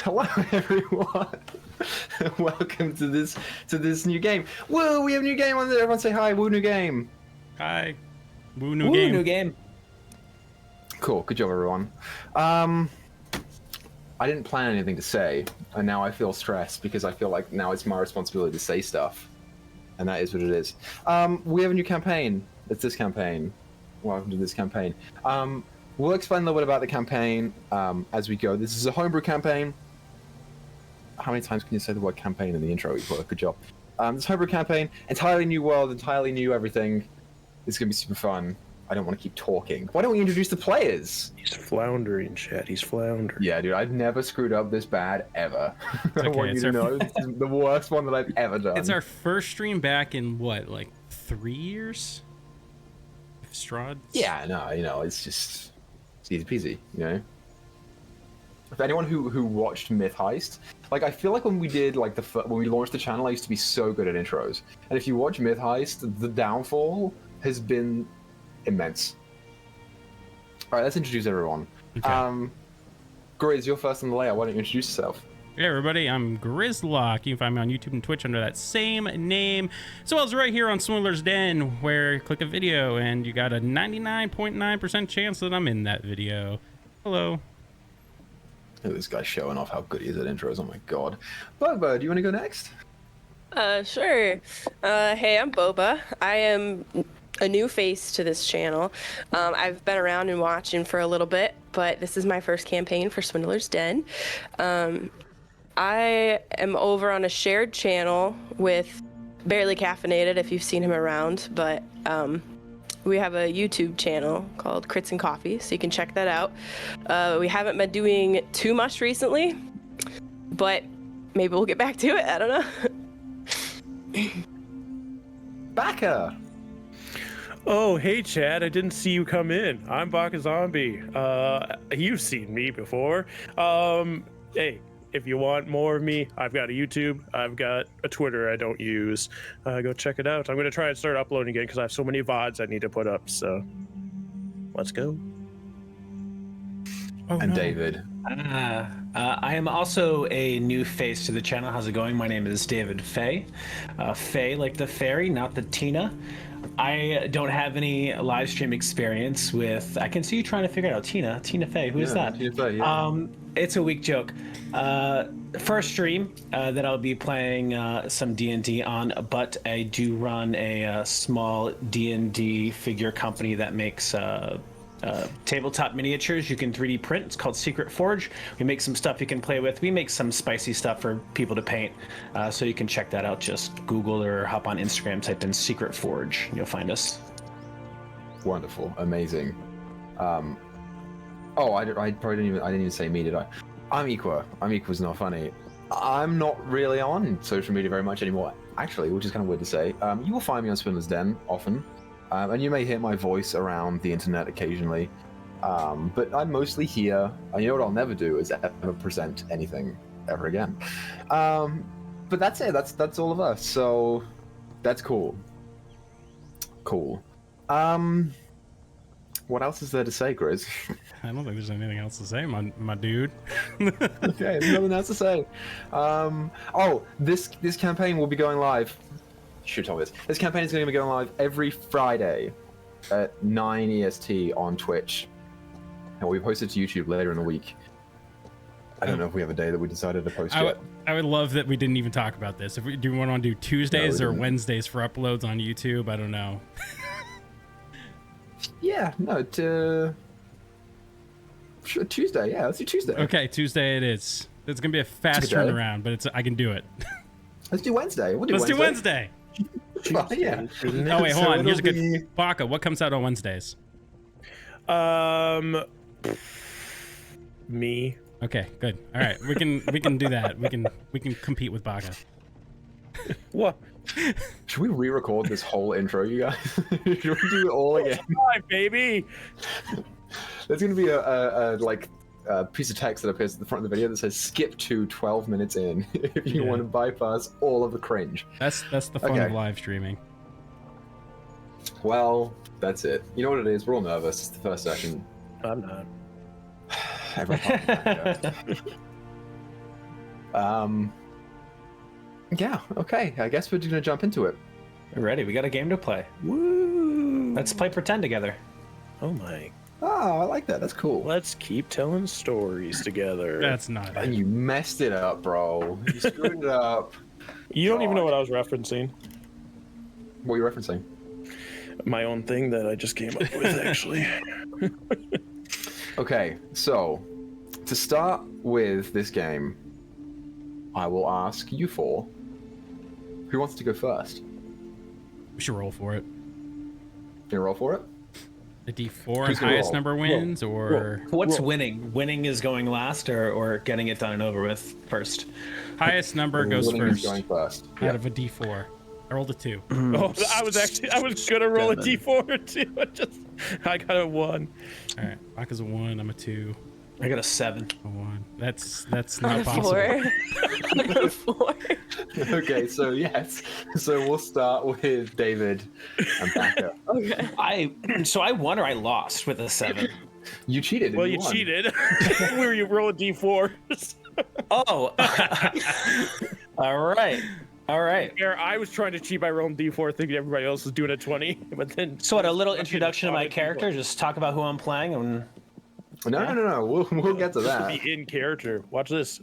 Hello, everyone. Welcome to this new game. Woo! We have a new game on there. Everyone say hi. Woo! New game. Hi. Woo! New game. Cool. Good job, everyone. I didn't plan anything to say, and now I feel stressed because I feel like now it's my responsibility to say stuff, and that is what it is. We have a new campaign. It's this campaign. Welcome to this campaign. We'll explain a little bit about the campaign as we go. This is a homebrew campaign. How many times can you say the word campaign in the intro? Good job. This homebrew campaign, entirely new world, entirely new everything. It's going to be super fun. I don't want to keep talking. Why don't we introduce the players? He's floundering, Chad. He's floundering. Yeah, dude, I've never screwed up this bad, ever. Okay, I want you to know, this is the worst one that I've ever done. It's our first stream back in, what, like 3 years? Strahd? Yeah, no, you know, it's just... It's easy peasy, you know? If anyone who watched Myth Heist, like, I feel like when we did, like, when we launched the channel, I used to be so good at intros. And if you watch Myth Heist, the downfall has been immense. All right, let's introduce everyone. Okay. Grizz, you're first on the layout. Why don't you introduce yourself? Hey everybody, I'm Grizlocke. You can find me on YouTube and Twitch under that same name, as well as right here on Swindler's Den, where you click a video and you got a 99.9% chance that I'm in that video. Hello. Oh, this guy's showing off how good he is at intros. Oh my god. Boba, do you want to go next? Sure. Hey, I'm Boba. I am a new face to this channel. I've been around and watching for a little bit, but this is my first campaign for Swindler's Den. I am over on a shared channel with Barely Caffeinated, if you've seen him around, but we have a YouTube channel called Crits and Coffee, so you can check that out. We haven't been doing too much recently, but maybe we'll get back to it. I don't know. Baka! Oh, hey, Chad. I didn't see you come in. I'm BakaZombie. You've seen me before. Hey, if you want more of me, I've got a YouTube. I've got a Twitter I don't use. Go check it out. I'm going to try and start uploading again because I have so many VODs I need to put up. So let's go. Oh, and no. David. I am also a new face to the channel. How's it going? My name is David Faye. Faye, like the fairy, not the Tina. I don't have any live stream experience with... I can see you trying to figure it out. Tina Faye, who is that? Tina Faye, yeah. It's a weak joke. First stream that I'll be playing some D&D on, but I do run a small D&D figure company that makes tabletop miniatures you can 3D print. It's called Secret Forge. We make some stuff you can play with. We make some spicy stuff for people to paint, so you can check that out. Just Google or hop on Instagram, type in Secret Forge, and you'll find us. Wonderful, amazing. Oh, I didn't even say me, did I? I'm Equa. Equa's not funny. I'm not really on social media very much anymore, actually, which is kind of weird to say. You will find me on Swindler's Den often. And you may hear my voice around the internet occasionally, but I'm mostly here. And you know what I'll never do is ever present anything ever again. But that's it. That's all of us. So that's cool. Cool. What else is there to say, Grizz? I don't think there's anything else to say, my dude. Okay, there's nothing else to say. Oh, this campaign will be going live. Should tell me this. This campaign is going to be going live every Friday at 9 EST on Twitch, and we'll be posted to YouTube later in the week. I don't know if we have a day that we decided to post yet. I would love that we didn't even talk about this. If we do want to do Tuesdays or Wednesdays for uploads on YouTube, I don't know. Yeah, no, sure, Tuesday. Yeah, let's do Tuesday. Okay, Tuesday it is. It's gonna be a fast turnaround, but I can do it. Let's do Wednesday. Let's do Wednesday. Yeah. Oh wait, hold on. Here's a good Baka. What comes out on Wednesdays? Me. Okay, good. All right, we can do that. We can compete with Baka. What? Should we re-record this whole intro, you guys? Should we do it all again? Hi, baby. There's gonna be a piece of text that appears at the front of the video that says "skip to 12 minutes in" if you want to bypass all of the cringe. That's the fun of live streaming. Well, that's it. You know what it is? We're all nervous. It's the first session. I'm not. Yeah, okay. I guess we're just gonna jump into it. We're ready. We got a game to play. Woo! Let's play pretend together. Oh my. Oh, I like that. That's cool. Let's keep telling stories together. That's not And it. you messed it up, bro. You screwed it up. You don't even know God. what I was referencing. What are you referencing? My own thing that I just came up with, actually. Okay, so to start with this game, I will ask you four. Who wants to go first? We should roll for it. You roll for it? A D4 and Who's gonna highest roll? number wins, or What's Roll. winning? Winning is going last, or getting it done and over with first. highest number goes Willing is first going first. out Yeah. of a D4. I rolled a 2. Oh, I was gonna roll a D4 too. I got a 1. All right, Baka's a 1. I'm a 2. I got a 7. A 1. That's On not a possible. 4. On a 4. Okay, so yes. So we'll start with David and Baka. Okay. I won or I lost with a 7. You cheated. and Well, you won. cheated. Where you roll a D4. Oh. All right. All right. I was trying to cheat by rolling D4, thinking everybody else was doing a 20, but then. So, what, a little introduction of my character? Just talk about who I'm playing and. No. We'll get to that. Be in character. Watch this.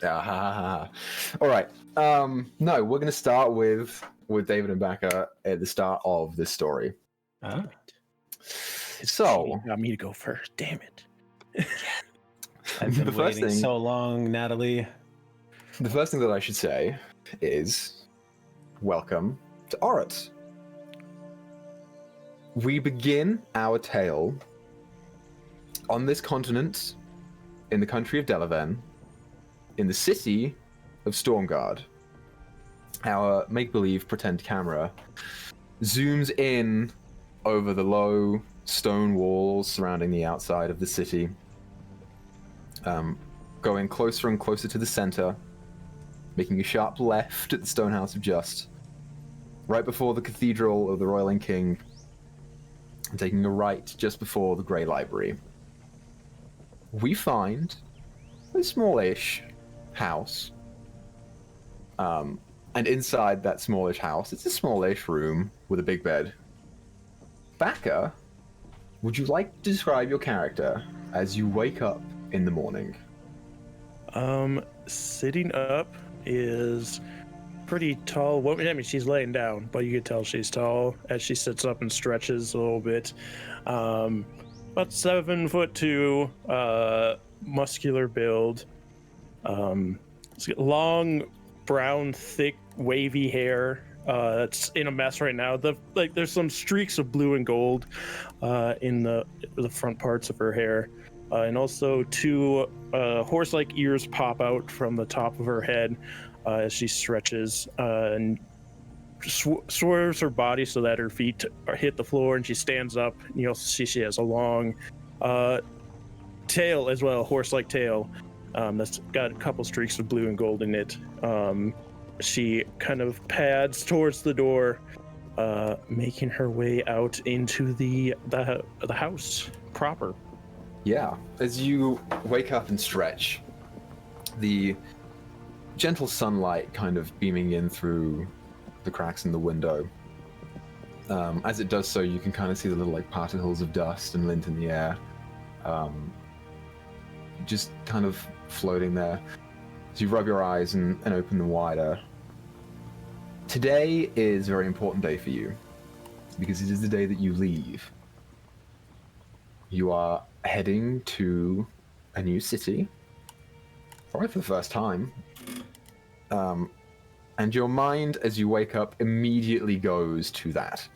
Ah, all right. No, we're gonna start with David and Baka at the start of this story. Oh. So Got me to go first. Damn it. I've been The first waiting thing- so long, Natalie. the first thing that I should say is welcome to Orrut. We begin our tale on this continent, in the country of Delavan, in the city of Stormguard. Our make-believe pretend camera zooms in over the low stone walls surrounding the outside of the city, going closer and closer to the center, making a sharp left at the Stone House of Just, right before the Cathedral of the Roiling King, and taking a right just before the Grey Library. We find a smallish house. And inside that smallish house, it's a smallish room with a big bed. Baka, would you like to describe your character as you wake up in the morning? Sitting up is pretty tall. Well, I mean, she's laying down, but you can tell she's tall as she sits up and stretches a little bit. About 7'2", muscular build. It's got long, brown, thick, wavy hair. It's in a mess right now. There's some streaks of blue and gold in the front parts of her hair. And also 2 horse-like ears pop out from the top of her head as she stretches and swerves her body so that her feet hit the floor and she stands up. You know, she has a long tail as well, horse-like tail that's got a couple streaks of blue and gold in it. She kind of pads towards the door, making her way out into the house proper. Yeah. As you wake up and stretch, the gentle sunlight kind of beaming in through the cracks in the window. As it does so, you can kind of see the little particles of dust and lint in the air, just kind of floating there. As you rub your eyes and open them wider. Today is a very important day for you, because it is the day that you leave. You are heading to a new city, probably for the first time. And your mind, as you wake up, immediately goes to that.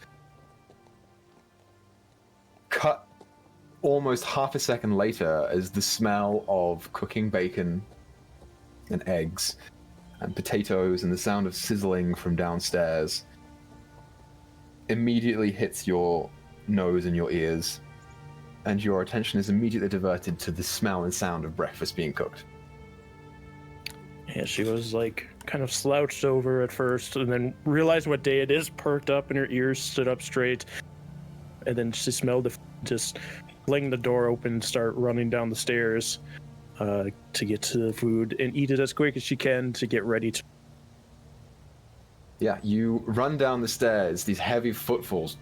Cut almost half a second later, as the smell of cooking bacon and eggs and potatoes and the sound of sizzling from downstairs immediately hits your nose and your ears, and your attention is immediately diverted to the smell and sound of breakfast being cooked. Yeah, she was kind of slouched over at first, and then realized what day it is, perked up, and her ears stood up straight. And then she smelled just fling the door open and start running down the stairs. to get to the food and eat it as quick as she can to get ready to. Yeah, you run down the stairs, these heavy footfalls,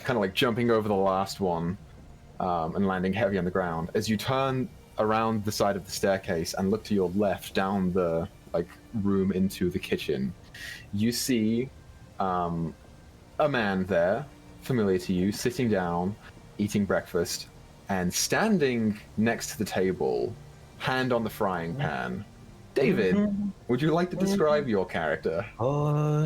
kind of like jumping over the last one and landing heavy on the ground. As you turn around the side of the staircase and look to your left down the room into the kitchen, you see a man there, familiar to you, sitting down, eating breakfast, and standing next to the table, hand on the frying pan. David, would you like to describe your character? Oh,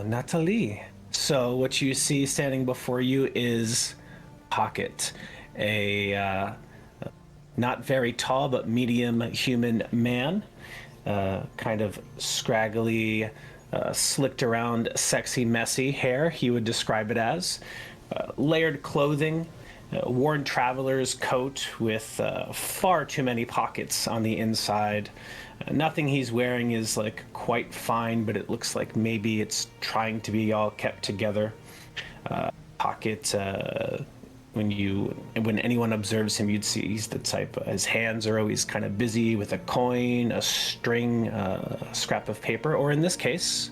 Natalie. So what you see standing before you is Pocket, a not very tall but medium human man, kind of scraggly, slicked around, sexy, messy hair, he would describe it as. Layered clothing, worn traveler's coat with far too many pockets on the inside. Nothing he's wearing is quite fine, but it looks like maybe it's trying to be all kept together. Pocket, when anyone observes him, you'd see he's the type. His hands are always kind of busy with a coin, a string, a scrap of paper, or in this case,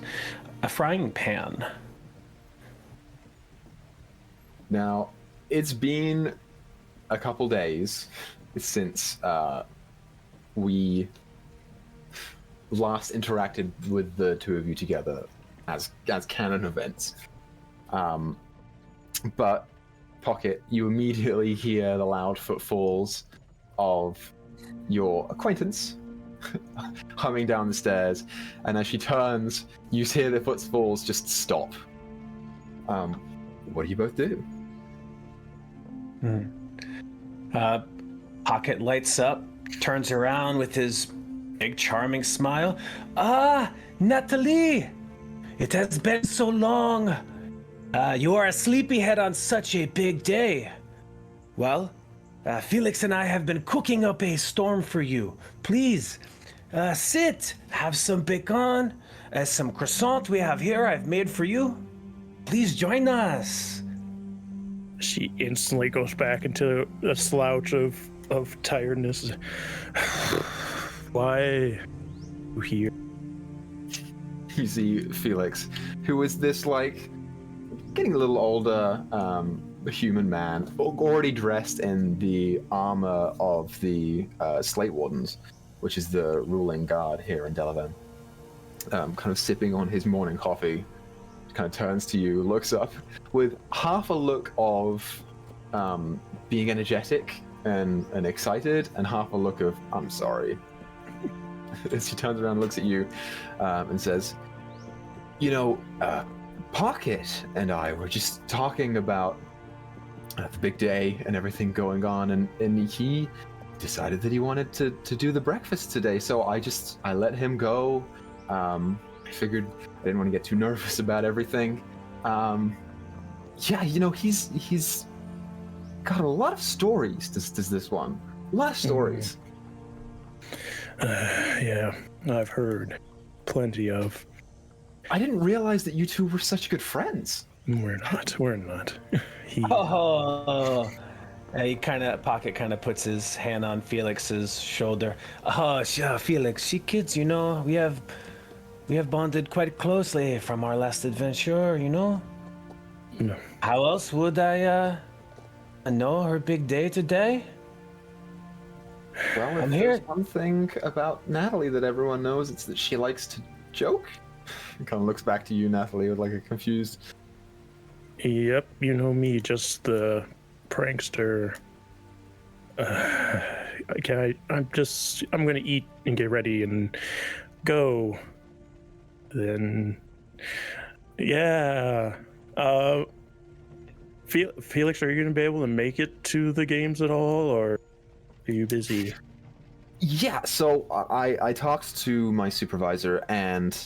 a frying pan. Now, it's been a couple days since we last interacted with the two of you together as canon events. But Pocket, you immediately hear the loud footfalls of your acquaintance humming down the stairs, and as she turns, you hear the footfalls just stop. What do you both do? Pocket lights up, turns around with his big charming smile. Ah, Natalie! It has been so long. You are a sleepyhead on such a big day. Well, Felix and I have been cooking up a storm for you. Please, sit, have some bacon, some croissant we have here I've made for you. Please join us. She instantly goes back into a slouch of tiredness. Why are you here? You see Felix, who is this getting a little older human man, already dressed in the armor of the Slate Wardens, which is the ruling guard here in Delavan. Kind of sipping on his morning coffee, kind of turns to you, looks up with half a look of being energetic and excited, and half a look of I'm sorry. As he turns around and looks at you and says, Pocket and I were just talking about the big day and everything going on, and he decided that he wanted to do the breakfast today, so I let him go. I figured I didn't want to get too nervous about everything. He's got a lot of stories, does this one. A lot of stories. Yeah, I've heard plenty of. I didn't realize that you two were such good friends. We're not. Pocket kind of puts his hand on Felix's shoulder. Felix, kids, we have bonded quite closely from our last adventure, No. How else would I know her big day today? Well, if there's one thing about Natalie that everyone knows, it's that she likes to joke. He kind of looks back to you, Natalie, with a confused... Yep, you know me, just the prankster. I'm gonna eat and get ready and go. Then, yeah. Felix, are you gonna be able to make it to the games at all, or are you busy? Yeah, so I talked to my supervisor, and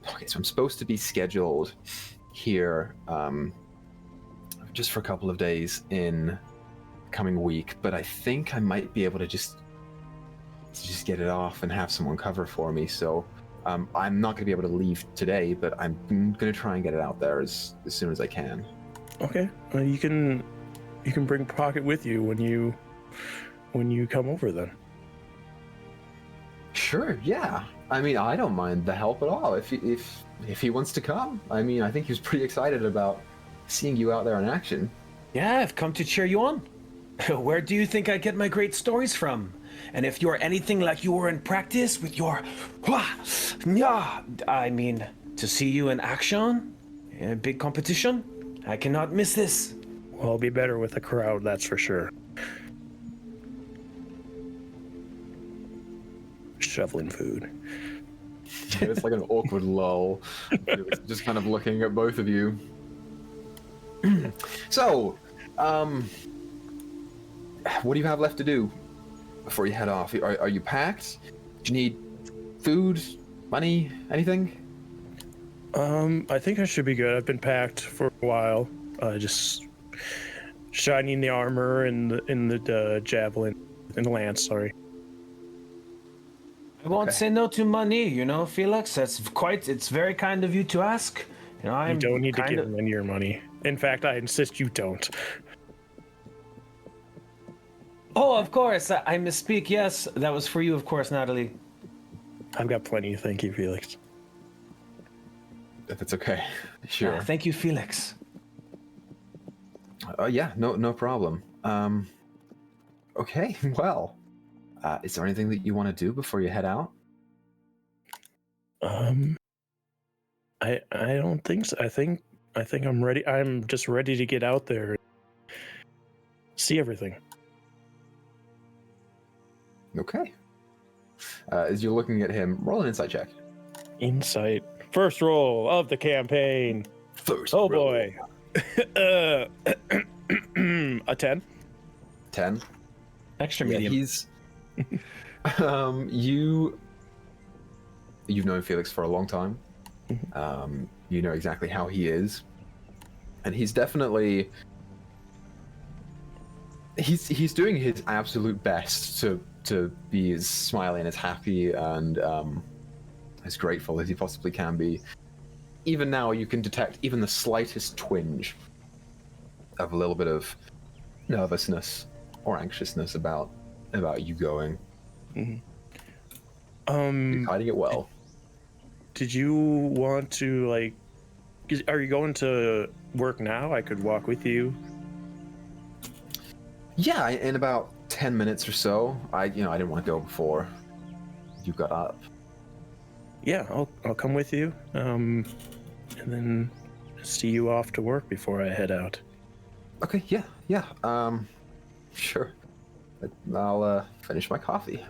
okay, so I'm supposed to be scheduled here just for a couple of days in the coming week, but I think I might be able to just get it off and have someone cover for me. So I'm not going to be able to leave today, but I'm going to try and get it out there as soon as I can. Okay, you can bring Pocket with you when you come over then. Sure, yeah. I mean, I don't mind the help at all. If he wants to come, I mean, I think he was pretty excited about seeing you out there in action. Yeah, I've come to cheer you on. Where do you think I get my great stories from? And if you're anything like you were in practice with your, I mean, to see you in action, in a big competition, I cannot miss this. Well, I'll be better with a crowd, that's for sure. Shoveling food. It's like an awkward lull. Just kind of looking at both of you. So, what do you have left to do before you head off? Are you packed? Do you need food, money, anything? I think I should be good. I've been packed for a while. Just shining the armor and the javelin and the lance. Sorry. I won't say no to money, you know, Felix. It's very kind of you to ask. You know, You don't need to give him any of your money. In fact, I insist you don't. Oh, of course. I misspeak. Yes, that was for you, of course, Natalie. I've got plenty. Thank you, Felix. If it's okay, sure. Thank you, Felix. Yeah, no problem. Okay, well, is there anything that you want to do before you head out? I don't think so. I think I'm ready. I'm just ready to get out there and see everything. Okay. As you're looking at him, roll an insight check. Insight. First roll of the campaign. First Oh roll. boy. A 10. 10. Extra Yeah, medium. he's you've known Felix for a long time. You know exactly how he is, and he's definitely he's doing his absolute best to be as smiley and as happy and as grateful as he possibly can be. Even now, you can detect even the slightest twinge of a little bit of nervousness or anxiousness about you going. You're hiding it well. Did you want to, like, are you going to work now? I could walk with you. Yeah, in about 10 minutes or so. I didn't want to go before you got up. Yeah, I'll come with you. And then see you off to work before I head out. Okay, yeah. Sure. I'll finish my coffee.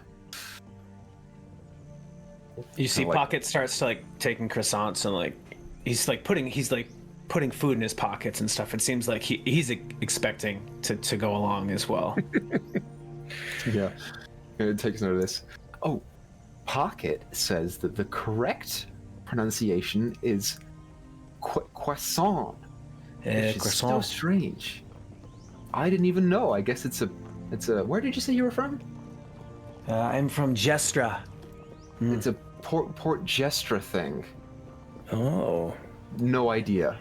You see, Kinda like- Pocket starts to like taking croissants and like he's putting food in his pockets and stuff. It seems like he's expecting to go along as well. Yeah. It takes note of this. Oh, Pocket says that the correct pronunciation is croissant. Which is so Croissant. strange. I didn't even know. I guess it's a. Where did you say you were from? I'm from Gestra. It's a Port Gestra thing. Oh. No idea.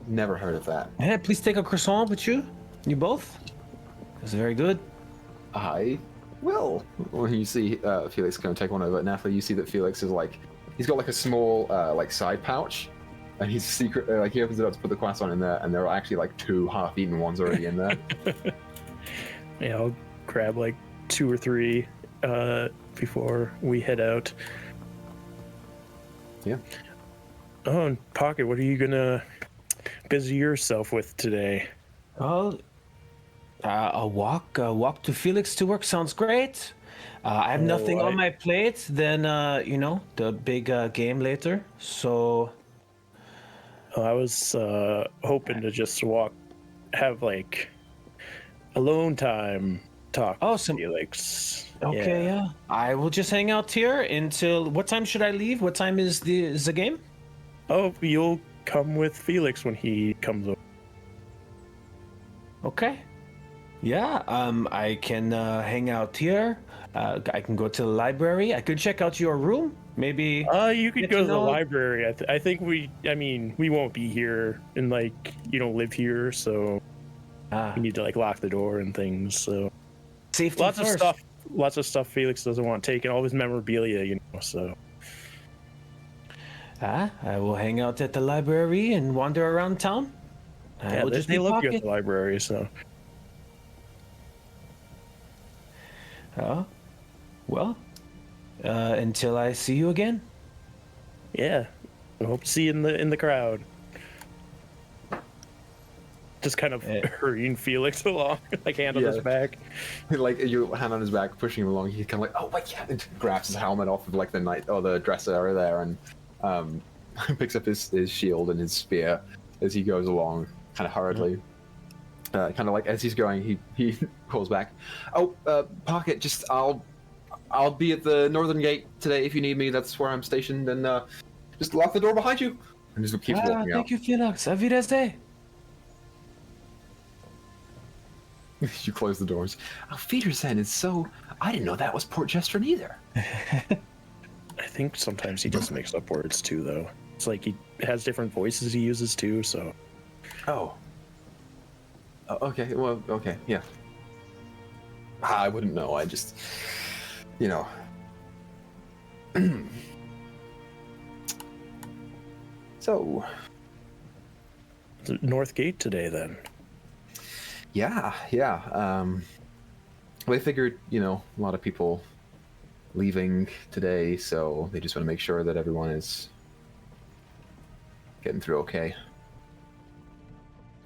Never heard of that. Yeah, please take a croissant with you. You both. It's very good. I will. When you see Felix go and take one over, Natalie, you see that Felix is like, he's got like a small like side pouch, and he's secret like he opens it up to put the croissant in there, and there are actually like 2 half-eaten ones already in there. Yeah, I'll grab like 2 or 3 before we head out. Yeah. Oh, and Pocket, what are you gonna busy yourself with today? Well, a walk to Felix to work sounds great. I have nothing on my plate than the big game later. So I was hoping to just have like alone time talk. Oh, with Felix. okay, yeah. I will just hang out here until what time should I leave? What time is the game? Oh, you'll come with Felix when he comes over. Okay. Yeah, I can hang out here. I can go to the library. I could check out your room. Maybe. You could Get go to to the know- library. I think we won't be here, and like you don't live here, so You need to like lock the door and things. So Safety lots first. of stuff Felix doesn't want taken, all his memorabilia, you know. So I will hang out at the library and wander around town. I yeah, will just they be love you at pocket. the library. So Well, until I see you again. yeah, I hope to see you in the crowd. Just kind of hurrying Felix along, like hand on his back. Like you hand on his back, pushing him along. He's kind of like, "Oh my god!" And grabs his helmet off of like the knight or the dresser over there, and picks up his shield and his spear as he goes along, kind of hurriedly. Kind of like as he's going, he calls back, "Oh, Pocket, just I'll be at the northern gate today if you need me. That's where I'm stationed, and just lock the door behind you." And just keeps walking out. Thank you, Felix. Auf Wiedersehen. You close the doors. Oh, Wiedersehen is so... I didn't know that was Port Gestern either. I think sometimes he just makes up words too, though. It's like he has different voices he uses too, so. Oh. Okay, well, okay, yeah. I wouldn't know, I just... You know... So... The North Gate today, then. Yeah. They figured, you know, a lot of people leaving today, so they just want to make sure that everyone is getting through okay.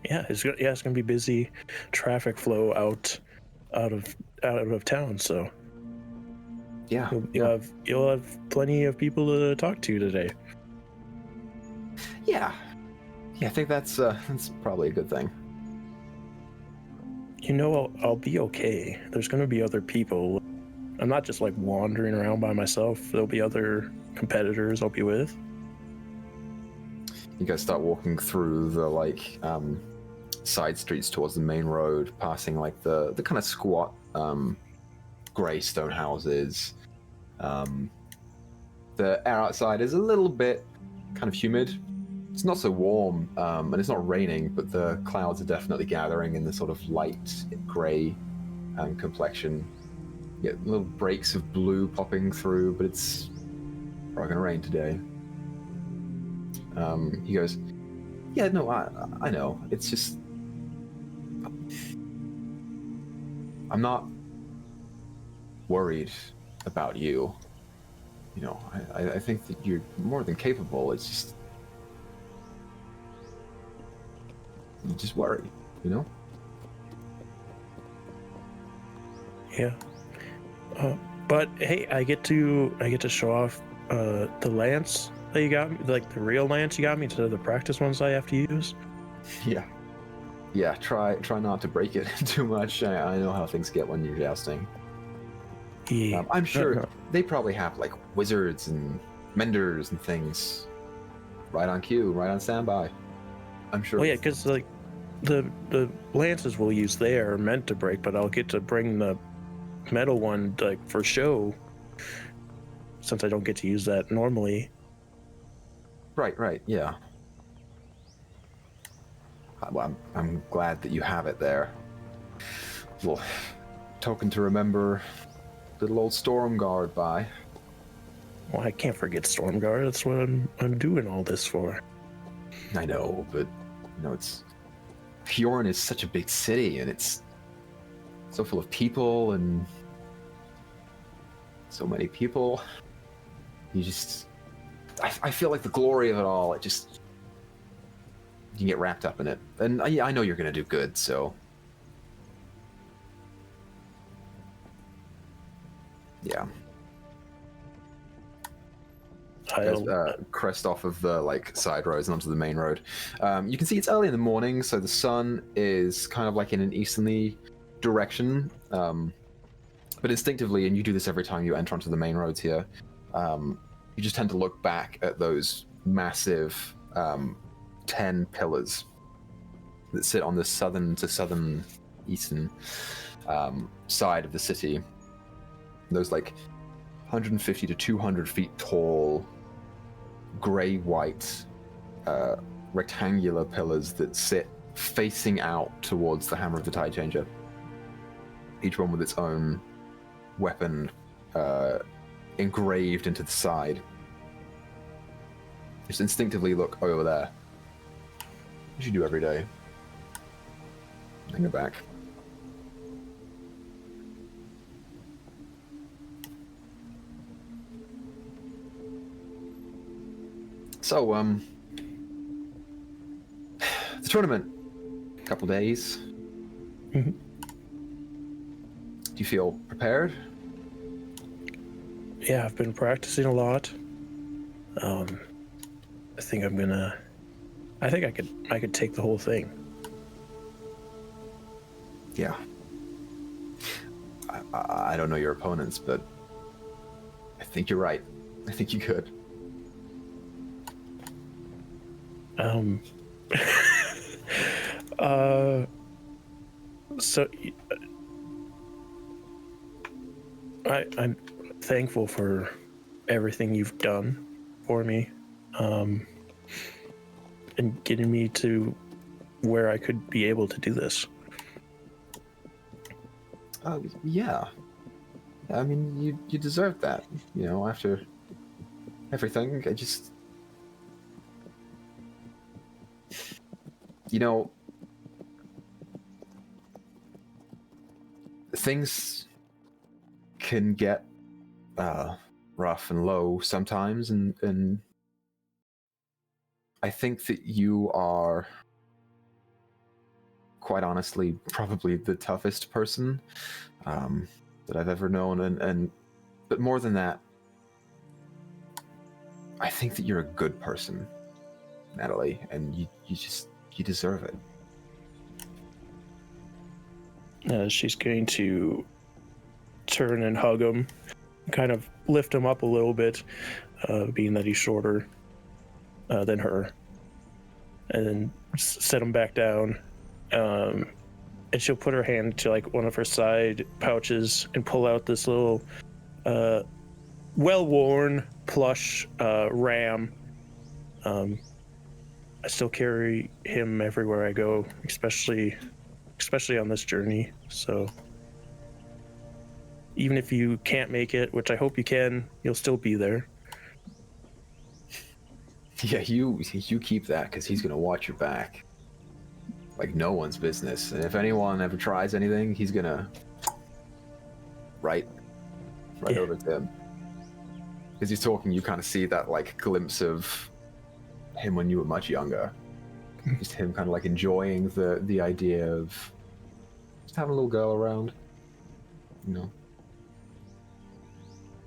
Yeah, it's gonna be busy traffic flow out of town, so Yeah. you'll have plenty of people to talk to today. Yeah, I think that's probably a good thing. You know, I'll be okay. There's gonna be other people. I'm not just like wandering around by myself. There'll be other competitors I'll be with. You guys start walking through the like side streets towards the main road, passing like the kind of squat grey stone houses. The air outside is a little bit kind of humid. It's not so warm, and it's not raining, but the clouds are definitely gathering in the sort of light grey complexion. You get little breaks of blue popping through, but it's probably gonna rain today. He goes, "Yeah, no, I know. It's just I'm not worried about you. You know, I think that you're more than capable. It's just you just worry, you know." Yeah. But hey, I get to show off the lance that you got me, like the real lance you got me, instead of the practice ones I have to use. Yeah. Try not to break it too much. I know how things get when you're jousting. Yeah. I'm sure they probably have like wizards and menders and things right on cue, right on standby. I'm sure. Well, yeah, because like the lances we'll use there are meant to break, but I'll get to bring the metal one like for show, since I don't get to use that normally. Right, yeah. Well, I'm glad that you have it there. Little token to remember little old Stormguard by. Well, I can't forget Stormguard. That's what I'm doing all this for. I know, but you know, it's Yorne is such a big city, and it's so full of people and so many people. You just, I feel like the glory of it all. It just, you can get wrapped up in it, and I know you're gonna do good. So, yeah. Crest off of the like side roads and onto the main road. You can see it's early in the morning, so the sun is kind of like in an easterly direction. But instinctively, and you do this every time you enter onto the main roads here, you just tend to look back at those massive 10 pillars that sit on the southern to eastern side of the city. Those like 150 to 200 feet tall, gray-white, rectangular pillars that sit facing out towards the Hammer of the Tide Changer. Each one with its own weapon engraved into the side. Just instinctively look over there. As you do every day. And go back. So, the tournament, a couple days. Mm-hmm. Do you feel prepared? Yeah, I've been practicing a lot. I think I could take the whole thing. Yeah. I don't know your opponents, but I think you're right. I think you could. So I'm thankful for everything you've done for me, and getting me to where I could be able to do this. Yeah. I mean, you deserve that. You know, after everything, I just... You know, things can get rough and low sometimes, and I think that you are, quite honestly, probably the toughest person that I've ever known, but more than that, I think that you're a good person, Natalie, and you deserve it. She's going to turn and hug him, kind of lift him up a little bit, being that he's shorter than her, and then set him back down. And she'll put her hand to like one of her side pouches and pull out this little well-worn plush ram. I still carry him everywhere I go, especially on this journey. So even if you can't make it, which I hope you can, you'll still be there. Yeah, you keep that, because he's gonna watch your back like no one's business. And if anyone ever tries anything, he's gonna right Yeah. over to him. As he's talking, you kind of see that like glimpse of him when you were much younger. Just him kind of like enjoying the idea of just having a little girl around. You know,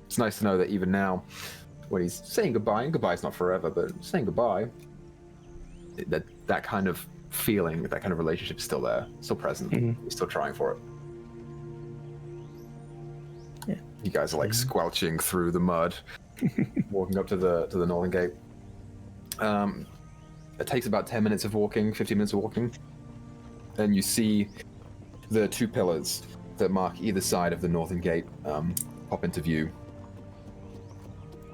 it's nice to know that even now, when he's saying goodbye, and goodbye's not forever, but saying goodbye, that kind of feeling, that kind of relationship is still there, still present. Mm-hmm. He's still trying for it. Yeah. You guys are like squelching through the mud, walking up to the northern gate. It takes about 10 minutes of walking, 15 minutes of walking, and you see the two pillars that mark either side of the northern gate pop into view.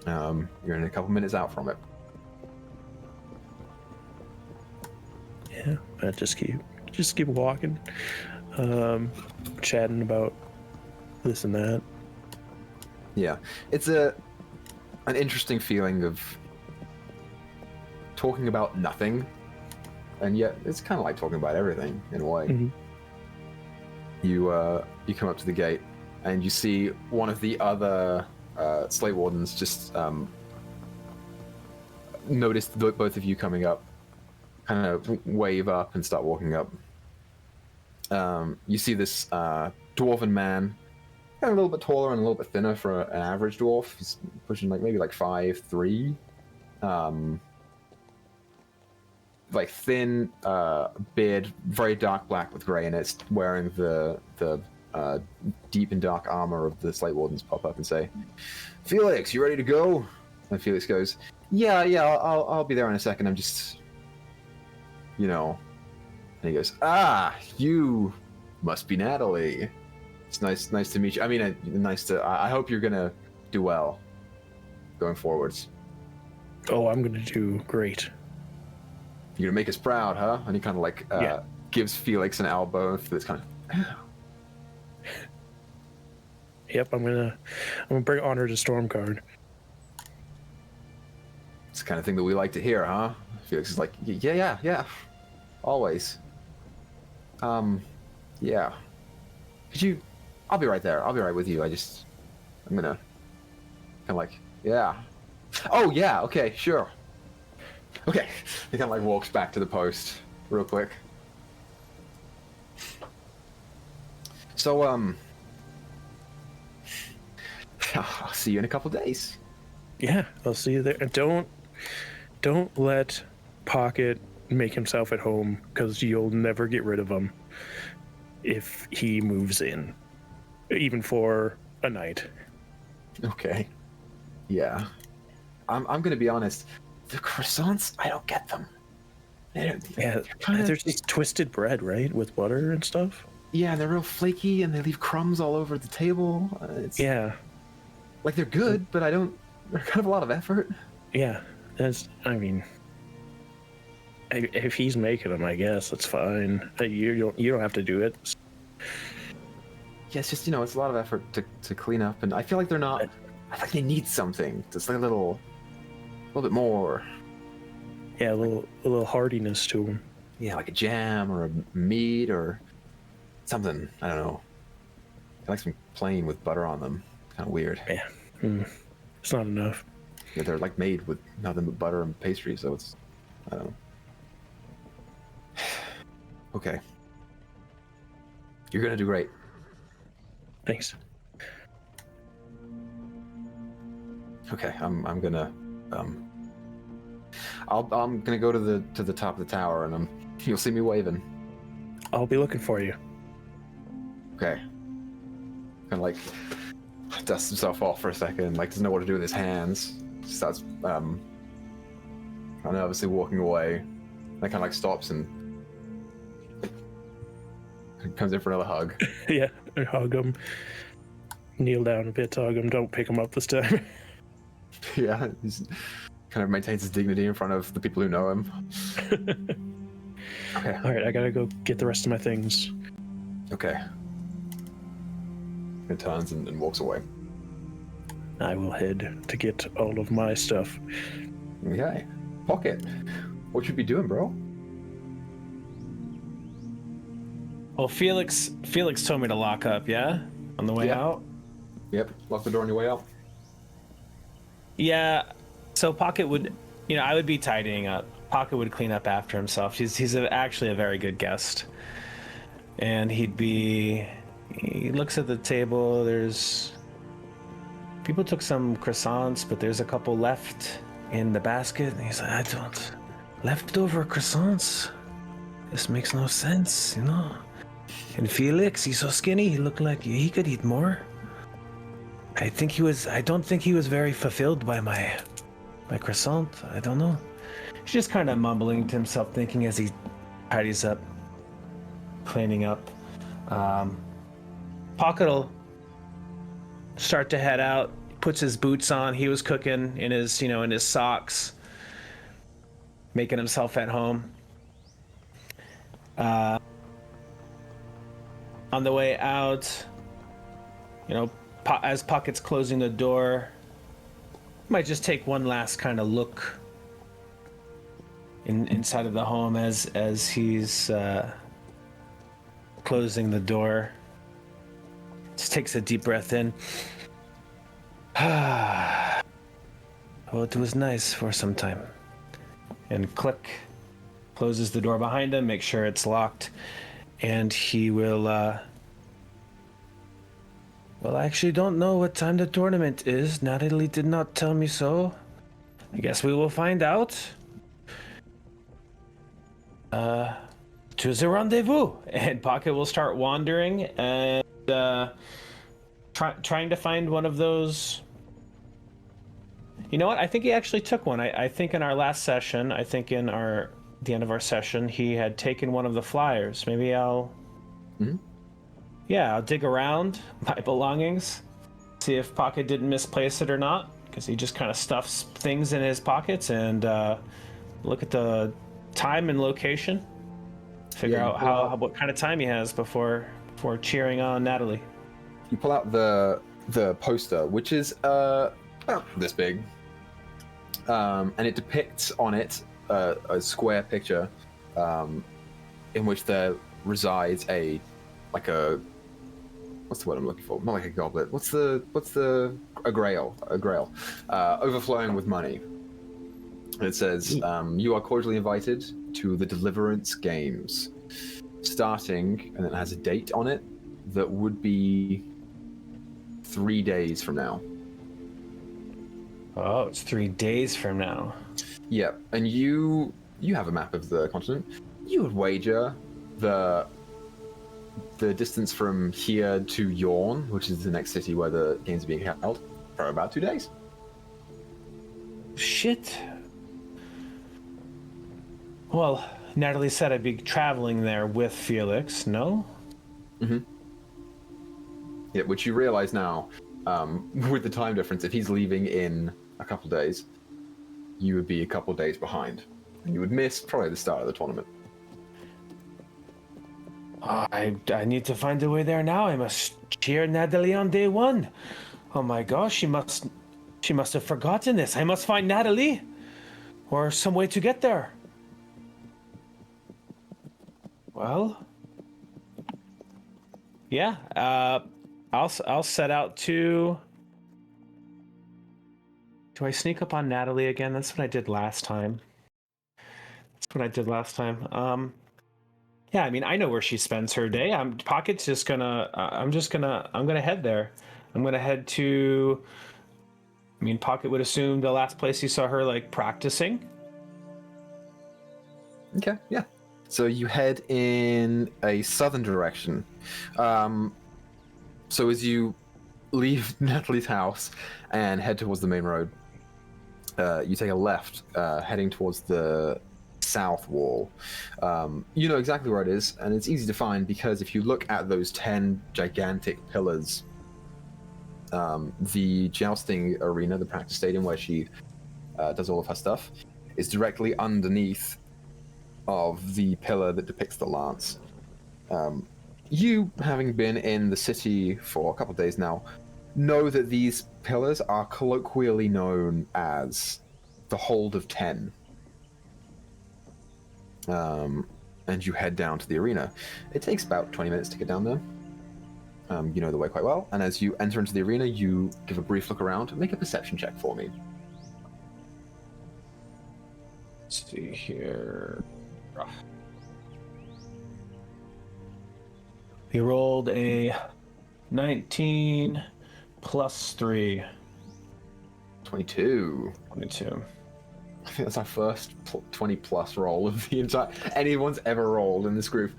You're in a couple minutes out from it. Yeah, I just keep walking, chatting about this and that. Yeah, it's an interesting feeling of talking about nothing, and yet it's kind of like talking about everything in a way. Mm-hmm. You come up to the gate, and you see one of the other slave wardens just noticed both of you coming up, kind of wave up and start walking up. You see this dwarven man, kind of a little bit taller and a little bit thinner for an average dwarf. He's pushing maybe 5'3". Like thin beard, very dark black with gray in it, wearing the deep and dark armor of the slate wardens. Pop up and say, "Felix, you ready to go?" And Felix goes, Yeah, I'll be there in a second. I'm just, you know." And he goes, "Ah, you must be Natalie. It's nice to meet you. I mean, I hope you're gonna do well going forwards." Oh, I'm gonna do great. You're gonna make us proud, huh? And he kind of like gives Felix an elbow that's kind of. Yep, I'm gonna bring Honor to Stormguard. It's the kind of thing that we like to hear, huh? Felix is like, yeah, always. Yeah. Could you? I'll be right there. I'll be right with you. I'm gonna kind of like, yeah. Oh yeah, okay, sure. Okay, he kind of like walks back to the post real quick. So I'll see you in a couple days. Yeah, I'll see you there. And don't let Pocket make himself at home, because you'll never get rid of him if he moves in, even for a night. Okay. Yeah. I'm gonna be honest. The croissants, I don't get them. They're Just twisted bread, right, with butter and stuff. Yeah, they're real flaky, and they leave crumbs all over the table. Like they're good, but they're kind of a lot of effort. Yeah, if he's making them, I guess that's fine. You don't have to do it. Yeah, it's just it's a lot of effort to clean up, and I feel like they're not. I think they need something. Just like a little bit more. Yeah, a little hardiness to them. Yeah, like a jam or a meat or something. I don't know. I like some plain with butter on them. Kind of weird. Yeah, it's not enough. Yeah, they're like made with nothing but butter and pastry, so it's I don't know. Okay. You're gonna do great. Thanks. Okay, I'm gonna I'm gonna go to the top of the tower, and you'll see me waving. I'll be looking for you. Okay. Kind of like dusts himself off for a second, like doesn't know what to do with his hands. Starts obviously walking away. And kind of like stops and comes in for another hug. Yeah, I hug him. Kneel down a bit to hug him. Don't pick him up this time. Yeah, he's kind of maintains his dignity in front of the people who know him. Okay. All right, I gotta go get the rest of my things. Okay. And turns and walks away. I will head to get all of my stuff. Okay. Pocket, what you be doing, bro? Well, Felix told me to lock up, yeah? On the way out? Yep. Lock the door on your way out. Yeah. So Pocket would, I would be tidying up. Pocket would clean up after himself. He's actually a very good guest. And he looks at the table. People took some croissants, but there's a couple left in the basket. And he's like, leftover croissants? This makes no sense, And Felix, he's so skinny, he looked like he could eat more. I don't think he was very fulfilled by my croissant. I don't know. He's just kind of mumbling to himself, thinking as he tidies up, cleaning up. Pocket'll start to head out, puts his boots on. He was cooking in his socks, making himself at home. On the way out, as Pocket's closing the door, might just take one last kind of look inside of the home as he's closing the door. Just takes a deep breath in. Well, it was nice for some time. And click, closes the door behind him, makes sure it's locked, and he will, well, I actually don't know what time the tournament is. Natalie did not tell me so. I guess we will find out. To the rendezvous. And Pocket will start wandering and trying to find one of those. You know what? I think he actually took one. I think in our last session, the end of our session, he had taken one of the flyers. Maybe I'll dig around my belongings, see if Pocket didn't misplace it or not, because he just kind of stuffs things in his pockets, and look at the time and location. Figure Yeah, out what kind of time he has before cheering on Natalie. You pull out the poster, which is about this big, and it depicts on it a square picture in which there resides a what's the word I'm looking for? Not like a goblet. A grail overflowing with money. And it says, "You are cordially invited to the Deliverance Games, starting," and it has a date on it that would be 3 days from now. Oh, it's 3 days from now. Yeah, and you have a map of the continent. You would wager the distance from here to Yorne, which is the next city where the games are being held, for about 2 days. Shit. Well, Natalie said I'd be traveling there with Felix, no? Mm-hmm. Yeah, which you realize now, with the time difference, if he's leaving in a couple days, you would be a couple days behind. And you would miss probably the start of the tournament. I need to find a way there now. I must cheer Natalie on day one. Oh my gosh, she must have forgotten this. I must find Natalie, or some way to get there. Well, yeah. I'll set out to. Do I sneak up on Natalie again? That's what I did last time. Yeah, I mean, I know where she spends her day. Pocket's just gonna. I'm gonna head there. I'm gonna head to. I mean, Pocket would assume the last place he saw her like practicing. Okay, yeah. So you head in a southern direction. So as you leave Natalie's house and head towards the main road, you take a left, heading towards the south wall. You know exactly where it is, and it's easy to find because if you look at those 10 gigantic pillars, the jousting arena, the practice stadium where she does all of her stuff, is directly underneath of the pillar that depicts the lance. You, having been in the city for a couple of days now, know that these pillars are colloquially known as the Hold of 10. And you head down to the arena. It takes about 20 minutes to get down there. You know the way quite well, and as you enter into the arena, you give a brief look around and make a perception check for me. Let's see here. He rolled a 19 plus 3. 22. 22. I think that's our first 20 plus roll of the entire anyone's ever rolled in this group.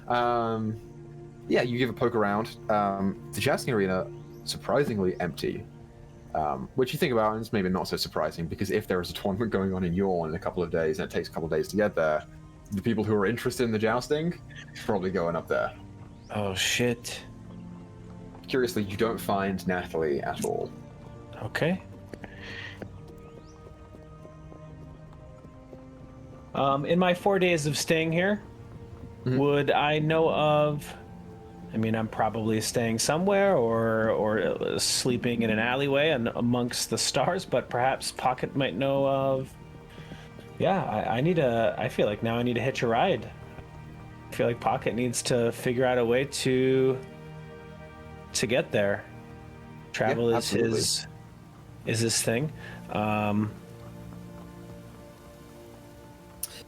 Yeah, you give a poke around. The jousting arena, surprisingly empty. Which you think about, and it's maybe not so surprising, because if there is a tournament going on in Yorne in a couple of days, and it takes a couple of days to get there, the people who are interested in the jousting probably going up there. Oh, shit. Curiously, you don't find Natalie at all. Okay. In my 4 days of staying here, would I know of... I mean, I'm probably staying somewhere or sleeping in an alleyway and amongst the stars, but perhaps Pocket might know of... Yeah, I feel like now I need to hitch a ride. I feel like Pocket needs to figure out a way to get there. Travel is his thing.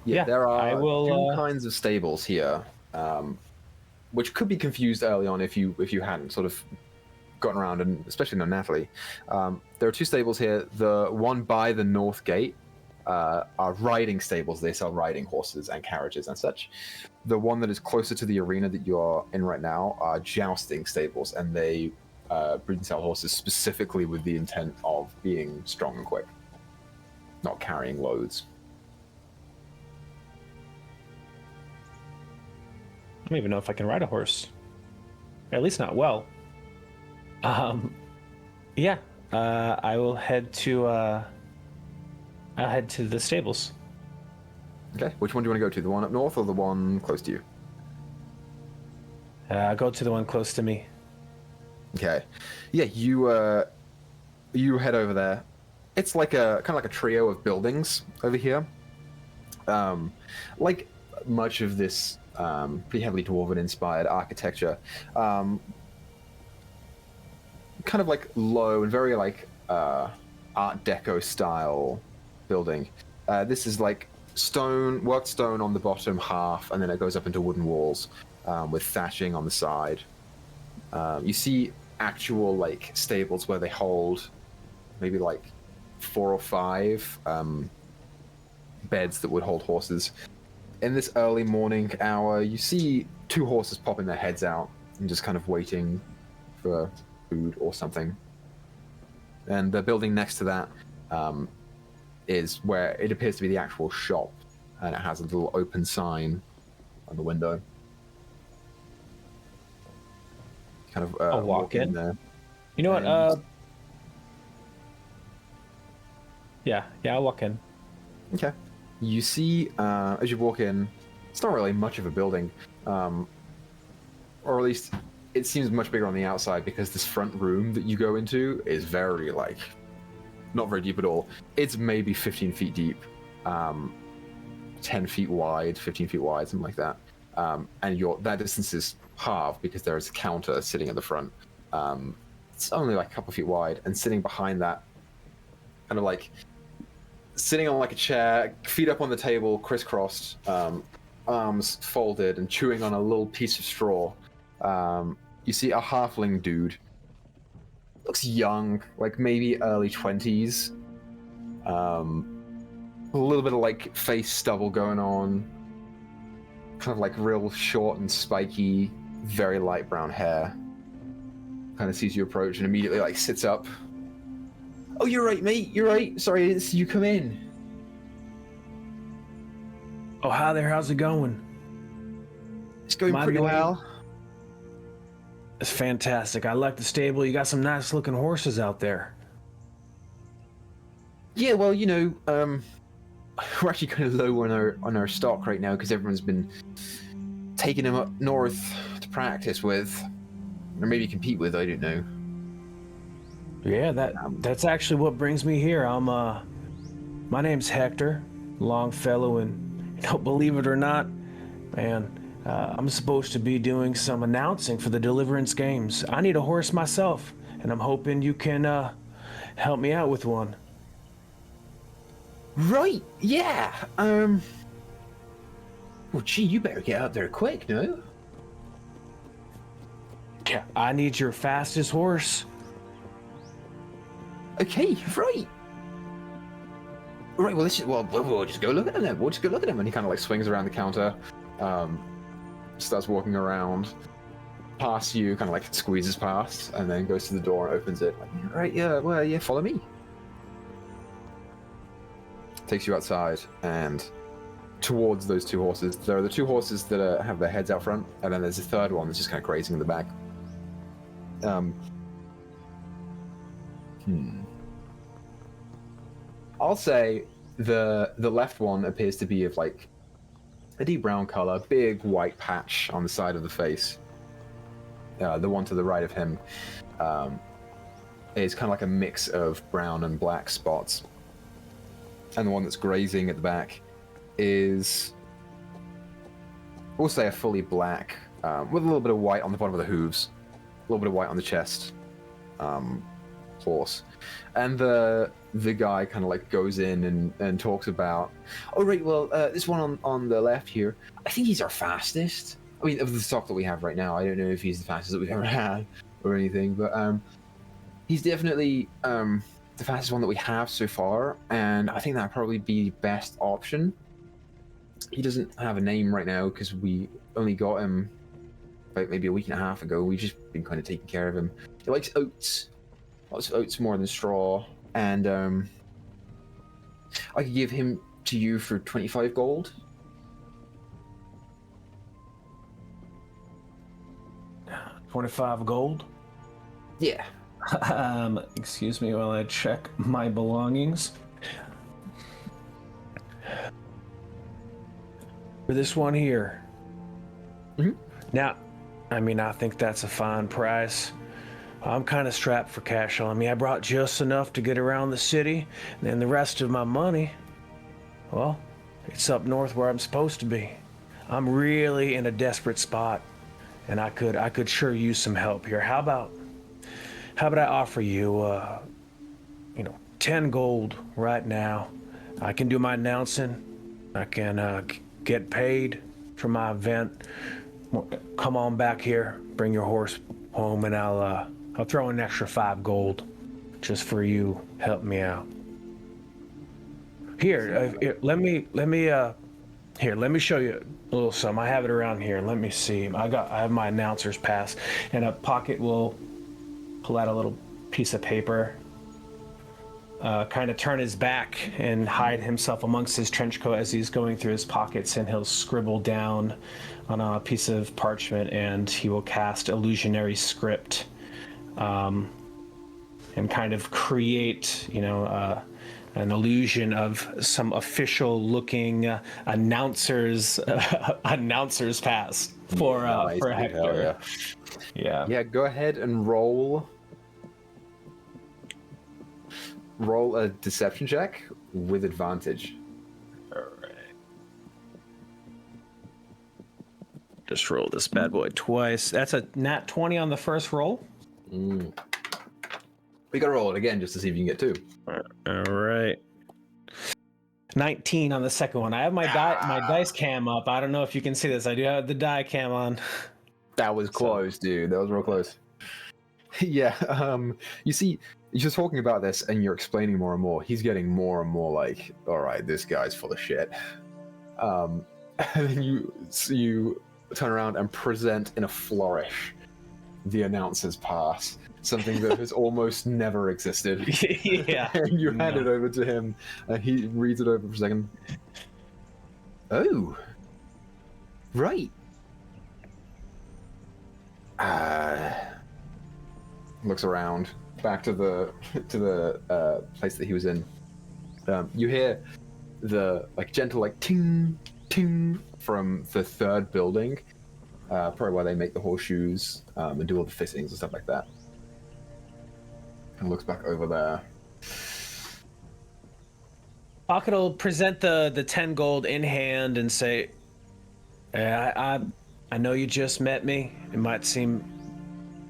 There are two kinds of stables here, which could be confused early on if you hadn't sort of gotten around, and especially not Natalie. There are two stables here. The one by the north gate are riding stables. They sell riding horses and carriages and such. The one that is closer to the arena that you're in right now are jousting stables, and they breed and sell horses specifically with the intent of being strong and quick, not carrying loads. I don't even know if I can ride a horse. At least not well. Yeah. I'll head to the stables. Okay, which one do you want to go to? The one up north or the one close to you? Go to the one close to me. Okay. Yeah, you head over there. It's like a kind of like a trio of buildings over here. Like much of this pretty heavily dwarven inspired architecture. Kind of like low and very like Art Deco style building. This is like worked stone on the bottom half, and then it goes up into wooden walls with thatching on the side. You see actual like stables where they hold maybe like 4 or 5 beds that would hold horses. In this early morning hour, you see 2 horses popping their heads out and just kind of waiting for food or something. And the building next to that is where it appears to be the actual shop, and it has a little open sign on the window. Kind of I'll walk in there. You know what? Yeah, I'll walk in. Okay. You see, as you walk in, it's not really much of a building, or at least it seems much bigger on the outside because this front room that you go into is very, like, not very deep at all. It's maybe 15 feet deep, 10 feet wide, 15 feet wide, something like that. And that distance is halved because there is a counter sitting in the front. It's only like a couple feet wide, and sitting behind that, kind of like sitting on like a chair, feet up on the table, crisscrossed, arms folded, and chewing on a little piece of straw. You see a halfling dude. Looks young, like maybe early 20s. A little bit of like face stubble going on. Kind of like real short and spiky, very light brown hair. Kind of sees you approach and immediately like sits up. Oh, you're right, mate. You're right. Sorry, I didn't see you come in. Oh, hi there. How's it going? It's going pretty well. It's fantastic. I like the stable. You got some nice looking horses out there. Yeah, well, you know, we're actually kind of low on our stock right now because everyone's been taking them up north to practice with, or maybe compete with. I don't know. Yeah, that's actually what brings me here. My name's Hector, Longfellow, and believe it or not, man, I'm supposed to be doing some announcing for the Deliverance Games. I need a horse myself, and I'm hoping you can help me out with one. Right, yeah. Well, gee, you better get out there quick, no? Yeah, I need your fastest horse. Okay, right. Right, well, we'll just go look at him then. We'll just go look at him. And he kind of like swings around the counter, starts walking around, past you, kind of like squeezes past, and then goes to the door and opens it. Like, right, yeah, well, yeah, follow me. Takes you outside and towards those 2 horses. There are the 2 horses that have their heads out front, and then there's a third one that's just kind of grazing in the back. I'll say the left one appears to be of like a deep brown color, big white patch on the side of the face. The one to the right of him is kind of like a mix of brown and black spots. And the one that's grazing at the back is, we'll say, a fully black, with a little bit of white on the bottom of the hooves, a little bit of white on the chest, horse. And the guy kind of like goes in and talks about, oh right, well, this one on the left here, I think he's our fastest. I mean, of the stock that we have right now, I don't know if he's the fastest that we've ever had or anything, but he's definitely the fastest one that we have so far, and I think that'd probably be the best option. He doesn't have a name right now because we only got him about maybe a week and a half ago. We've just been kind of taking care of him. He likes oats. Lots of oats more than straw, and I could give him to you for 25 gold. $25 gold? Yeah. Excuse me while I check my belongings. For this one here. Mm-hmm. Now, I mean, I think that's a fine price. I'm kind of strapped for cash on me. I brought just enough to get around the city, and then the rest of my money, well, it's up north where I'm supposed to be. I'm really in a desperate spot, and I could sure use some help here. How about I offer you, 10 gold right now? I can do my announcing. I can get paid for my event. Come on back here, bring your horse home, and I'll throw an extra 5 gold just for you. Help me out. Here, let me show you a little something. I have it around here. Let me see. I have my announcer's pass, and a pocket will pull out a little piece of paper. Kind of turn his back and hide himself amongst his trench coat as he's going through his pockets, and he'll scribble down on a piece of parchment, and he will cast illusionary script, and kind of create, an illusion of some official-looking announcer's pass for Hector. Yeah. Yeah, go ahead and roll a deception check with advantage. All right. Just roll this bad boy twice. That's a nat 20 on the first roll. We gotta roll it again just to see if you can get 2. All right. 19 on the second one. I have my dice cam up. I don't know if you can see this. I do have the die cam on. That was close, dude. That was real close. Yeah, you see, you're talking about this and you're explaining more and more. He's getting more and more like, all right, this guy's full of shit. And then you turn around and present in a flourish the announcer's pass, something that has almost never existed. Yeah. And you hand it over to him, and he reads it over for a second. Oh, right. Looks around, back to the place that he was in. You hear the gentle ting ting from the third building, probably where they make the horseshoes and do all the fittings and stuff like that. And looks back over there. Pocket will present the 10 gold in hand and say, I know you just met me. It might seem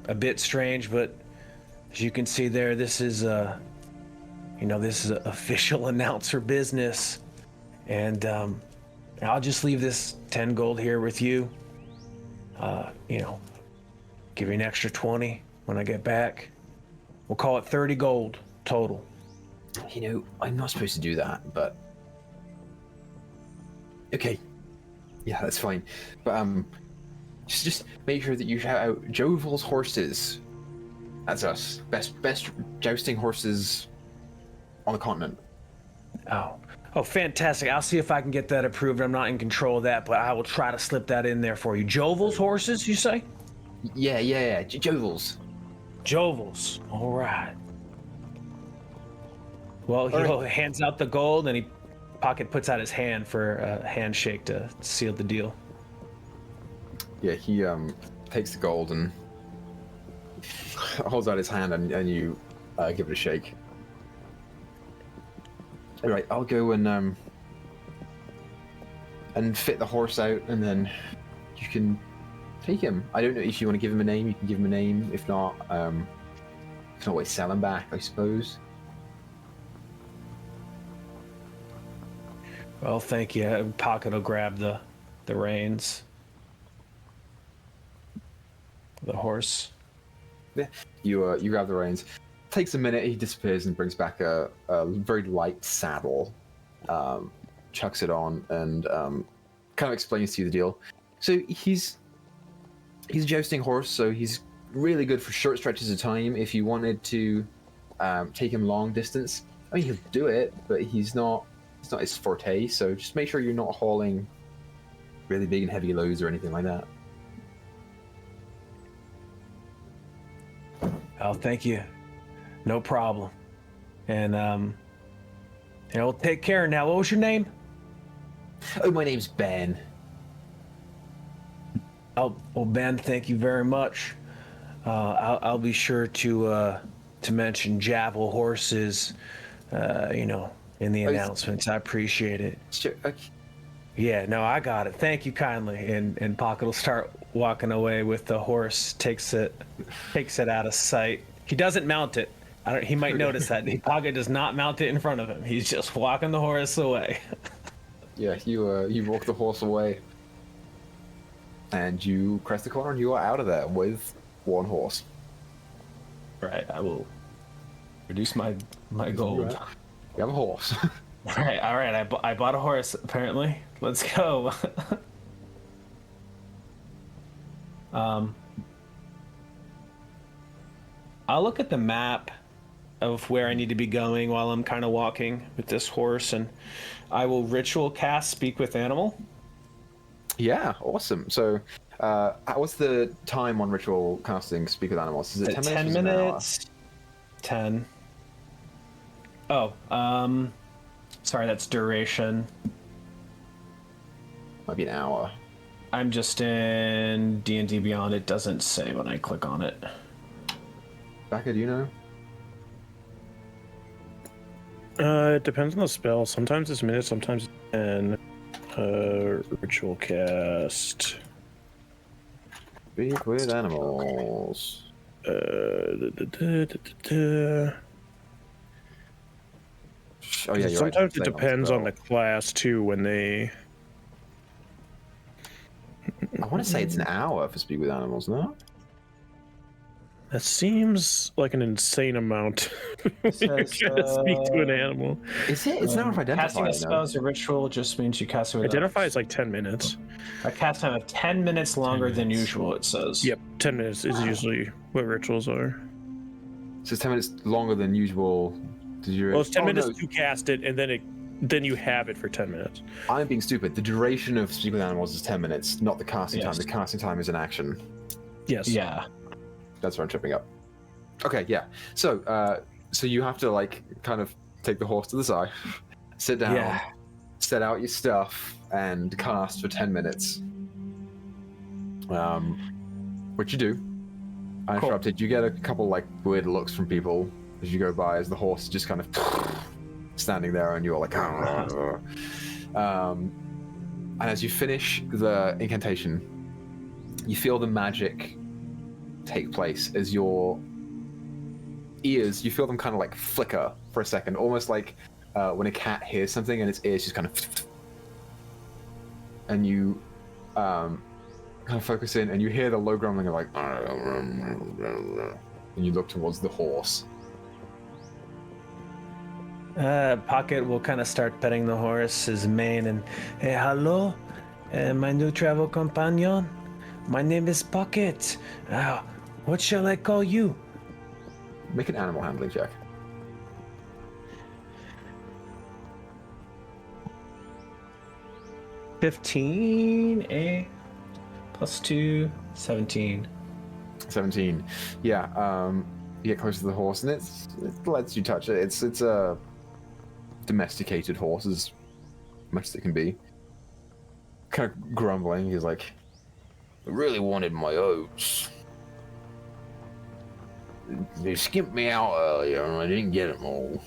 a bit strange, but as you can see there, this is official announcer business. And I'll just leave this 10 gold here with you. Give you an extra 20 when I get back. We'll call it 30 gold total. I'm not supposed to do that, but okay. Yeah, that's fine. But just make sure that you shout out Jovel's horses. That's us. Best jousting horses on the continent. Oh, fantastic. I'll see if I can get that approved. I'm not in control of that, but I will try to slip that in there for you. Jovel's horses, you say? Yeah. Jovel's. Jovel's. All right. Well, he hands out the gold, and Pocket puts out his hand for a handshake to seal the deal. Yeah, he takes the gold and holds out his hand, and you give it a shake. All right, I'll go and fit the horse out, and then you can take him. I don't know if you want to give him a name. You can give him a name. If not, you can always sell him back, I suppose. Well, thank you. Pocket will grab the reins. The horse. Yeah, you grab the reins. Takes a minute. He disappears and brings back a very light saddle. Chucks it on and kind of explains to you the deal. So he's a jousting horse, so he's really good for short stretches of time. If you wanted to take him long distance, I mean, he'll do it, but it's not his forte. So just make sure you're not hauling really big and heavy loads or anything like that. Oh, thank you. No problem. And we'll take care now. What was your name? Oh, my name's Ben. Well, Ben, thank you very much. I'll be sure to mention Javel horses, in the announcements. I appreciate it. Sure. Okay. Yeah, no, I got it. Thank you kindly. And Pocket will start walking away with the horse, takes it out of sight. He doesn't mount it. He might notice that. Pocket does not mount it in front of him. He's just walking the horse away. Yeah, you walk the horse away, and you crest the corner, and you are out of there with one horse. Right, I will reduce my gold. Right. You have a horse. All right. I bought a horse. Apparently, let's go. I'll look at the map of where I need to be going while I'm kind of walking with this horse, and I will ritual cast Speak with Animal. Yeah, awesome. So, what's the time on ritual casting Speak with Animals? Is it 10 minutes? 10 minutes. 10. Oh, sorry, that's duration. Might be an hour. I'm just in D&D Beyond. It doesn't say when I click on it. Baka, do you know? It depends on the spell. Sometimes it's minutes, sometimes it's 10. Ritual cast. Speak with Animals. Oh yeah, you're sometimes right. it depends on the class too when they. I want to say it's an hour for Speak with Animals, no? That seems like an insane amount. Says, Speak to an animal. Is it? It's not if identify. Casting a spell as a ritual just means you cast it with Identify is like 10 minutes. a cast time of 10 minutes longer than usual, it says. Yep, 10 minutes is usually what rituals are. So it's 10 minutes longer than usual. Did you? Well, it's 10 minutes no. to cast it, and then you have it for 10 minutes. I'm being stupid. The duration of Speak with Animals is 10 minutes, not the casting time. Yes. The casting time is an action. Yes. Yeah. That's where I'm tripping up. Okay, yeah. So, so you have to like kind of take the horse to the side, sit down, Yeah. set out your stuff, and cast for 10 minutes. Which you do. I Cool. interrupted. You get a couple like weird looks from people as you go by, as the horse is just kind of standing there, and you're like, and as you finish the incantation, you feel the magic take place as your ears, you feel them kind of like flicker for a second, almost like when a cat hears something and its ears just kind of, and you kind of focus in and you hear the low grumbling of like, and you look towards the horse. Pocket will kind of start petting the horse's mane and, hey, hello, my new travel companion. My name is Pocket. What shall I call you? Make an animal handling check. $15 plus 2, 17. 17. Yeah, you get close to the horse and it lets you touch it. It's a domesticated horse as much as it can be. Kind of grumbling, he's like, I really wanted my oats. They skimped me out earlier and I didn't get them all.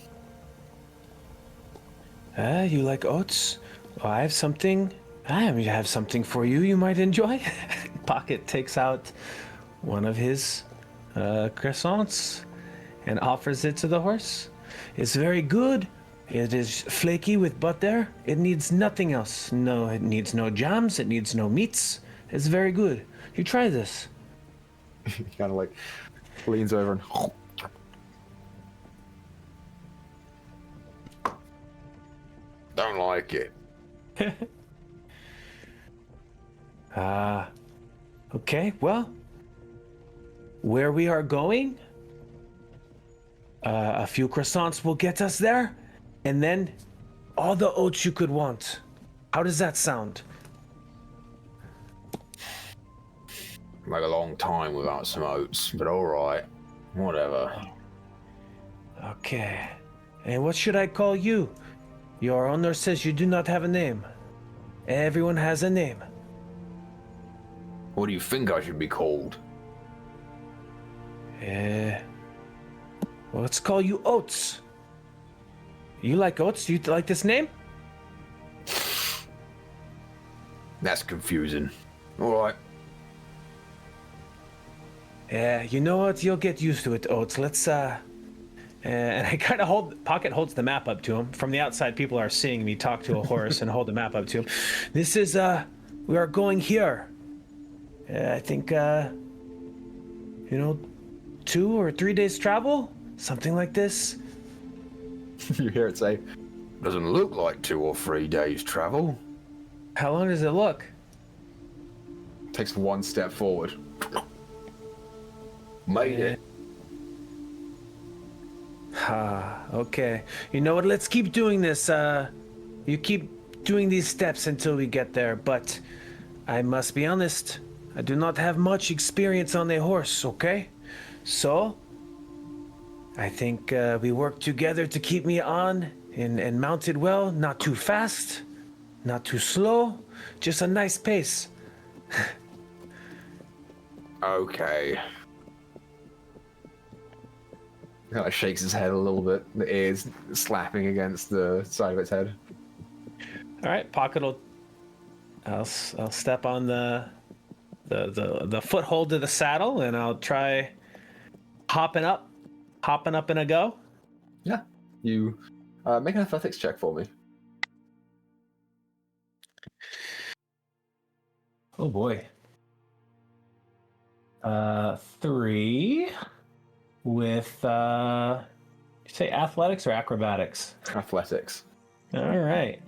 You like oats? Well, I have something for you might enjoy. Pocket takes out one of his croissants and offers it to the horse. It's very good. It is flaky with butter. It needs nothing else. No, it needs no jams. It needs no meats. It's very good. You try this. He kind of like leans over and don't like it. Okay, well, where we are going, a few croissants will get us there, and then all the oats you could want. How does that sound? Like a long time without some oats, but alright. Whatever. Okay. And what should I call you? Your owner says you do not have a name. Everyone has a name. What do you think I should be called? Well, let's call you Oats. You like Oats? You like this name? That's confusing. All right. Yeah, you know what? You'll get used to it, Oats. Let's and I kind of Pocket holds the map up to him. From the outside, people are seeing me talk to a horse and hold the map up to him. This is we are going here. I think 2 or 3 days travel, something like this. You hear it say, "Doesn't look like 2 or 3 days travel." How long does it look? Takes 1 step forward. Made it. Okay. You know what? Let's keep doing this. You keep doing these steps until we get there, but I must be honest. I do not have much experience on a horse, okay? So, I think we work together to keep me on and mounted well, not too fast, not too slow, just a nice pace. Okay. Kind of shakes his head a little bit. The ears slapping against the side of its head. All right, Pocket will. I'll step on the foothold of the saddle, and I'll try hopping up in a go. Yeah. You make an athletics check for me. Oh boy. 3 with you say athletics or acrobatics? Athletics. All right.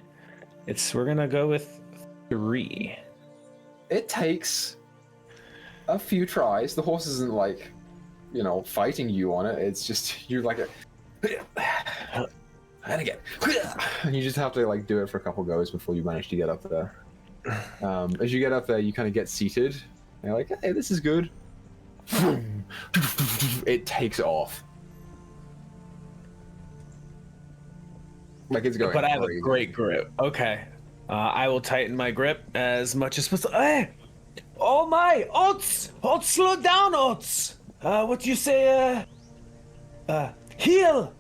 We're gonna go with 3. It takes a few tries. The horse isn't like, fighting you on it. It's just you're like and again, and you just have to do it for a couple goes before you manage to get up there. As you get up there, you kind of get seated. And you're like, hey, this is good. It takes off. Like it's going. But I have crazy. a great grip. Okay. I will tighten my grip as much as possible. Hey! Oh my! Oats! Oats, slow down, Oats! What do you say? Heel!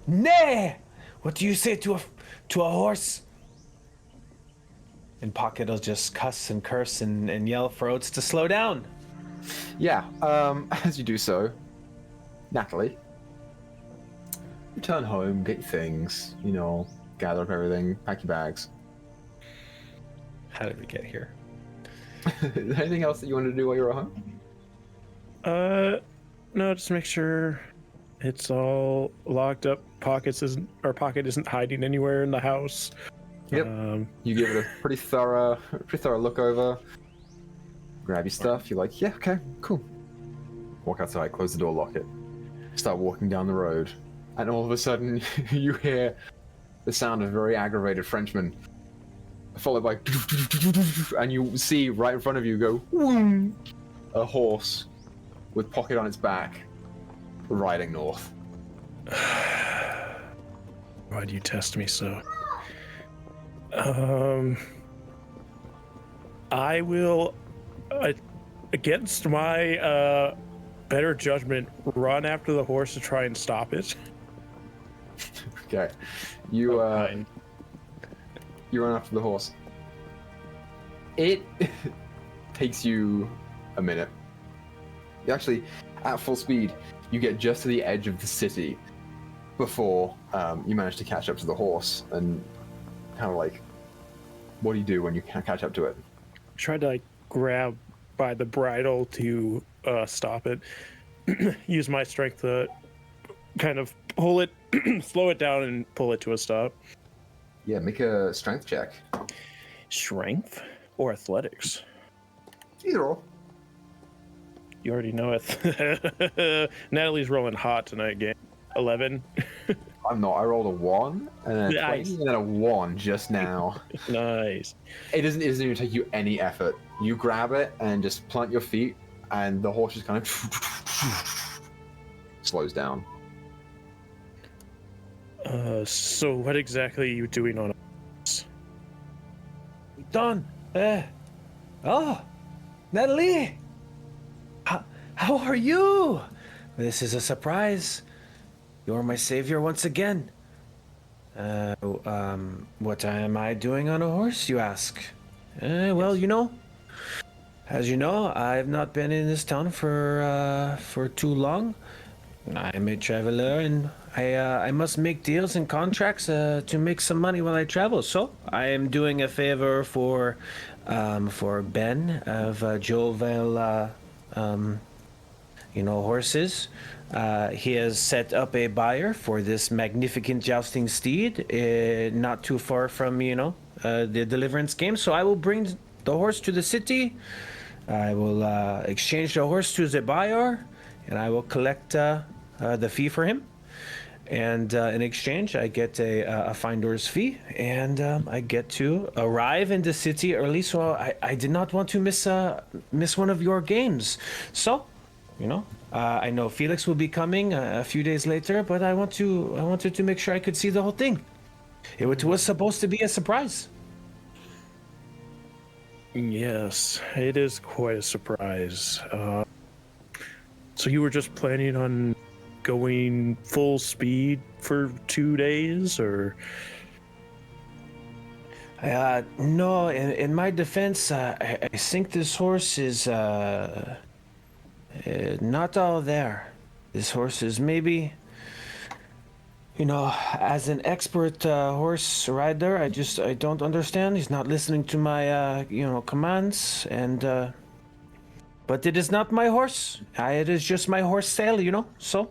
Nay! What do you say to a horse? And Pocket will just cuss and curse and yell for Oats to slow down. Yeah. As you do so, Natalie, return home, get your things, gather up everything, pack your bags. How did we get here? Anything else that you wanted to do while you were at home? No, just make sure it's all locked up. Pocket isn't hiding anywhere in the house. Yep. You give it a pretty thorough look over. Grab your stuff. You're like, yeah, okay, cool. Walk outside, close the door, lock it. Start walking down the road, and all of a sudden you hear the sound of a very aggravated Frenchman, followed by, and you see right in front of you go, a horse with Pocket on its back, riding north. Why do you test me so? I will, against my better judgment, run after the horse to try and stop it. Okay, you run after the horse. It takes you a minute. Actually, at full speed, you get just to the edge of the city before you manage to catch up to the horse. And kind of what do you do when you can't catch up to it? Try to grab by the bridle to stop it. Use my strength to kind of pull it, slow it down, and pull it to a stop. Yeah, make a strength check. Strength or athletics? Either or. You already know it. Natalie's rolling hot tonight, game. 11. I'm not. I rolled a 1 and then a 20 and then a 1 just now. Nice. It doesn't even take you any effort. You grab it and just plant your feet, and the horse just kind of slows down. So what exactly are you doing on Done. Natalie! How are you? This is a surprise. You're my savior once again. What am I doing on a horse, you ask? Well, as you know, I've not been in this town for too long. I'm a traveler, and I must make deals and contracts to make some money while I travel. So I am doing a favor for Ben of Jovel, horses. He has set up a buyer for this magnificent jousting steed, not too far from the Deliverance game. So I will bring the horse to the city. I will exchange the horse to the buyer, and I will collect the fee for him. And in exchange, I get a finder's fee, and I get to arrive in the city early. So I did not want to miss one of your games. So, I know Felix will be coming a few days later, but I wanted to make sure I could see the whole thing. It was supposed to be a surprise. Yes, it is quite a surprise. So you were just planning on going full speed for 2 days, or? No, in my defense, I think this horse is not all there. This horse is maybe, as an expert horse rider, I don't understand. He's not listening to my, commands, and but it is not my horse. It is just my horse tail, so.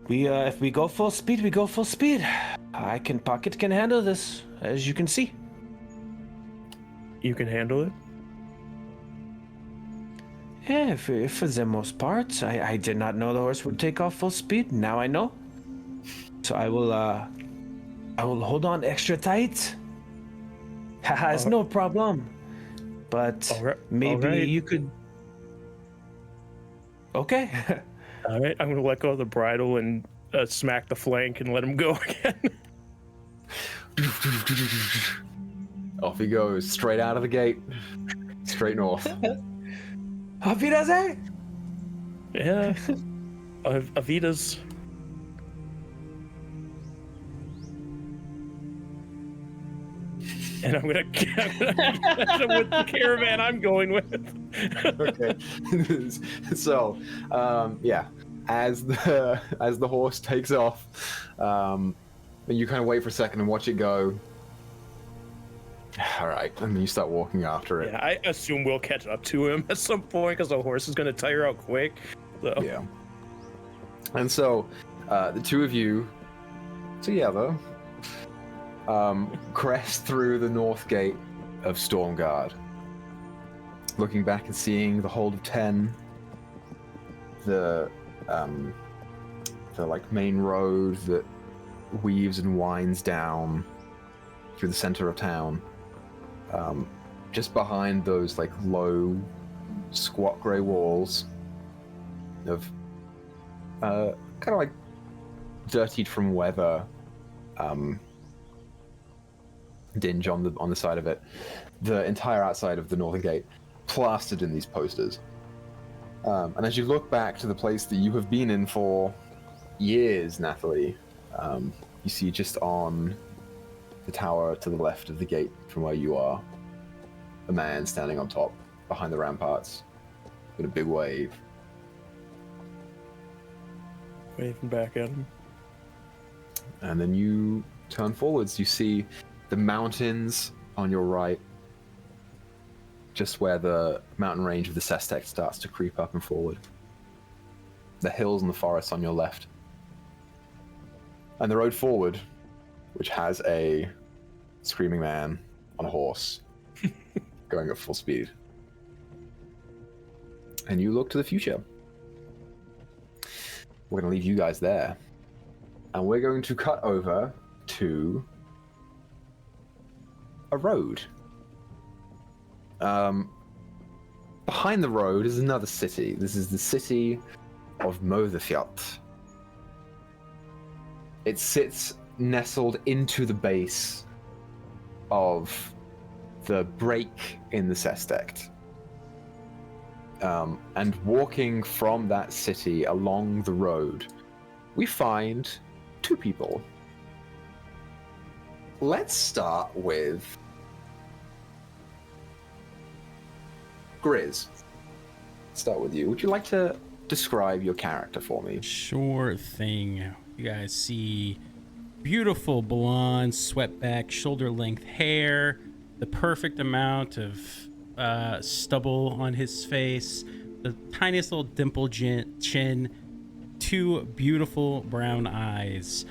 If we go full speed, we go full speed. Pocket can handle this, as you can see. You can handle it? Yeah, for the most part. I did not know the horse would take off full speed. Now I know. So I will hold on extra tight. Haha, it's no problem. But maybe you could... Okay. All right, I'm going to let go of the bridle and smack the flank and let him go again. Off he goes, straight out of the gate, straight north. Auf Wiedersehen! Yeah. Avitas. And I'm gonna catch him with the caravan I'm going with. Okay. So, as the horse takes off, you kind of wait for a second and watch it go. All right, and then you start walking after it. Yeah, I assume we'll catch up to him at some point because the horse is gonna tire out quick. So. Yeah. And so, the two of you together crest through the north gate of Stormguard, looking back and seeing the hold of 10, the main road that weaves and winds down through the center of town. Just behind those low, squat gray walls of kind of dirtied from weather, dinge on the side of it. The entire outside of the northern gate plastered in these posters. And as you look back to the place that you have been in for years, Nathalie, you see just on the tower to the left of the gate from where you are, a man standing on top behind the ramparts with a big wave. Waving back at him. And then you turn forwards. You see the mountains on your right, just where the mountain range of the Sestek starts to creep up and forward. The hills and the forests on your left. And the road forward, which has a screaming man on a horse going at full speed. And you look to the future. We're going to leave you guys there. And we're going to cut over to a road. Behind the road is another city. This is the city of Motherfjord. It sits nestled into the base of the break in the Sestect. And walking from that city along the road, we find two people. Let's start with Grizz. Start with you. Would you like to describe your character for me? Sure thing. You guys see beautiful blonde, swept-back, shoulder-length hair, the perfect amount of stubble on his face, the tiniest little dimple chin, two beautiful brown eyes.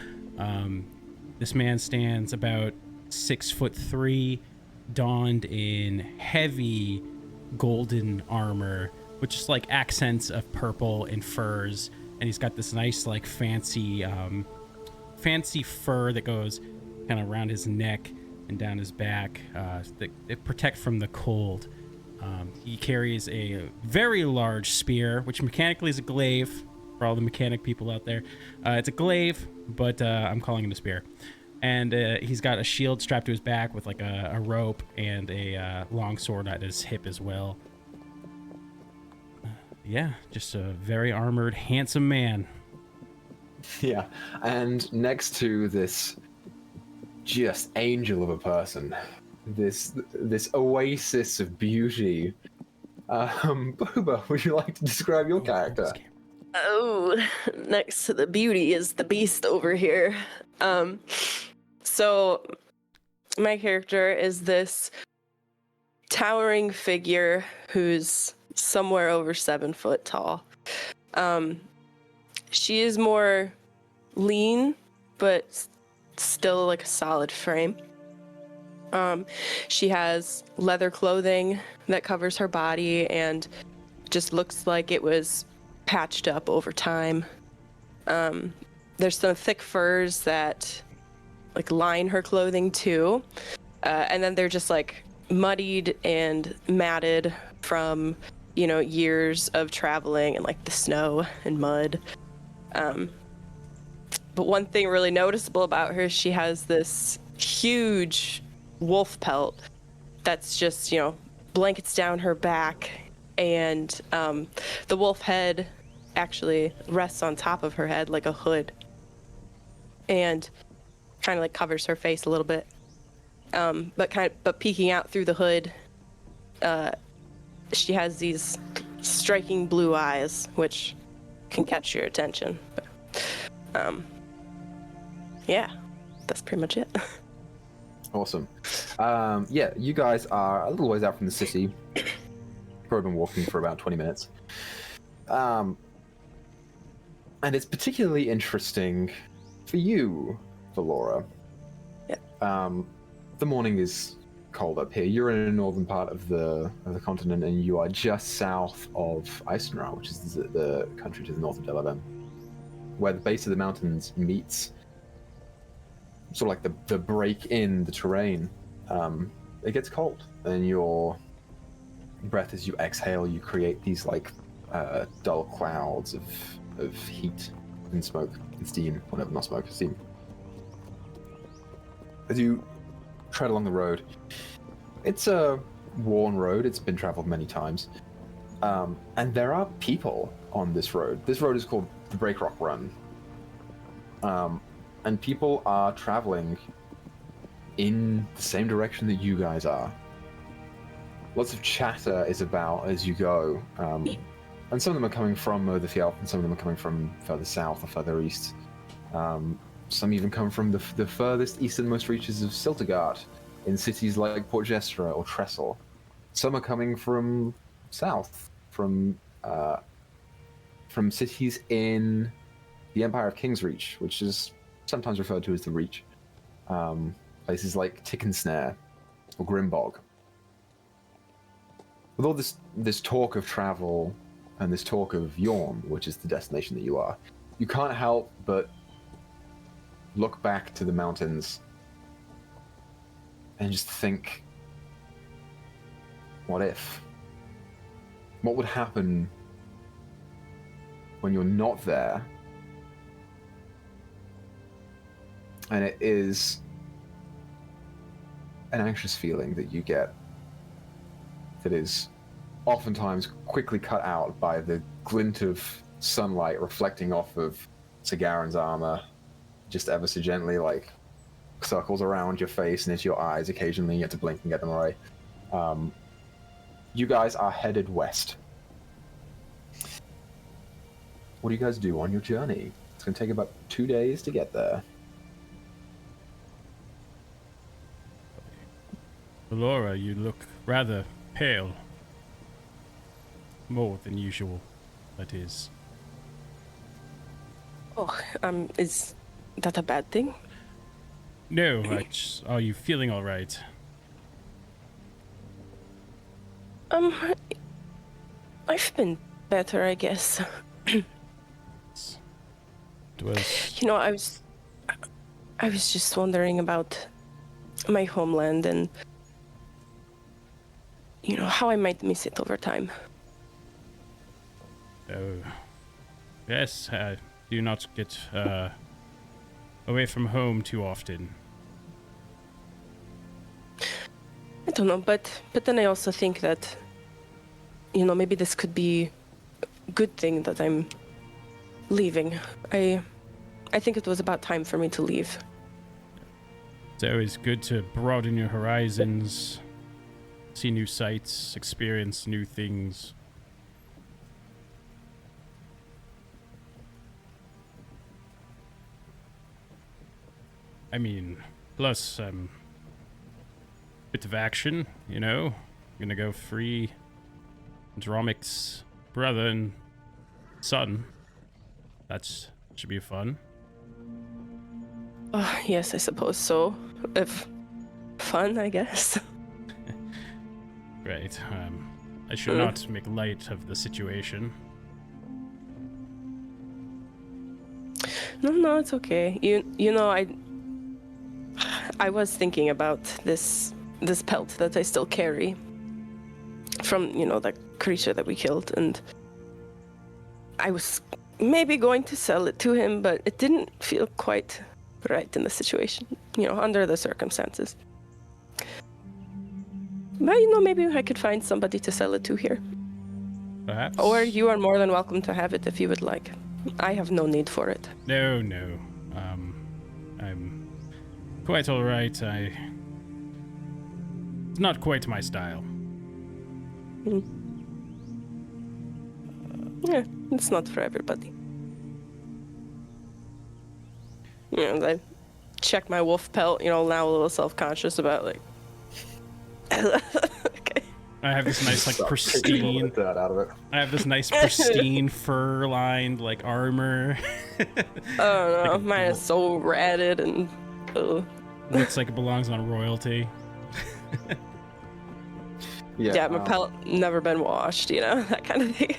This man stands about 6'3", donned in heavy golden armor, with just like accents of purple and furs, and he's got this nice like fancy fur that goes kind of around his neck and down his back that protect from the cold. He carries a very large spear, which mechanically is a glaive for all the mechanic people out there. It's a glaive, but I'm calling it a spear. And he's got a shield strapped to his back with like a rope and a long sword at his hip as well. Yeah, just a very armored, handsome man. Yeah, and next to this just angel of a person, this oasis of beauty, Boba, would you like to describe your character? Oh, next to the beauty is the beast over here. So my character is this towering figure who's somewhere over 7 foot tall. She is more lean, but still like a solid frame. She has leather clothing that covers her body and just looks like it was patched up over time. There's some thick furs that like line her clothing too. And then they're just like muddied and matted from, you know, years of traveling and like the snow and mud. But one thing really noticeable about her is she has this huge wolf pelt that's just, you know, blankets down her back, and the wolf head actually rests on top of her head like a hood and kind of like covers her face a little bit. But peeking out through the hood, she has these striking blue eyes which can catch your attention. Yeah, that's pretty much it. Awesome. Yeah, you guys are a little ways out from the city. Probably been walking for about 20 minutes. And it's particularly interesting for you, Valora. Yeah. The morning is cold up here. You're in a northern part of the continent, and you are just south of Eisenra, which is the country to the north of Delavan, where the base of the mountains meets sort of like the break in the terrain. It gets cold, and your breath, as you exhale, you create these like dull clouds of heat and smoke and steam. Whatever, not smoke, steam. As you tread along the road, it's a worn road. It's been traveled many times, and there are people on this road. This road is called the Break Rock Run. And people are traveling in the same direction that you guys are. Lots of chatter is about as you go. And some of them are coming from Otherfjeld, and some of them are coming from further south or further east. Some even come from the furthest easternmost reaches of Siltergard, in cities like Port Gestra or Trestle. Some are coming from south, from cities in the Empire of Kingsreach, which is sometimes referred to as the Reach. Places like Tickensnare or Grimbog. With all this talk of travel and this talk of Yorne, which is the destination that you are, you can't help but look back to the mountains and just think, what if? What would happen when you're not there? And it is an anxious feeling that you get that is oftentimes quickly cut out by the glint of sunlight reflecting off of Sagaran's armor, just ever so gently, like, circles around your face and into your eyes occasionally. You have to blink and get them away. You guys are headed west. What do you guys do on your journey? It's going to take about 2 days to get there. Laura, you look rather pale. More than usual, that is. Oh, is that a bad thing? No, are you feeling all right? I've been better, I guess. It was... You know, I was just wondering about my homeland and, you know, how I might miss it over time. Oh, yes, do not get away from home too often. I don't know, but then I also think that, you know, maybe this could be a good thing that I'm leaving. I think it was about time for me to leave. It's always good to broaden your horizons, see new sights, experience new things. I mean, plus, bit of action, you know? I'm gonna go free Dromic's brother and son. That should be fun. Yes, I suppose so. If fun, I guess. Right, I should not make light of the situation. No, it's okay. You know, I was thinking about this pelt that I still carry from, you know, the creature that we killed, and I was maybe going to sell it to him, but it didn't feel quite right in the situation, you know, under the circumstances. But, you know, maybe I could find somebody to sell it to here. Perhaps. Or you are more than welcome to have it if you would like. I have no need for it. No. I'm quite all right. It's not quite my style. Yeah, it's not for everybody. You know, I check my wolf pelt, you know, now a little self-conscious about, like... Okay. I have this nice, like, pristine... Out of it. I have this nice, pristine, fur-lined, like, armor. Oh, no, mine is so ratted and... Looks like it belongs on royalty. Yeah, my pelt never been washed, you know, that kind of thing.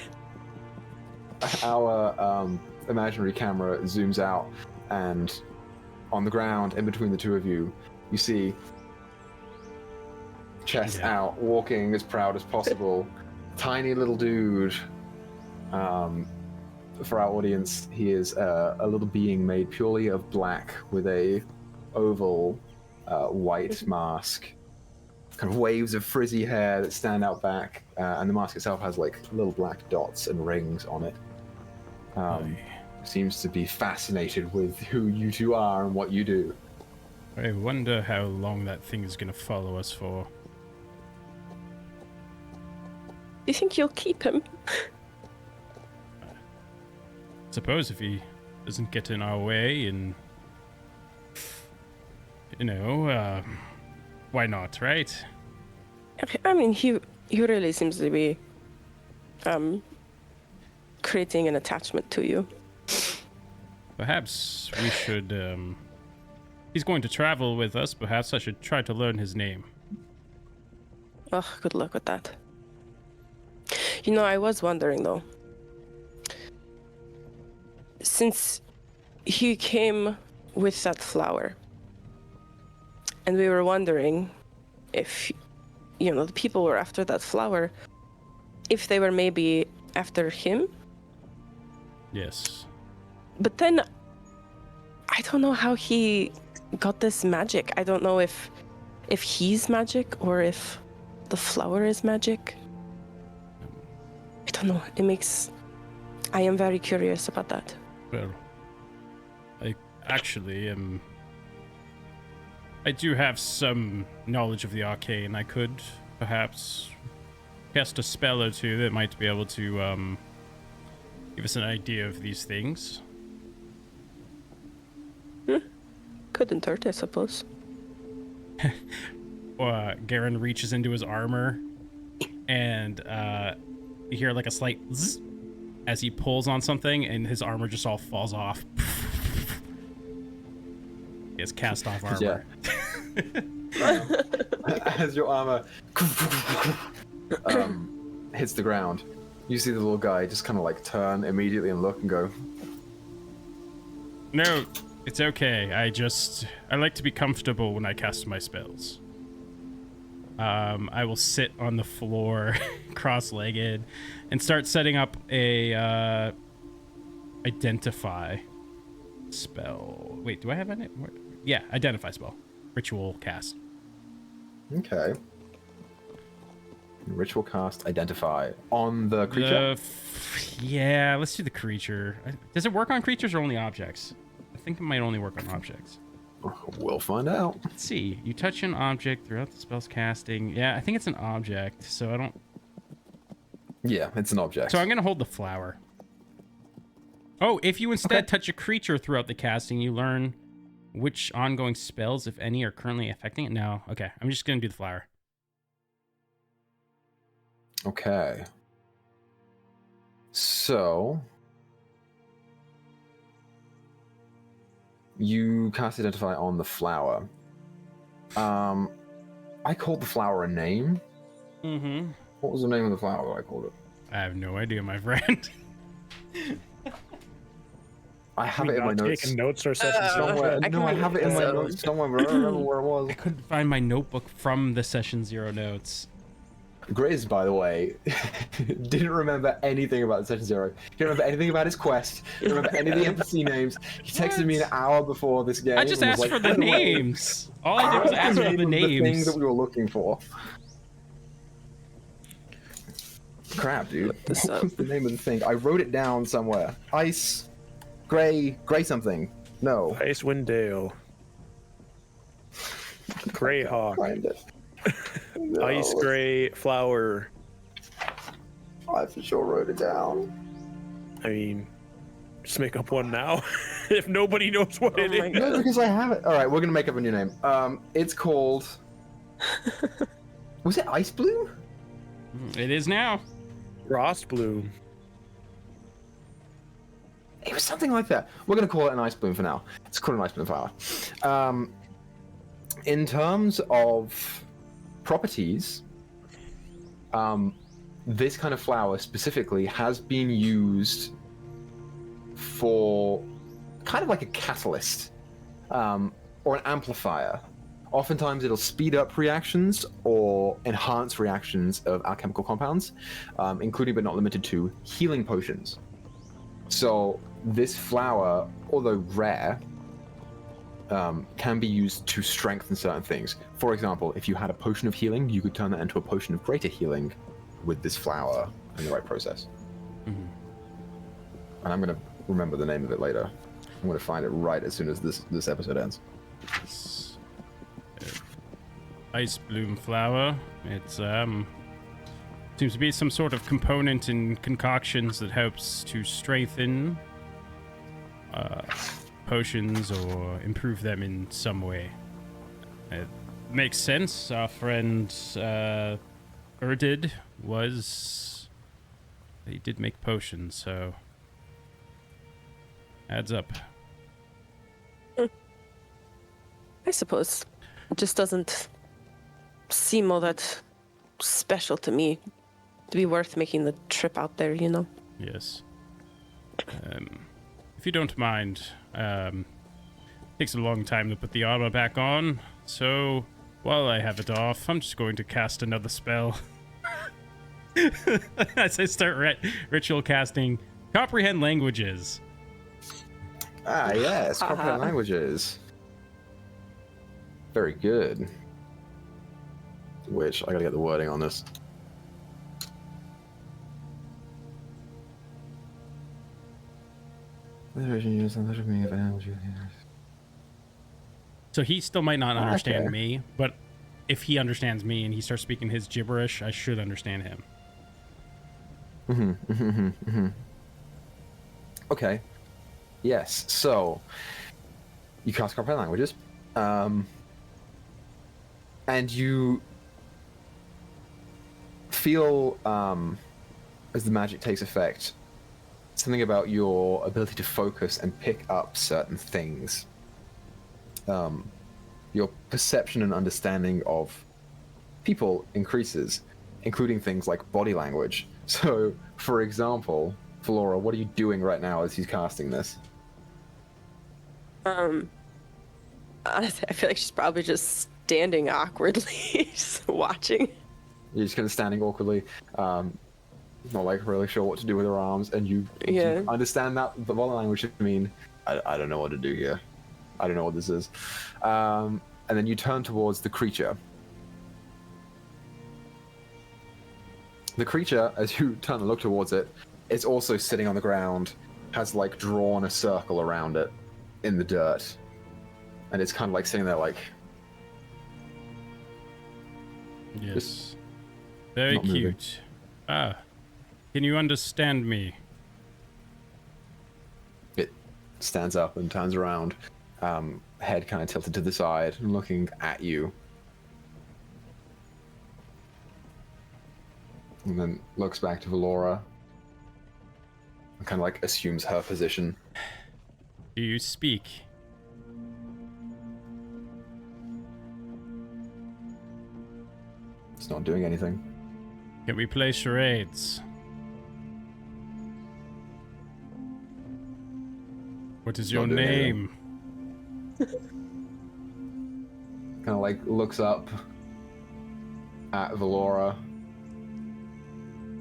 Our imaginary camera zooms out, and on the ground, in between the two of you, you see chest out, walking as proud as possible, tiny little dude. For our audience, he is a little being made purely of black with a oval white mask. Kind of waves of frizzy hair that stand out back, and the mask itself has like little black dots and rings on it. Seems to be fascinated with who you two are and what you do. I wonder how long that thing is going to follow us for. You think you'll keep him? Suppose if he doesn't get in our way, and you know, why not, right? I mean, he really seems to be creating an attachment to you. Perhaps we should, he's going to travel with us. Perhaps I should try to learn his name. Oh, good luck with that. You know, I was wondering, though. Since he came with that flower, and we were wondering if, you know, the people were after that flower, if they were maybe after him. Yes. But then, I don't know how he got this magic. I don't know if he's magic or if the flower is magic? I don't know. I am very curious about that. Well, I actually am. I do have some knowledge of the arcane. I could perhaps cast a spell or two that might be able to give us an idea of these things. Couldn't hurt, I suppose. Garen reaches into his armor, and you hear like a slight zzz as he pulls on something, and his armor just all falls off. He has cast off armor. Yeah. As your armor hits the ground, you see the little guy just kind of like turn immediately and look and go, No, it's okay. I like to be comfortable when I cast my spells. I will sit on the floor, cross-legged, and start setting up a identify spell. Wait, do I have any? Yeah, identify spell. Ritual cast. Okay. Ritual cast identify on the creature? Yeah, let's do the creature. Does it work on creatures or only objects? I think it might only work on objects. We'll find out. Let's see. You touch an object throughout the spell's casting. Yeah, I think it's an object, so I don't... Yeah, it's an object. So I'm going to hold the flower. Oh, if you instead touch a creature throughout the casting, you learn which ongoing spells, if any, are currently affecting it. No. Okay, I'm just going to do the flower. Okay. So... you cast identify on the flower. I called the flower a name. Mm-hmm. What was the name of the flower that I called it? I have no idea, my friend. I have it in my notes. Taking notes or session Somewhere. No, I have it in my notes somewhere, but I don't remember where it was. I couldn't find my notebook from the Session Zero notes. Grizz, by the way, didn't remember anything about Session Zero. He didn't remember anything about his quest. He didn't remember any of the NPC names. He texted me an hour before this game. I just and was asked like, for the names. All I did was ask for the The thing names. that we were looking for. Crap, dude. What was the name of the thing? I wrote it down somewhere. Ice, gray something. No. Icewind Dale. Greyhawk. Find it. No. Ice gray flower. I for sure wrote it down. I mean, just make up one now. If nobody knows what it is. No, because I have it. All right, we're gonna make up a new name. It's called. Was it Ice Bloom? It is now. Frost Bloom. It was something like that. We're gonna call it an Ice Bloom for now. It's called an Ice Bloom flower. In terms of properties, this kind of flower specifically has been used for kind of like a catalyst or an amplifier. Oftentimes it'll speed up reactions or enhance reactions of alchemical compounds, including but not limited to healing potions. So this flower, although rare, can be used to strengthen certain things. For example, if you had a potion of healing, you could turn that into a potion of greater healing with this flower in the right process. Mm-hmm. And I'm going to remember the name of it later. I'm going to find it right as soon as this episode ends. Ice bloom flower. It's seems to be some sort of component in concoctions that helps to strengthen potions or improve them in some way. It makes sense. Our friend Erdid he did make potions, so adds up. I suppose. It just doesn't seem all that special to me to be worth making the trip out there, you know? Yes. If you don't mind, takes a long time to put the armor back on, so while I have it off, I'm just going to cast another spell. As I start ritual casting Comprehend Languages. Ah, yes, comprehend languages. Very good. which I gotta get the wording on this. So he still might not understand Okay. me, but if he understands me and he starts speaking his gibberish, I should understand him. Okay. Yes. So you cast comprehend languages, and you feel as the magic takes effect, something about your ability to focus and pick up certain things. Your perception and understanding of people increases, including things like body language. So, for example, Flora, what are you doing right now as he's casting this? Honestly, I feel like she's probably just standing awkwardly, just watching. You're just kind of standing awkwardly, not like really sure what to do with her arms, and you understand that the body language should mean, I don't know what to do here. I don't know what this is. And then you turn towards the creature. The creature, as you turn and look towards it, is also sitting on the ground, has like drawn a circle around it in the dirt. And it's kind of like sitting there like... Yes. Very not moving. cute. Ah. Can you understand me? It stands up and turns around, head kind of tilted to the side and looking at you. And then looks back to Valora and kind of like assumes her position. Do you speak? It's not doing anything. Can we play charades? What is your Not doing name? Kind of like looks up at Valora.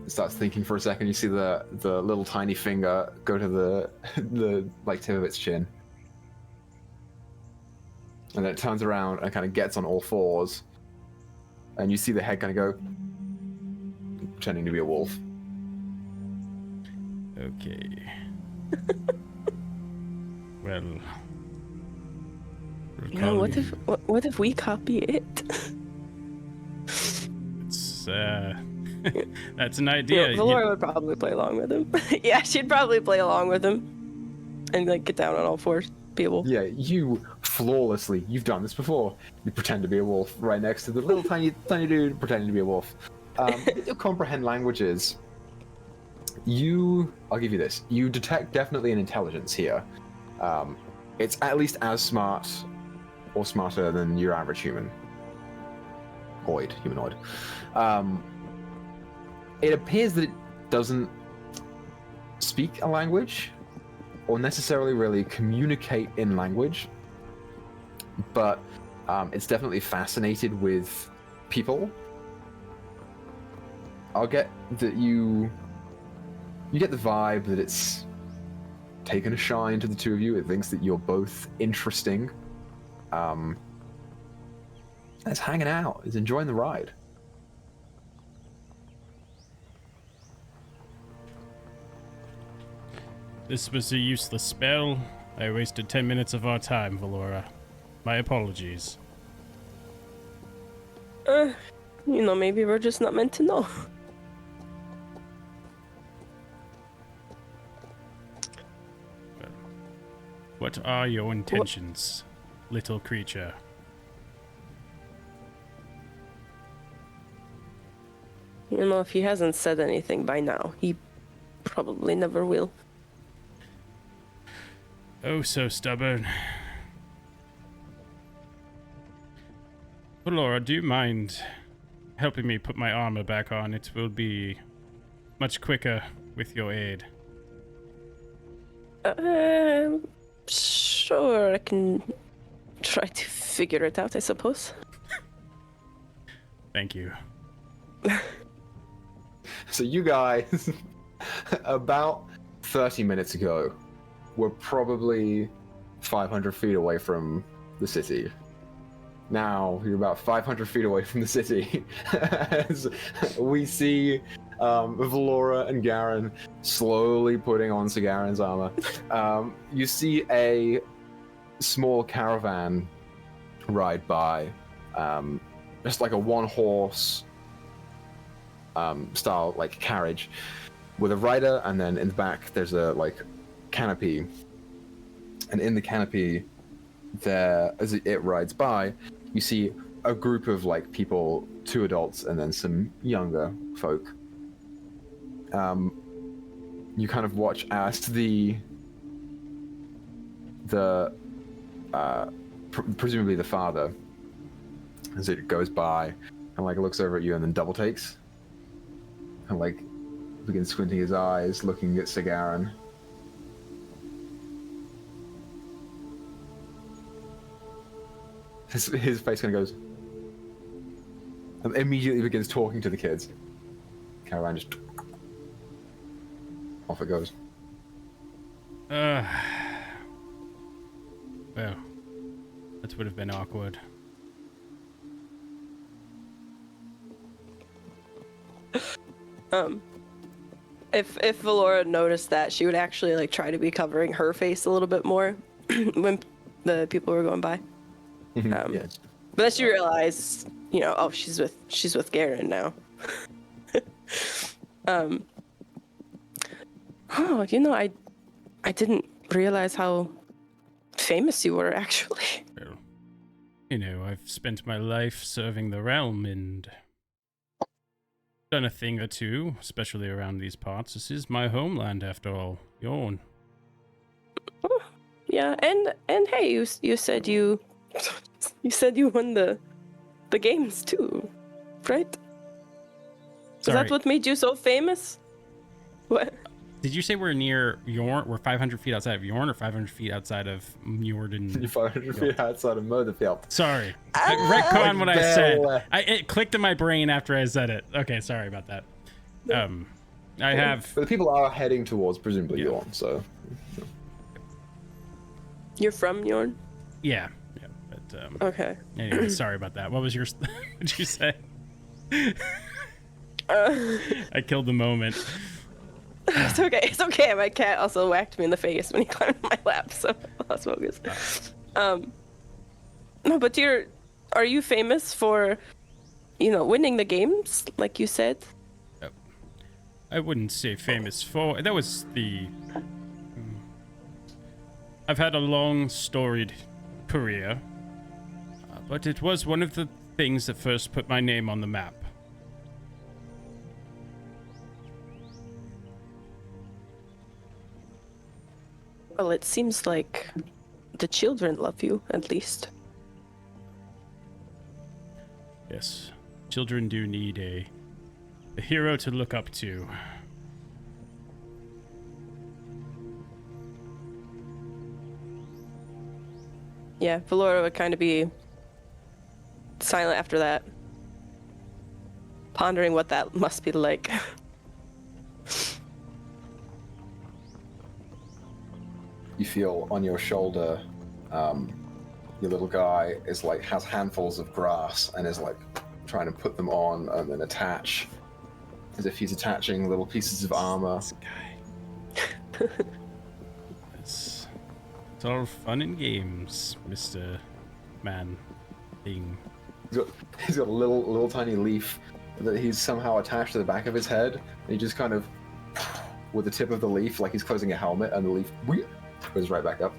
Starts thinking for a second. You see the little tiny finger go to the like tip of its chin. And then it turns around and kind of gets on all fours. And you see the head kind of go, pretending to be a wolf. Okay. Well. No, what if we copy it? It's that's an idea. Valora would probably play along with him. Yeah, she'd probably play along with him and like get down on all fours, people. Yeah, you flawlessly. You've done this before. You pretend to be a wolf right next to the little tiny dude pretending to be a wolf. With your comprehend languages, I'll give you this. You detect definitely an intelligence here. It's at least as smart or smarter than your average humanoid. It appears that it doesn't speak a language or necessarily really communicate in language, but it's definitely fascinated with people. I'll get that you get the vibe that it's taken a shine to the two of you. It thinks that you're both interesting. It's hanging out. It's enjoying the ride. This was a useless spell. I wasted 10 minutes of our time, Valora. My apologies. Maybe we're just not meant to know. What are your intentions, little creature? If he hasn't said anything by now, he probably never will. Oh, so stubborn. Valora, do you mind helping me put my armor back on? It will be much quicker with your aid. Sure, I can try to figure it out, I suppose. Thank you. So you guys, about 30 minutes ago, were probably 500 feet away from the city. Now you're about 500 feet away from the city. As we see Valora and Garen slowly putting on Sir Garen's armor. You see a small caravan ride by, just like a one-horse style like carriage with a rider, and then in the back there's a like canopy, and in the canopy there, as it rides by, you see a group of like people, 2 adults and then some younger folk. You kind of watch as presumably the father, as it goes by and like looks over at you and then double takes and like begins squinting his eyes, looking at Sir Garen. His face kind of goes, and immediately begins talking to the kids. Caravan just off it goes. Well, that would have been awkward. If Valora noticed that, she would actually like try to be covering her face a little bit more when the people were going by. Yeah. But then she realized, you know, oh, she's with Garen now. Oh, you know, I didn't realize how famous you were, actually. Well, you know, I've spent my life serving the realm and done a thing or two, especially around these parts. This is my homeland, after all. Yorne. Oh, yeah, and hey, you said you won the games too, right? Is that what made you so famous? What? Did you say we're near Yorne? We're 500 feet outside of Yorne, or 500 feet outside of Yorne? You're 500 feet outside of Motherfield. Sorry. Retcon what I said. It clicked in my brain after I said it. Okay, sorry about that. I have... But the people are heading towards, presumably, Yorne, so... You're from Yorne? Yeah, but, okay. Anyway, sorry about that. What was your... What'd you say? I killed the moment. It's okay. It's okay. My cat also whacked me in the face when he climbed on my lap, so I lost focus. No, but are you famous for, you know, winning the games, like you said? I wouldn't say famous for. That was the. I've had a long, storied career, but it was one of the things that first put my name on the map. Well, it seems like the children love you, at least. Yes, children do need a hero to look up to. Yeah, Valora would kind of be silent after that, pondering what that must be like. You feel on your shoulder, your little guy is like has handfuls of grass and is like trying to put them on and then attach, as if he's attaching little pieces of armor. This guy. It's all fun and games, Mr. Man thing. He's got a little tiny leaf that he's somehow attached to the back of his head, and he just kind of, with the tip of the leaf, like he's closing a helmet, and the leaf goes right back up.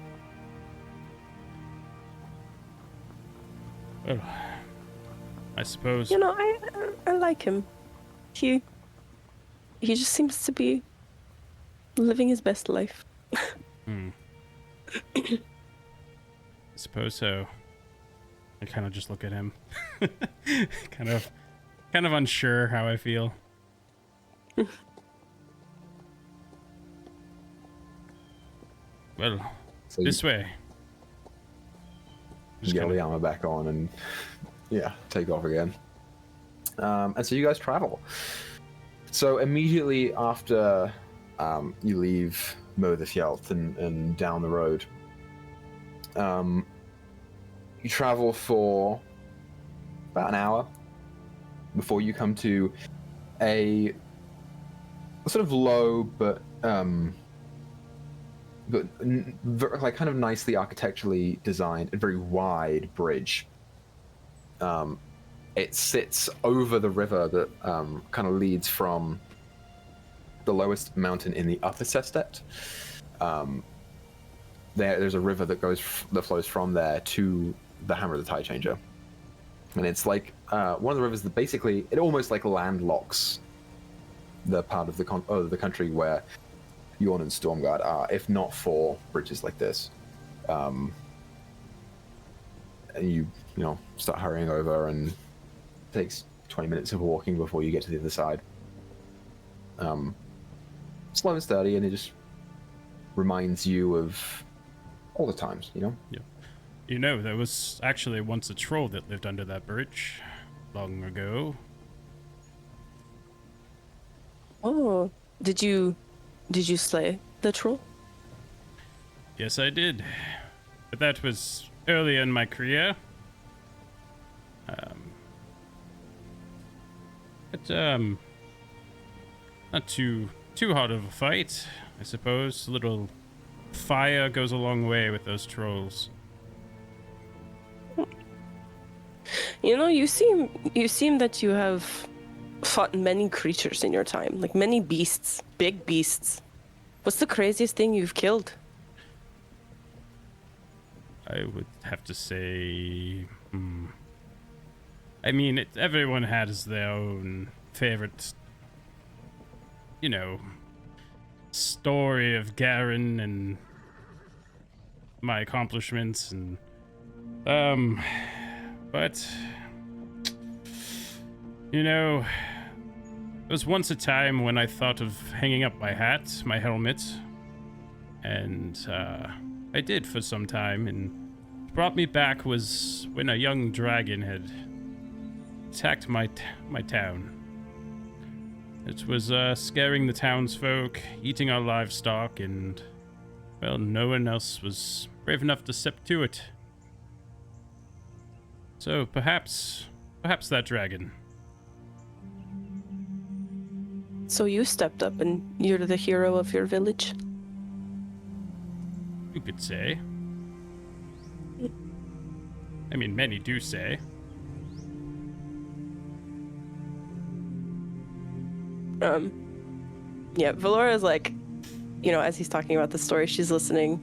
Well, I suppose. You know, I like him. He just seems to be living his best life. I suppose so. I kind of just look at him, kind of unsure how I feel. Well, So this way. You get the armor back on and take off again. And so you guys travel. So immediately after you leave Motherfield and down the road, you travel for about an hour before you come to a sort of low but like kind of nicely architecturally designed and very wide bridge. It sits over the river that kind of leads from the lowest mountain in the upper Sestet. There's a river that flows from there to the Hammer of the Tide Changer, and it's like one of the rivers that basically it almost like landlocks the part of the country where Yorne and Stormguard are, if not for bridges like this. And you start hurrying over, and it takes 20 minutes of walking before you get to the other side. Slow and sturdy, and it just reminds you of all the times, Yeah. There was actually once a troll that lived under that bridge long ago. Oh, did you slay the troll? Yes, I did. But that was early in my career. Not too hard of a fight, I suppose. A little fire goes a long way with those trolls. You seem that you have fought many creatures in your time, like many beasts, big beasts. What's the craziest thing you've killed? I would have to say, I mean, everyone has their own favorite, story of Garen and my accomplishments, and but there was once a time when I thought of hanging up my hat, my helmet, and I did for some time, and what brought me back was when a young dragon had attacked my town. It was scaring the townsfolk, eating our livestock, and, well, no one else was brave enough to step to it. So perhaps that dragon. So you stepped up and you're the hero of your village? You could say. I mean, many do say. Yeah, Valora's like, as he's talking about the story, she's listening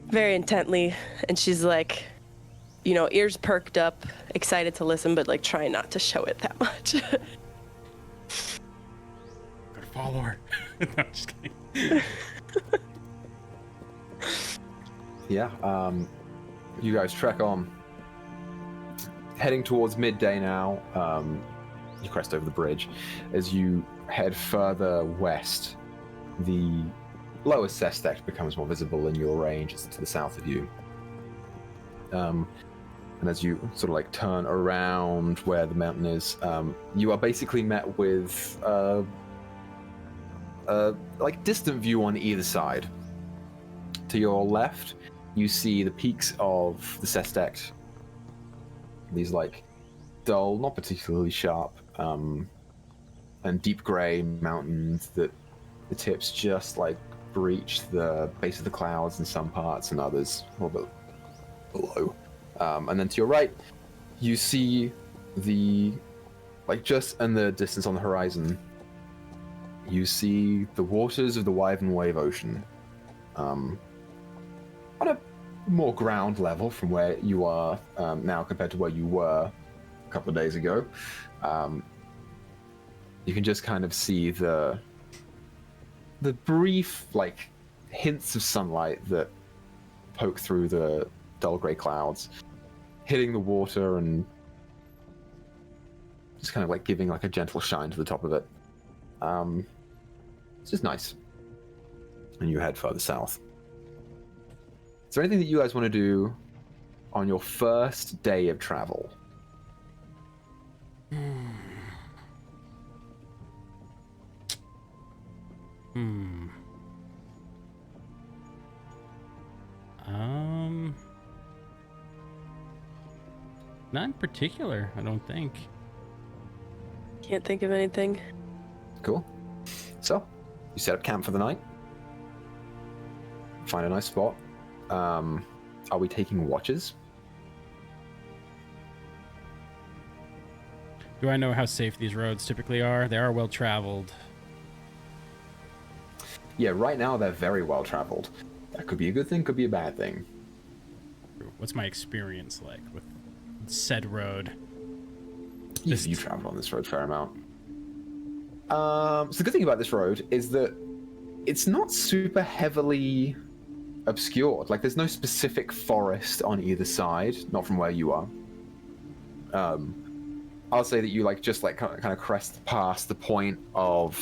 very intently, and she's like, ears perked up, excited to listen, but like trying not to show it that much. Gotta follow her. No, I'm just kidding. Yeah, you guys trek on. Heading towards midday now, you crest over the bridge. As you head further west, the lower Sestet becomes more visible in your range. It's to the south of you. And as you sort of like turn around where the mountain is, you are basically met with like distant view on either side. To your left, you see the peaks of the Sestet. These like dull, not particularly sharp, and deep grey mountains that the tips just like breach the base of the clouds in some parts and others a little bit below. And then to your right, you see just in the distance on the horizon, you see the waters of the Wyvern Wave Ocean. On a more ground level from where you are now compared to where you were a couple of days ago. You can just kind of see the brief like hints of sunlight that poke through the dull grey clouds, hitting the water and just kind of like giving like a gentle shine to the top of it. It's just nice. And you head further south. Is there anything that you guys want to do on your first day of travel? Not in particular, I don't think. Can't think of anything. Cool. So, you set up camp for the night. Find a nice spot. Are we taking watches? Do I know how safe these roads typically are? They are well traveled. Yeah, right now they're very well traveled. That could be a good thing, could be a bad thing. What's my experience like with said road? You traveled on this road a fair amount. So the good thing about this road is that it's not super heavily obscured. Like, there's no specific forest on either side, not from where you are. I'll say that you just kind of crest past the point of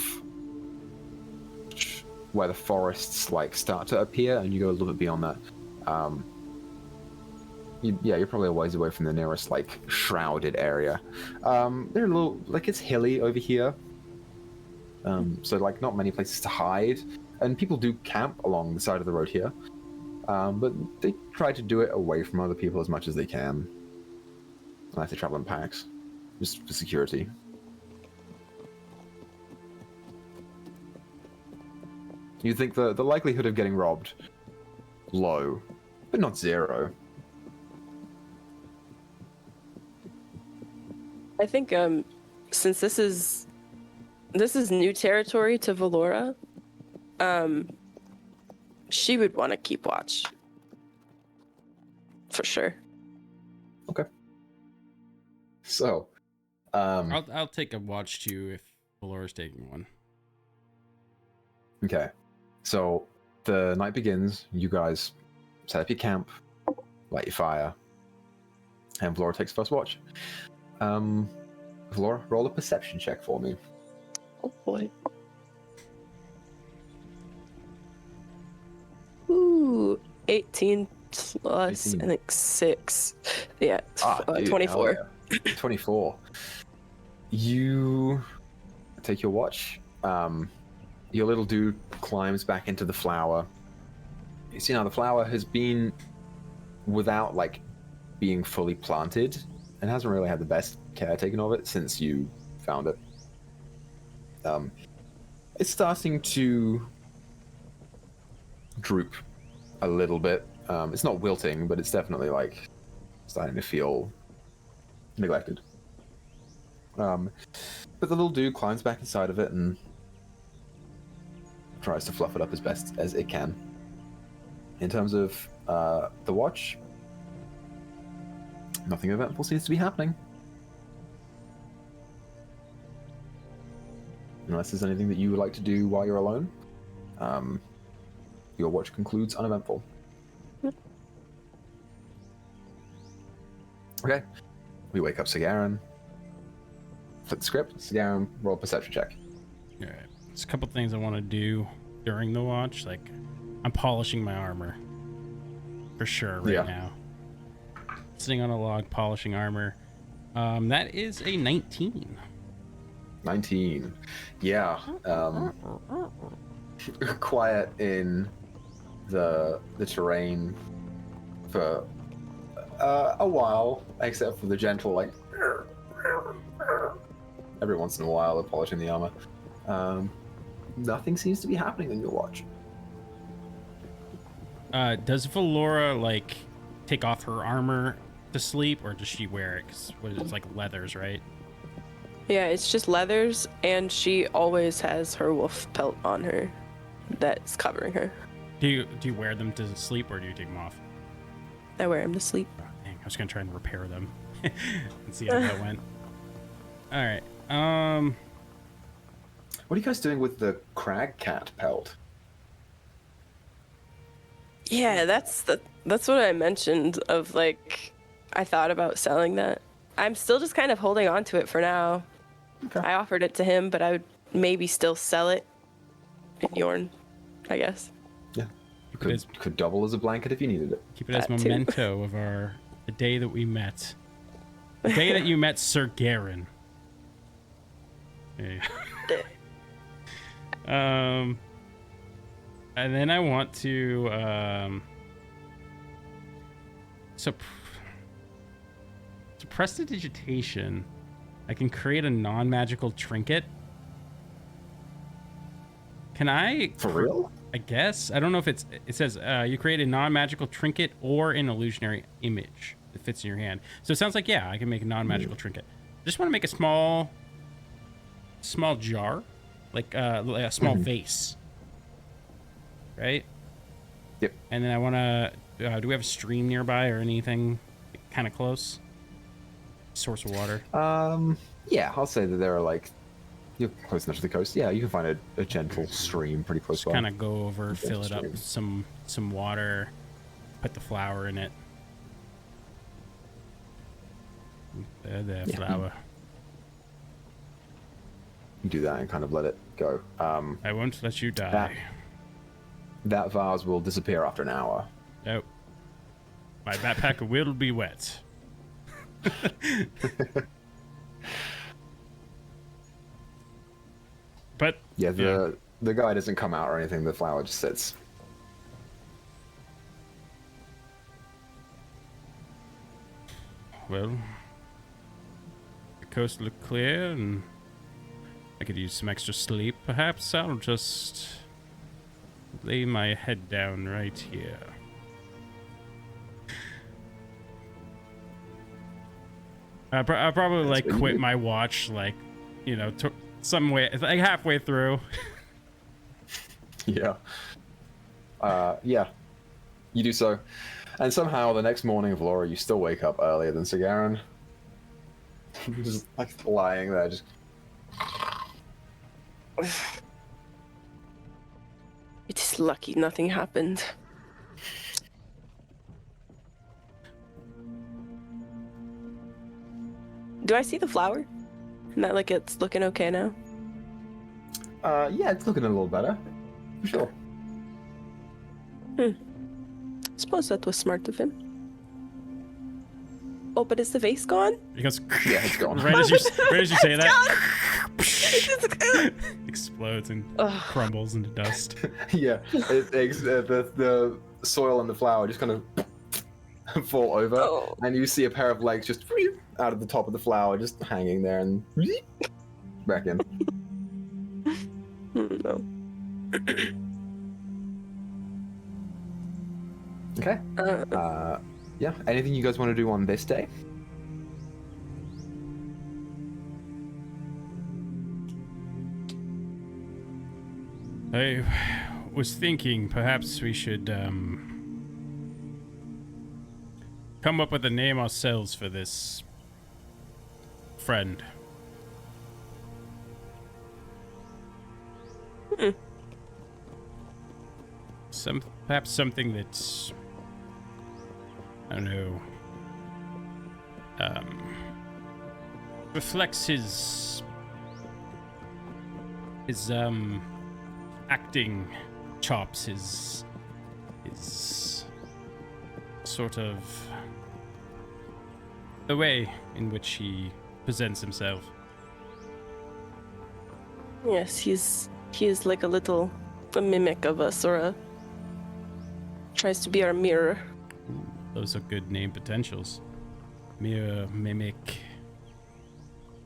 where the forests start to appear, and you go a little bit beyond that. You're probably a ways away from the nearest shrouded area. They're a little it's hilly over here, so not many places to hide, and people do camp along the side of the road here, but they try to do it away from other people as much as they can, unless they travel in packs, just for security. You think the likelihood of getting robbed low, but not zero. I think since this is new territory to Valora, she would want to keep watch. For sure. Okay. So, I'll take a watch too if Valora's taking one. Okay. So the night begins. You guys set up your camp, light your fire, and Valora takes first watch. Valora, roll a perception check for me. Oh boy. Ooh, 18 plus 18. I think 6. Yeah, Dude, 24. hell yeah. 24. You take your watch. Your little dude climbs back into the flower. You see now the flower has been without being fully planted and hasn't really had the best care taken of it since you found it. It's starting to droop a little bit. It's not wilting, but it's definitely starting to feel neglected. But the little dude climbs back inside of it and tries to fluff it up as best as it can. In terms of the watch, nothing eventful seems to be happening. Unless there's anything that you would like to do while you're alone, your watch concludes uneventful. Okay. We wake up Sagarin. Flip the script. Sagarin, roll a perception check. All right. There's a couple things I want to do during the watch. I'm polishing my armor for sure right now. Sitting on a log, polishing armor. That is a 19. 19. Yeah. Quiet in the terrain for a while, except for the gentle every once in a while of polishing the armor. Nothing seems to be happening on your watch. Does Valora take off her armor to sleep, or does she wear it? 'Cause it's leathers, right? Yeah, it's just leathers, and she always has her wolf pelt on her that's covering her. Do you wear them to sleep, or do you take them off? I wear them to sleep. Oh, dang, I was gonna try and repair them and see how that went. All right. What are you guys doing with the crag cat pelt? Yeah, that's what I mentioned of I thought about selling that. I'm still just kind of holding on to it for now. Okay. I offered it to him, but I would maybe still sell it in Yorne, I guess. Yeah. You could double as a blanket if you needed it. Keep it as That too. memento of the day that we met. The day that you met Sir Garen. There you go. And then I want to To prestidigitation, I can create a non-magical trinket. Can I? For real? I guess. I don't know if it says you create a non-magical trinket or an illusionary image that fits in your hand. So it sounds like, yeah, I can make a non-magical trinket. Just want to make a small jar, like a small vase. Right? Yep. And then I want to, do we have a stream nearby or anything kind of close? Source of water? Yeah, I'll say that there are like, you're close enough to the coast. Yeah, you can find a gentle stream pretty close by. Kind of go over, fill it up stream. with some water, put the flour in it. There, flour. You do that and kind of let it go. I won't let you die. That vase will disappear after an hour. Nope. My backpack will be wet. But Yeah, the guy doesn't come out or anything. The flower just sits. Well, the coast looked clear, and I could use some extra sleep. Perhaps I'll just lay my head down right here. I'll probably like quit my watch, like, you know, some way, like halfway through. Yeah. Yeah. You do so. And somehow the next morning, Vlora, you still wake up earlier than Sagaran. Just like lying there, just. It is lucky nothing happened. Do I see the flower? Isn't that like it's looking okay now? Yeah, it's looking a little better. For sure. Suppose that was smart of him. Oh, but is the vase gone? He goes, Yeah, it's gone. right as you say that, explodes and crumbles into dust. Yeah, the soil and the flower just kind of fall over, and you see a pair of legs just out of the top of the flower, just hanging there and back in. No. Okay. Yeah. Anything you guys want to do on this day? I was thinking perhaps we should come up with a name ourselves for this friend. Perhaps something that's, I don't know, reflects his acting chops, his sort of the way in which he presents himself. Yes, he is like a mimic of us, or tries to be our mirror. Those are good name potentials. Mirror, mimic.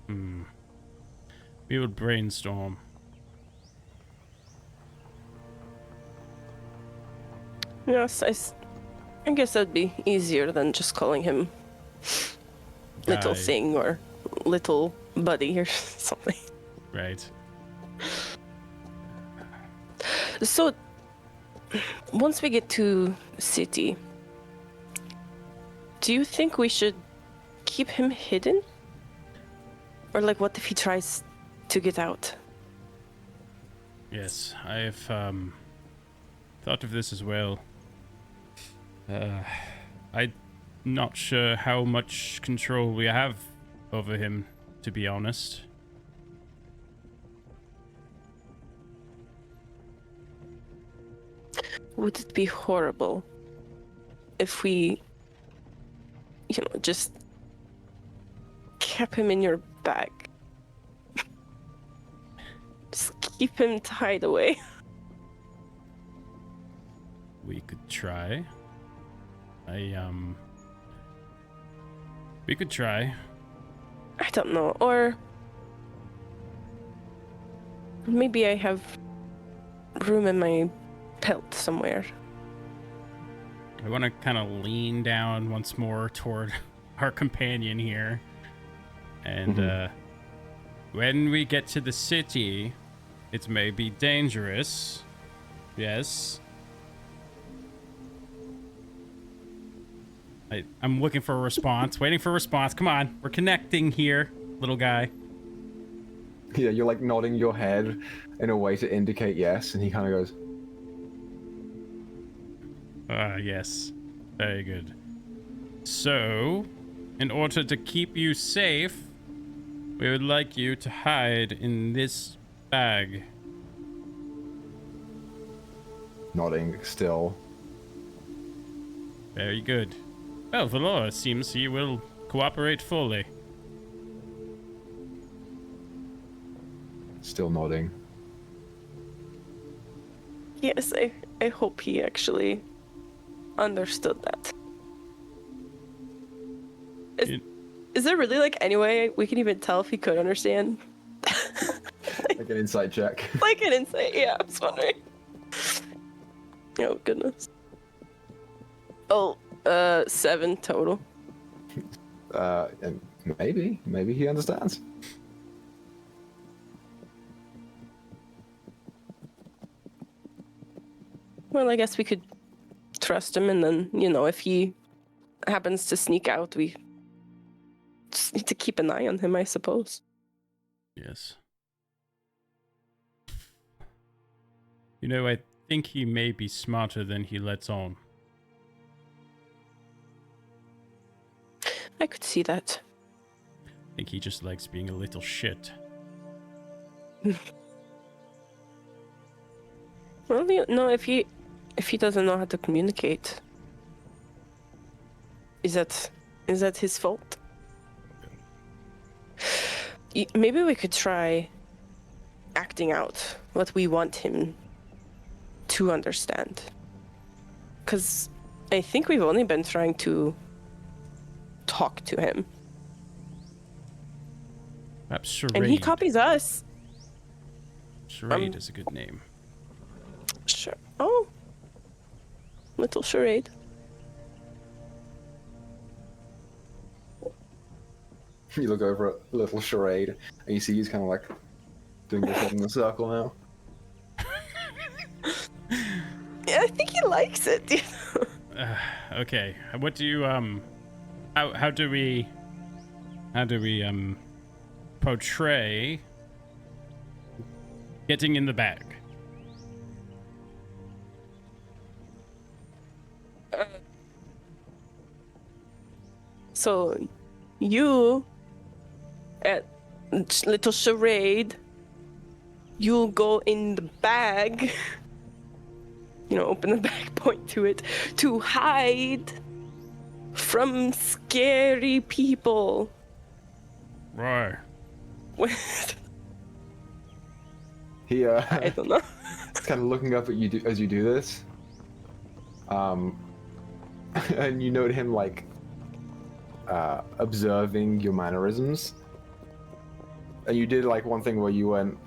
We would brainstorm. Yes, I guess that'd be easier than just calling him little thing or little buddy or something. Right. So, once we get to city, do you think we should keep him hidden? Or like, what if he tries to get out? Yes, I've thought of this as well. I'm not sure how much control we have over him, to be honest. Would it be horrible if we, just kept him in your bag? Just keep him tied away. We could try. We could try. I don't know. Or maybe I have room in my pelt somewhere. I want to kind of lean down once more toward our companion here. And when we get to the city, it may be dangerous. Yes. I'm looking for a response, waiting for a response. Come on, we're connecting here, little guy. Yeah, you're like nodding your head in a way to indicate yes, and he kind of goes, Yes. Very good. So, in order to keep you safe, we would like you to hide in this bag. nodding still. Very good. Well, Valor seems he will cooperate fully. Still nodding. Yes, I hope he actually understood that. Is there really like any way we can even tell if he could understand? Like an insight check. Like an insight, yeah, I was wondering. Oh goodness. Oh, 7 total. And maybe he understands. Well, I guess we could trust him, and then, you know, if he happens to sneak out, we just need to keep an eye on him, I suppose. Yes. You know, I think he may be smarter than he lets on. I could see that. I think he just likes being a little shit. Well, you know, if he doesn't know how to communicate, is that his fault? Maybe we could try acting out what we want him to understand. Because I think we've only been trying to talk to him. Perhaps charade. And he copies us. Charade is a good name. Sure. Oh. Little charade. You look over at little charade, and you see he's kind of like doing his head in a circle now. Yeah, I think he likes it. You know? Okay. What do you how do we portray getting in the bag? So, you, at little charade, you'll go in the bag, you know, open the bag, point to it, to hide from scary people. Right. He I don't know. He's kind of looking up at you as you do this. And you note him like observing your mannerisms. And you did like one thing where you went,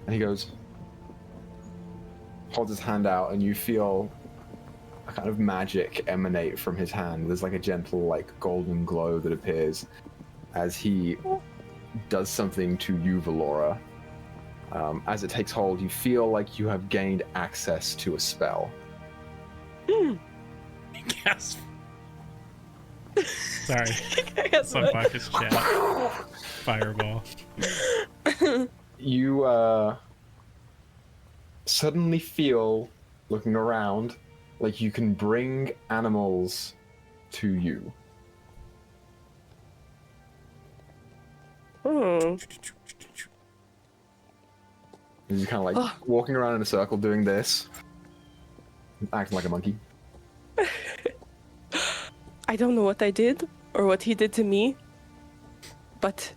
and he goes, holds his hand out, and you feel a kind of magic emanate from his hand. There's like a gentle like golden glow that appears as he does something to you, Valora. As it takes hold, you feel like you have gained access to a spell. Yes. Sorry. Guess Some what? pockets chat. Fireball. You suddenly feel, looking around, like you can bring animals to you. Hmm. You're kind of like walking around in a circle doing this, acting like a monkey. I don't know what I did or what he did to me, but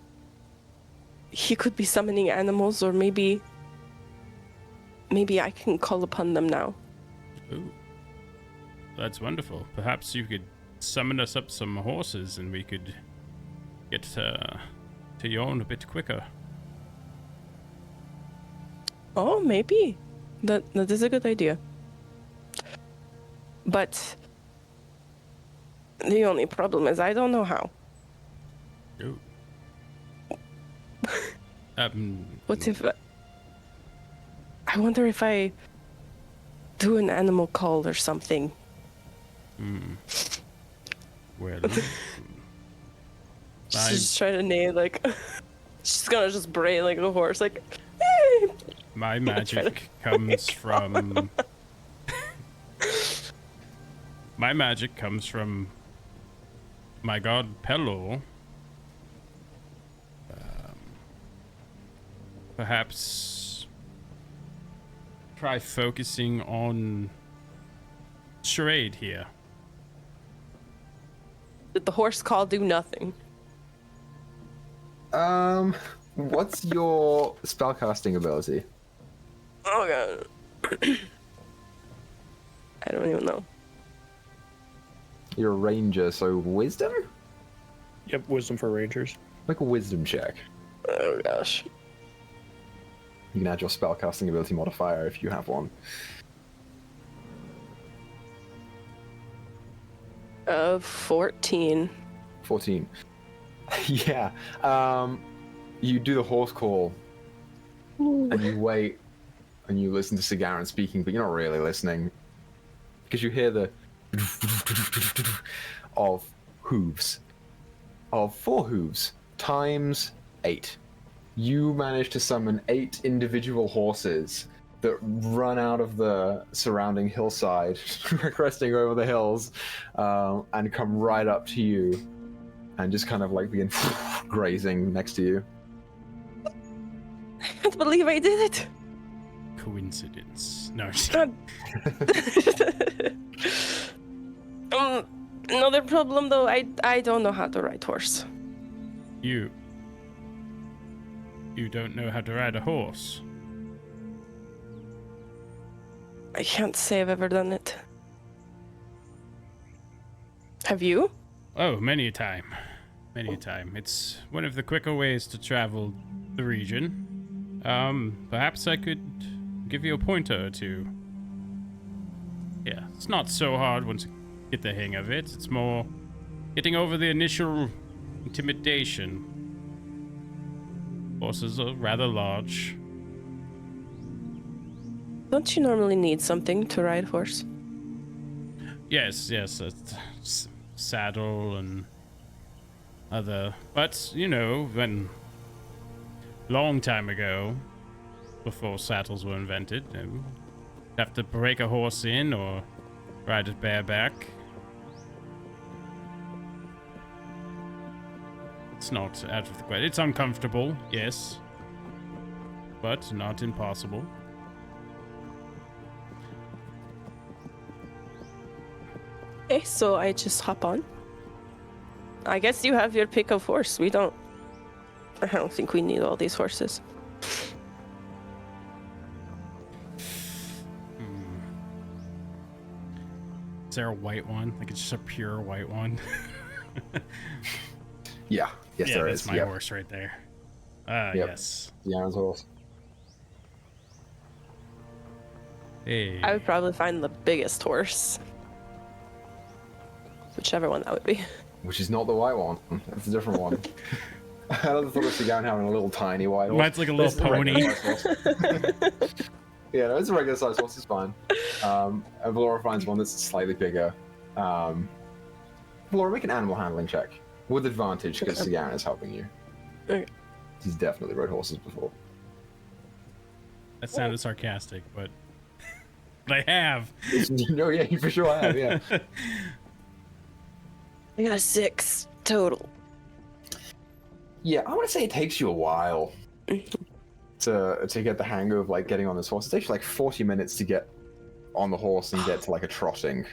he could be summoning animals, or maybe I can call upon them now. Ooh. That's wonderful. Perhaps you could summon us up some horses and we could get to Yorne a bit quicker. Oh, maybe. That is a good idea. But the only problem is I don't know how. Ooh. What if I wonder if I do an animal call or something. Well, She's trying to neigh like she's gonna just bray like a horse, like hey! my magic comes from my magic comes from my god Pelor. Perhaps try focusing on charade here. Did the horse call do nothing? What's your spellcasting ability? Oh god. I don't even know. You're a ranger, so wisdom? Yep, wisdom for rangers. Make a wisdom check. Oh gosh. You can add your spellcasting ability modifier if you have one. 14. 14. Yeah. You do the horse call, and you wait, and you listen to Sigaran speaking, but you're not really listening, because you hear the of hooves, of 4 hooves times 8. You manage to summon 8 individual horses that run out of the surrounding hillside, cresting over the hills, and come right up to you, and just kind of like begin grazing next to you. I can't believe I did it. Coincidence. No. Another problem though, I don't know how to ride horse. You don't know how to ride a horse. I can't say I've ever done it. Have you? Oh, many a time. Many a time. It's one of the quicker ways to travel the region. Perhaps I could give you a pointer or two. Yeah, it's not so hard once you get the hang of it. It's more getting over the initial intimidation. Horses are rather large. Don't you normally need something to ride horse? Yes, a saddle and other. But, you know, when long time ago, before saddles were invented, you have to break a horse in or ride it bareback. It's not out of the question. It's uncomfortable, yes, but not impossible. Okay, so I just hop on. I guess you have your pick of horse. I don't think we need all these horses. Is there a white one? Like it's just a pure white one? Yeah. Yes, there that's is. my horse right there. Yes. Sigaran's horse. Hey. I would probably find the biggest horse. Whichever one that would be. Which is not the white one. It's a different one. I love the thought of Sigaran having a little tiny white horse. Mine's like a little pony. Yeah, no, it's a regular sized horse. It's fine. And Valora finds one that's slightly bigger. Valora, make an animal handling check with advantage because Sigaran is helping you. Okay. He's definitely rode horses before. That sounded sarcastic, but I have. No, yeah, you for sure have. Yeah. I got a 6 total. Yeah, I want to say it takes you a while to get the hang of like getting on this horse. It takes you like 40 minutes to get on the horse and get to like a trotting.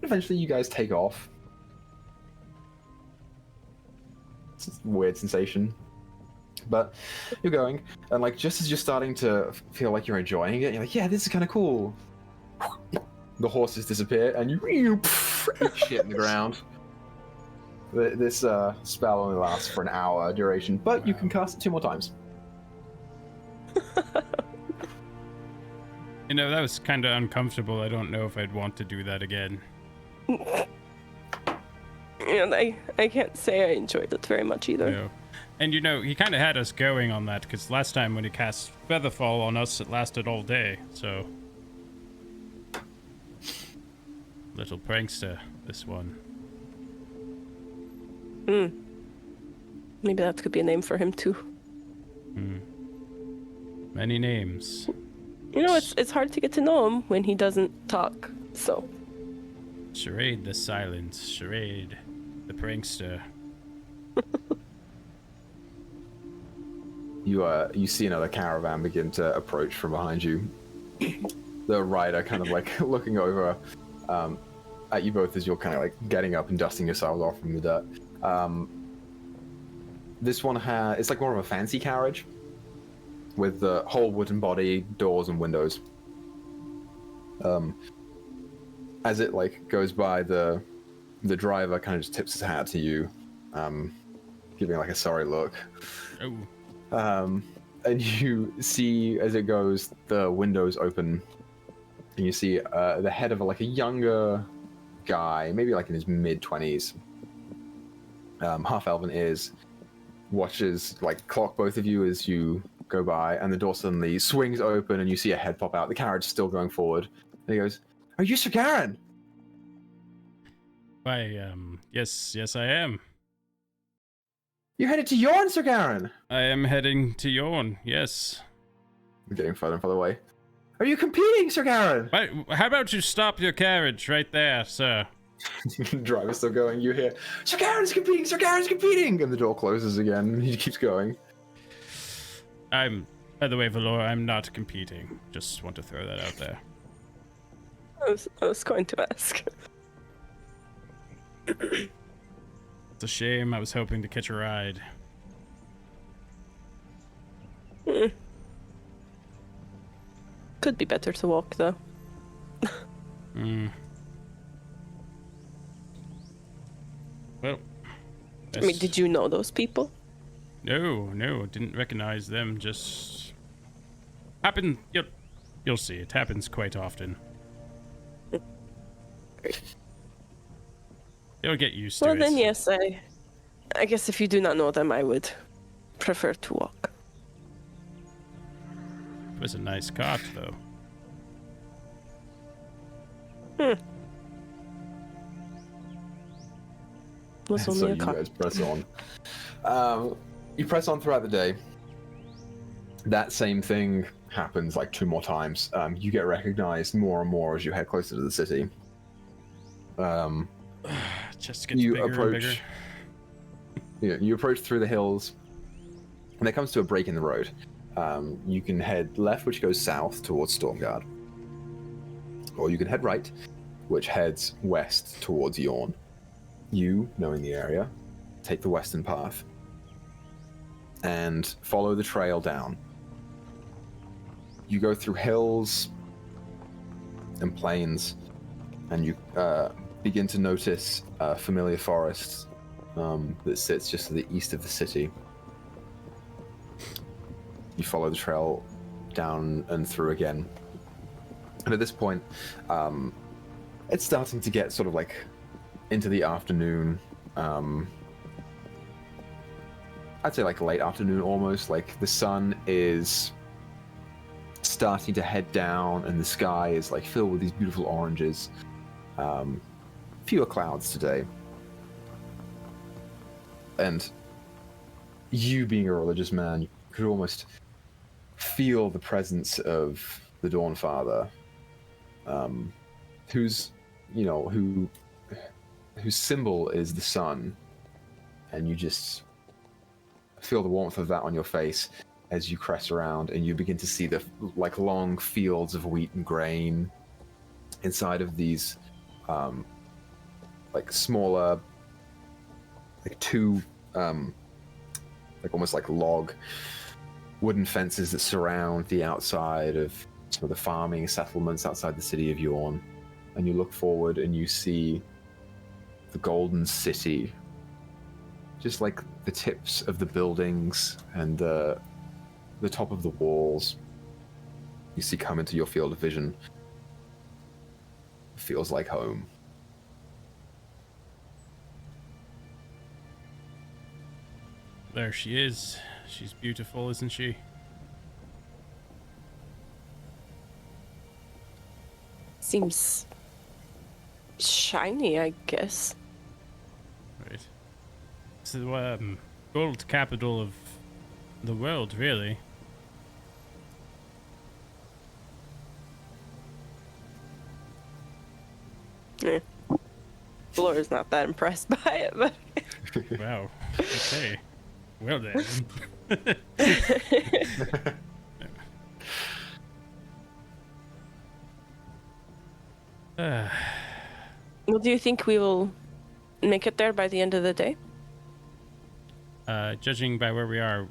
Eventually, you guys take off. It's a weird sensation, but you're going, and like just as you're starting to feel like you're enjoying it, you're like, "Yeah, this is kind of cool." the horses disappear, and you eat shit in the ground. This spell only lasts for an hour duration, but you can cast it 2 more times. You know, that was kind of uncomfortable. I don't know if I'd want to do that again. And I can't say I enjoyed it very much either. No. And you know, he kind of had us going on that, because last time when he cast Featherfall on us, it lasted all day, so... Little prankster, this one. Maybe that could be a name for him too. Many names. You know, it's hard to get to know him when he doesn't talk, so... Charade the silence, Charade the prankster. You see another caravan begin to approach from behind you. The rider kind of like looking over at you both as you're kind of like getting up and dusting yourselves off from the dirt. This one it's like more of a fancy carriage with the whole wooden body, doors and windows. As it like goes by, the driver kind of just tips his hat to you, giving like a sorry look. Oh. And you see as it goes, the windows open, and you see the head of like a younger guy, maybe like in his mid-20s, half elven ears, watches like clock both of you as you go by, and the door suddenly swings open, and you see a head pop out. The carriage is still going forward, and he goes, "Are you Sir Garen?" Why, yes, I am. You're headed to Yorne, Sir Garen! I am heading to Yorne, yes. We're getting further and further away. Are you competing, Sir Garen? Wait, how about you stop your carriage right there, sir? The driver's still going. You hear, Sir Garen's competing! Sir Garen's competing! And the door closes again. He keeps going. By the way, Valor, I'm not competing. Just want to throw that out there. I was going to ask. It's a shame. I was hoping to catch a ride. Could be better to walk, though. Well, I mean, did you know those people? No, didn't recognize them. Just happened. You'll see. It happens quite often. You'll get used to it. Well, then yes, I guess if you do not know them, I would prefer to walk. It was a nice cart, though. Was only So a you car. guys press on. You press on throughout the day. That same thing happens like 2 more times. You get recognized more and more as you head closer to the city. Just gets bigger and bigger. You approach through the hills, and it comes to a break in the road. You can head left, which goes south towards Stormguard, or you can head right, which heads west towards Yorne. You, knowing the area, take the western path and follow the trail down. You go through hills and plains, and you begin to notice a familiar forest that sits just to the east of the city. You follow the trail down and through again. And at this point, it's starting to get sort of like into the afternoon. I'd say like late afternoon almost. Like the sun is starting to head down and the sky is like filled with these beautiful oranges. Fewer clouds today. And you being a religious man, you could almost feel the presence of the Dawn Father, whose symbol is the sun, and you just feel the warmth of that on your face as you crest around, and you begin to see the like long fields of wheat and grain inside of these like smaller, like 2 like almost like log wooden fences that surround the outside of some of the farming settlements outside the city of Yorne. and you look forward and you see the Golden City. Just like the tips of the buildings and the top of the walls you see come into your field of vision. Feels like home. There she is. She's beautiful, isn't she? Seems shiny, I guess. Right. It's the gold capital of the world, really. Yeah. Laura's not that impressed by it, but Wow. Okay. Well then. well, do you think we will make it there by the end of the day? Judging by where we are,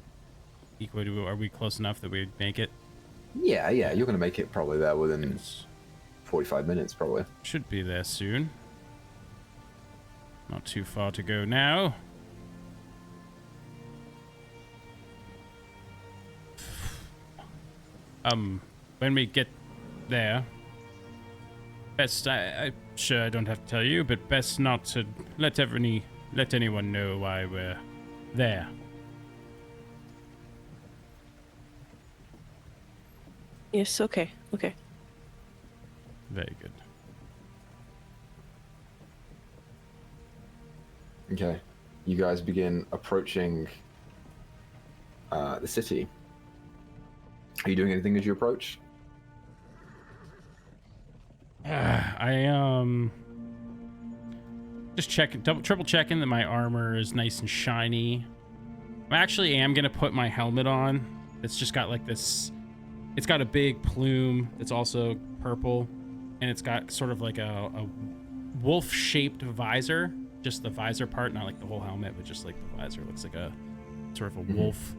are we close enough that we'd make it? Yeah, you're gonna make it probably there within 45 minutes, probably. Should be there soon. Not too far to go now. When we get there, best I'm sure I don't have to tell you, but best not to let anyone know why we're there. Yes, okay. Very good. Okay. You guys begin approaching the city. Are you doing anything as you approach? Just triple checking that my armor is nice and shiny. I actually am gonna put my helmet on. It's just got like this. It's got a big plume that's also purple, and it's got sort of like a wolf-shaped visor. Just the visor part, not like the whole helmet, but just like the visor. It looks like a sort of a wolf.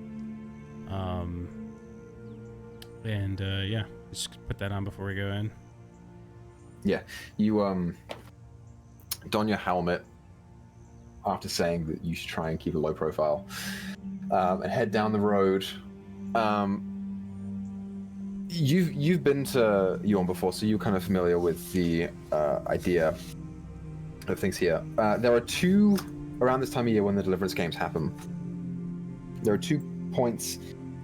Yeah, just put that on before we go in. Yeah, you don your helmet after saying that you should try and keep a low profile, and head down the road. You've been to Yorne before, so you're kind of familiar with the idea of things here. There are two around this time of year when the Deliverance games happen. There are 2 points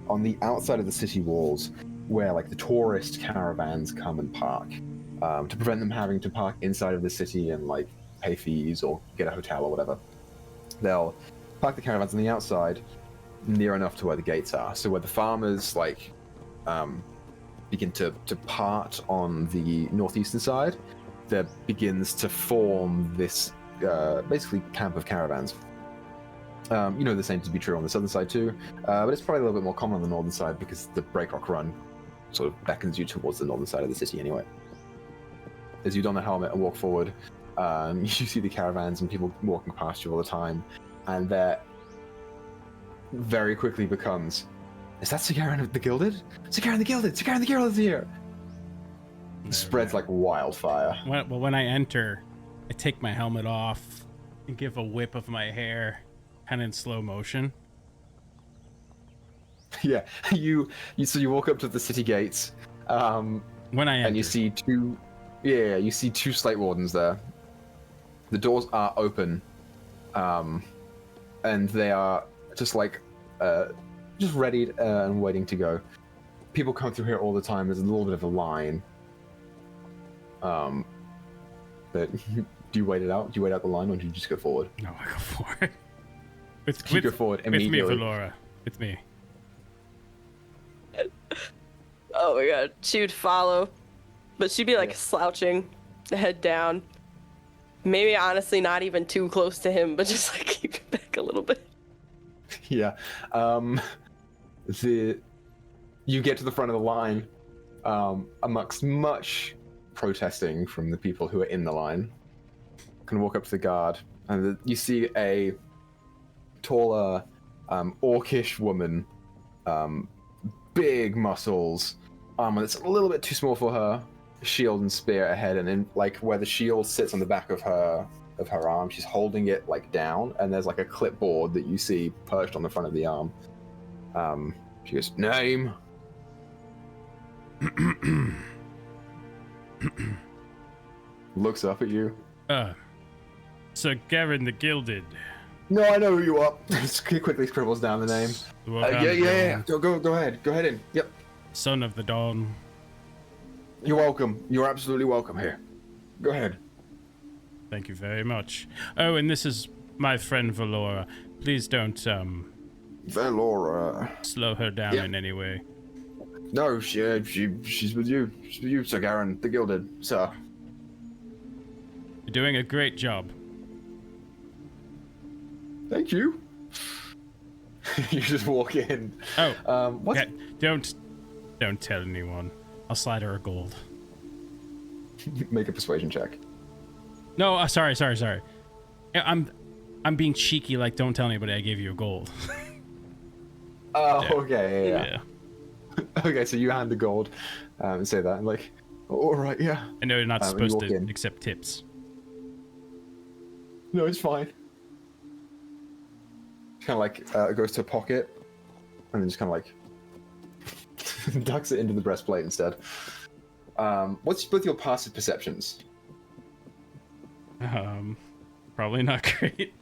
on the outside of the city walls where like the tourist caravans come and park, to prevent them having to park inside of the city and like pay fees or get a hotel or whatever. They'll park the caravans on the outside near enough to where the gates are, so where the farmers like begin to part on the northeastern side, there begins to form this basically camp of caravans. The same to be true on the southern side too, but it's probably a little bit more common on the northern side because the Breakrock Run sort of beckons you towards the northern side of the city anyway. As you don the helmet and walk forward, you see the caravans and people walking past you all the time, and that very quickly becomes, is that Sagaran the Gilded? Sagaran the Gilded! Sagaran the Gilded's here! It spreads like wildfire. When I enter, I take my helmet off and give a whip of my hair, kind of in slow motion. Yeah, you walk up to the city gates, when I enter, and you see two Slate Wardens there. The doors are open, and they are just ready and waiting to go. People come through here all the time. There's a little bit of a line. But do you wait it out? Do you wait out the line, or do you just go forward? No, I go for it. You go forward immediately. With me, Laura. With me. Oh my god, she would follow, but she'd be like slouching, head down. Maybe honestly not even too close to him, but just like keep it back a little bit. Yeah. You get to the front of the line, amongst much protesting from the people who are in the line. Can walk up to the guard, and you see a taller, orcish woman, big muscles, armor that's a little bit too small for her, shield and spear ahead, and then like where the shield sits on the back of her arm, she's holding it like down, and there's like a clipboard that you see perched on the front of the arm. She goes, "Name." Looks up at you. Sir Garen the Gilded. No, I know who you are. Quickly scribbles down the name. Yeah. Go ahead. Go ahead in. Yep. Son of the Dawn. You're welcome. You're absolutely welcome here. Go ahead. Thank you very much. Oh, and this is my friend Valora. Please don't Valora. slow her down in any way. No, she's with you. She's with you, Sir Garen the Gilded, sir. You're doing a great job. Thank you. You just walk in. Oh, what? okay. Don't tell anyone. I'll slide her a gold. Make a persuasion check. No, sorry. Yeah, I'm being cheeky. Like, don't tell anybody I gave you a gold. Oh, Yeah. okay, yeah. Yeah. Okay, so you hand the gold and say that, and like, all right, yeah. I know you're not and you supposed walk to in. accept tips. No, it's fine. Kind of like goes to a pocket, and then just kind of like ducks it into the breastplate instead. What's both your passive perceptions? Probably not great.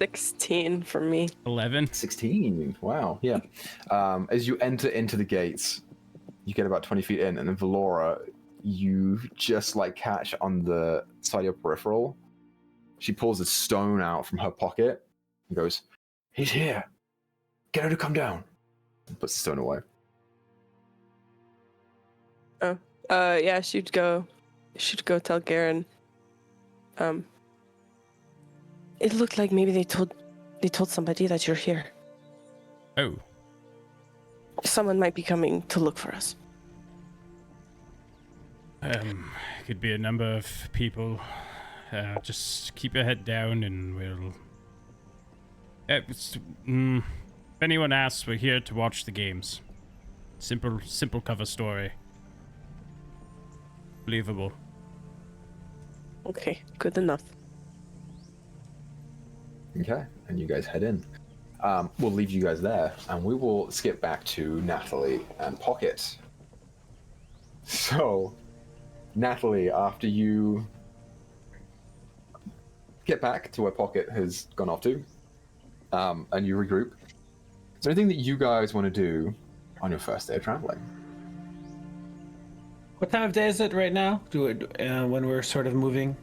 16 for me. 11. 16. Wow, yeah. As you enter into the gates, you get about 20 feet in, and then Valora, you just like catch on the side of your peripheral. She pulls a stone out from her pocket and goes, "He's here. Get her to come down." And puts the stone away. Yeah, she'd go tell Garen. It looked like maybe they told somebody that you're here. Oh. Someone might be coming to look for us. Could be a number of people. Just keep your head down and we'll... if anyone asks, we're here to watch the games. Simple cover story. Believable. Okay, good enough. Okay, and you guys head in. We'll leave you guys there, and we will skip back to Natalie and Pocket. So, Natalie, after you get back to where Pocket has gone off to, and you regroup, is there anything that you guys want to do on your first day of traveling? What time of day is it right now? When we're sort of moving?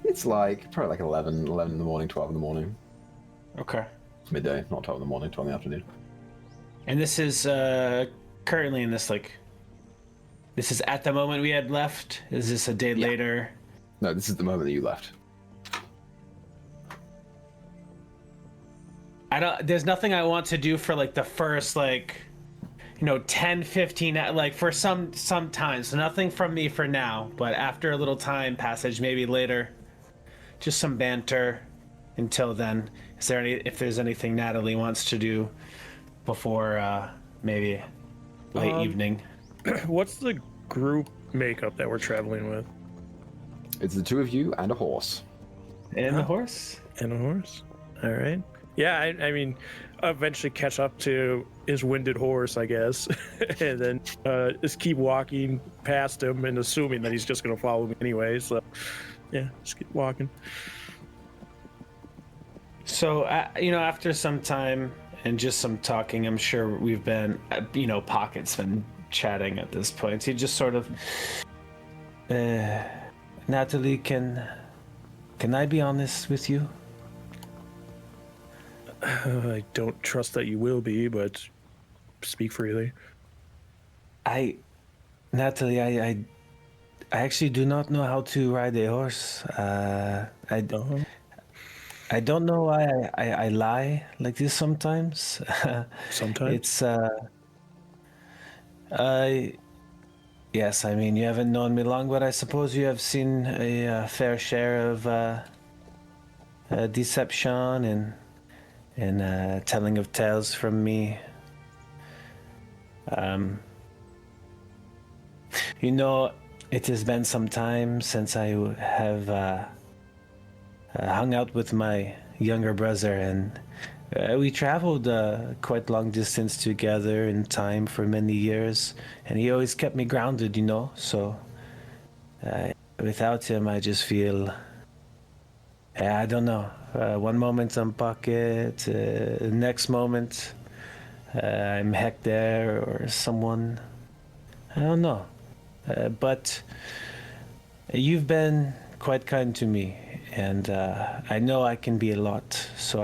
It's like probably like 11 in the morning, 12 in the morning. Okay. It's midday, not 12 in the morning, 12 in the afternoon. And this is currently in this this is at the moment we had left? Is this a day later? No, this is the moment that you left. There's nothing I want to do for like the first 10, 15, like for some time. So nothing from me for now, but after a little time passage, maybe later, just some banter until then. Is there if there's anything Natalie wants to do before maybe late evening? What's the group makeup that we're traveling with? It's the two of you and a horse. And the horse? And a horse. All right. Yeah, I mean, eventually catch up to his winded horse, I guess, and then just keep walking past him and assuming that he's just going to follow me anyway. So, yeah, just keep walking. So, after some time and just some talking, I'm sure we've been, Pocket's been chatting at this point. He just sort of, Natalie, can I be honest with you? I don't trust that you will be, but speak freely. Natalie, I actually do not know how to ride a horse. I don't know why I lie like this sometimes. Sometimes? Yes, I mean, you haven't known me long, but I suppose you have seen a fair share of deception and telling of tales from me. You know, it has been some time since I have hung out with my younger brother, and we traveled quite long distance together in time for many years, and he always kept me grounded, you know. So without him, I just feel, I don't know. One moment I'm Pocket, next moment I'm Heck there or someone. I don't know. But you've been quite kind to me, and I know I can be a lot. So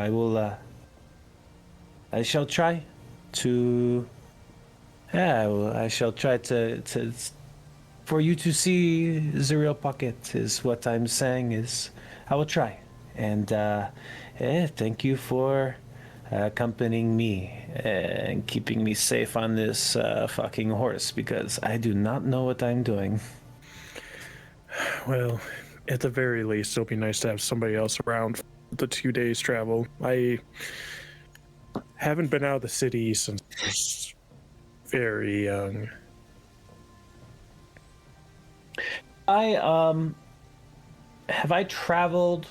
I shall try to. Yeah, I shall try to for you to see the real Pocket is what I'm saying. Is I will try, and thank you for accompanying me and keeping me safe on this fucking horse, because I do not know what I'm doing. Well, at the very least, it'll be nice to have somebody else around for the 2 days travel. I haven't been out of the city since I was very young. Have I traveled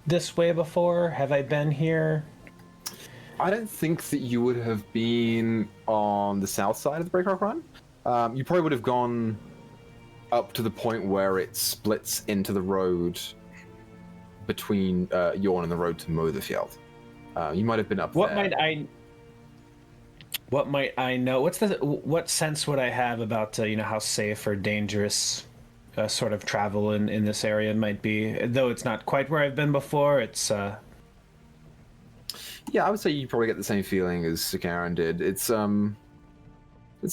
this way before? Have I been here? I don't think that you would have been on the south side of the Breakrock Run. You probably would have gone up to the point where it splits into the road between Yorne and the road to Motherfield. You might have been up there. What might I know? What sense would I have about how safe or dangerous sort of travel in this area might be? Though it's not quite where I've been before, it's Yeah, I would say you probably get the same feeling as Sakaran did. It's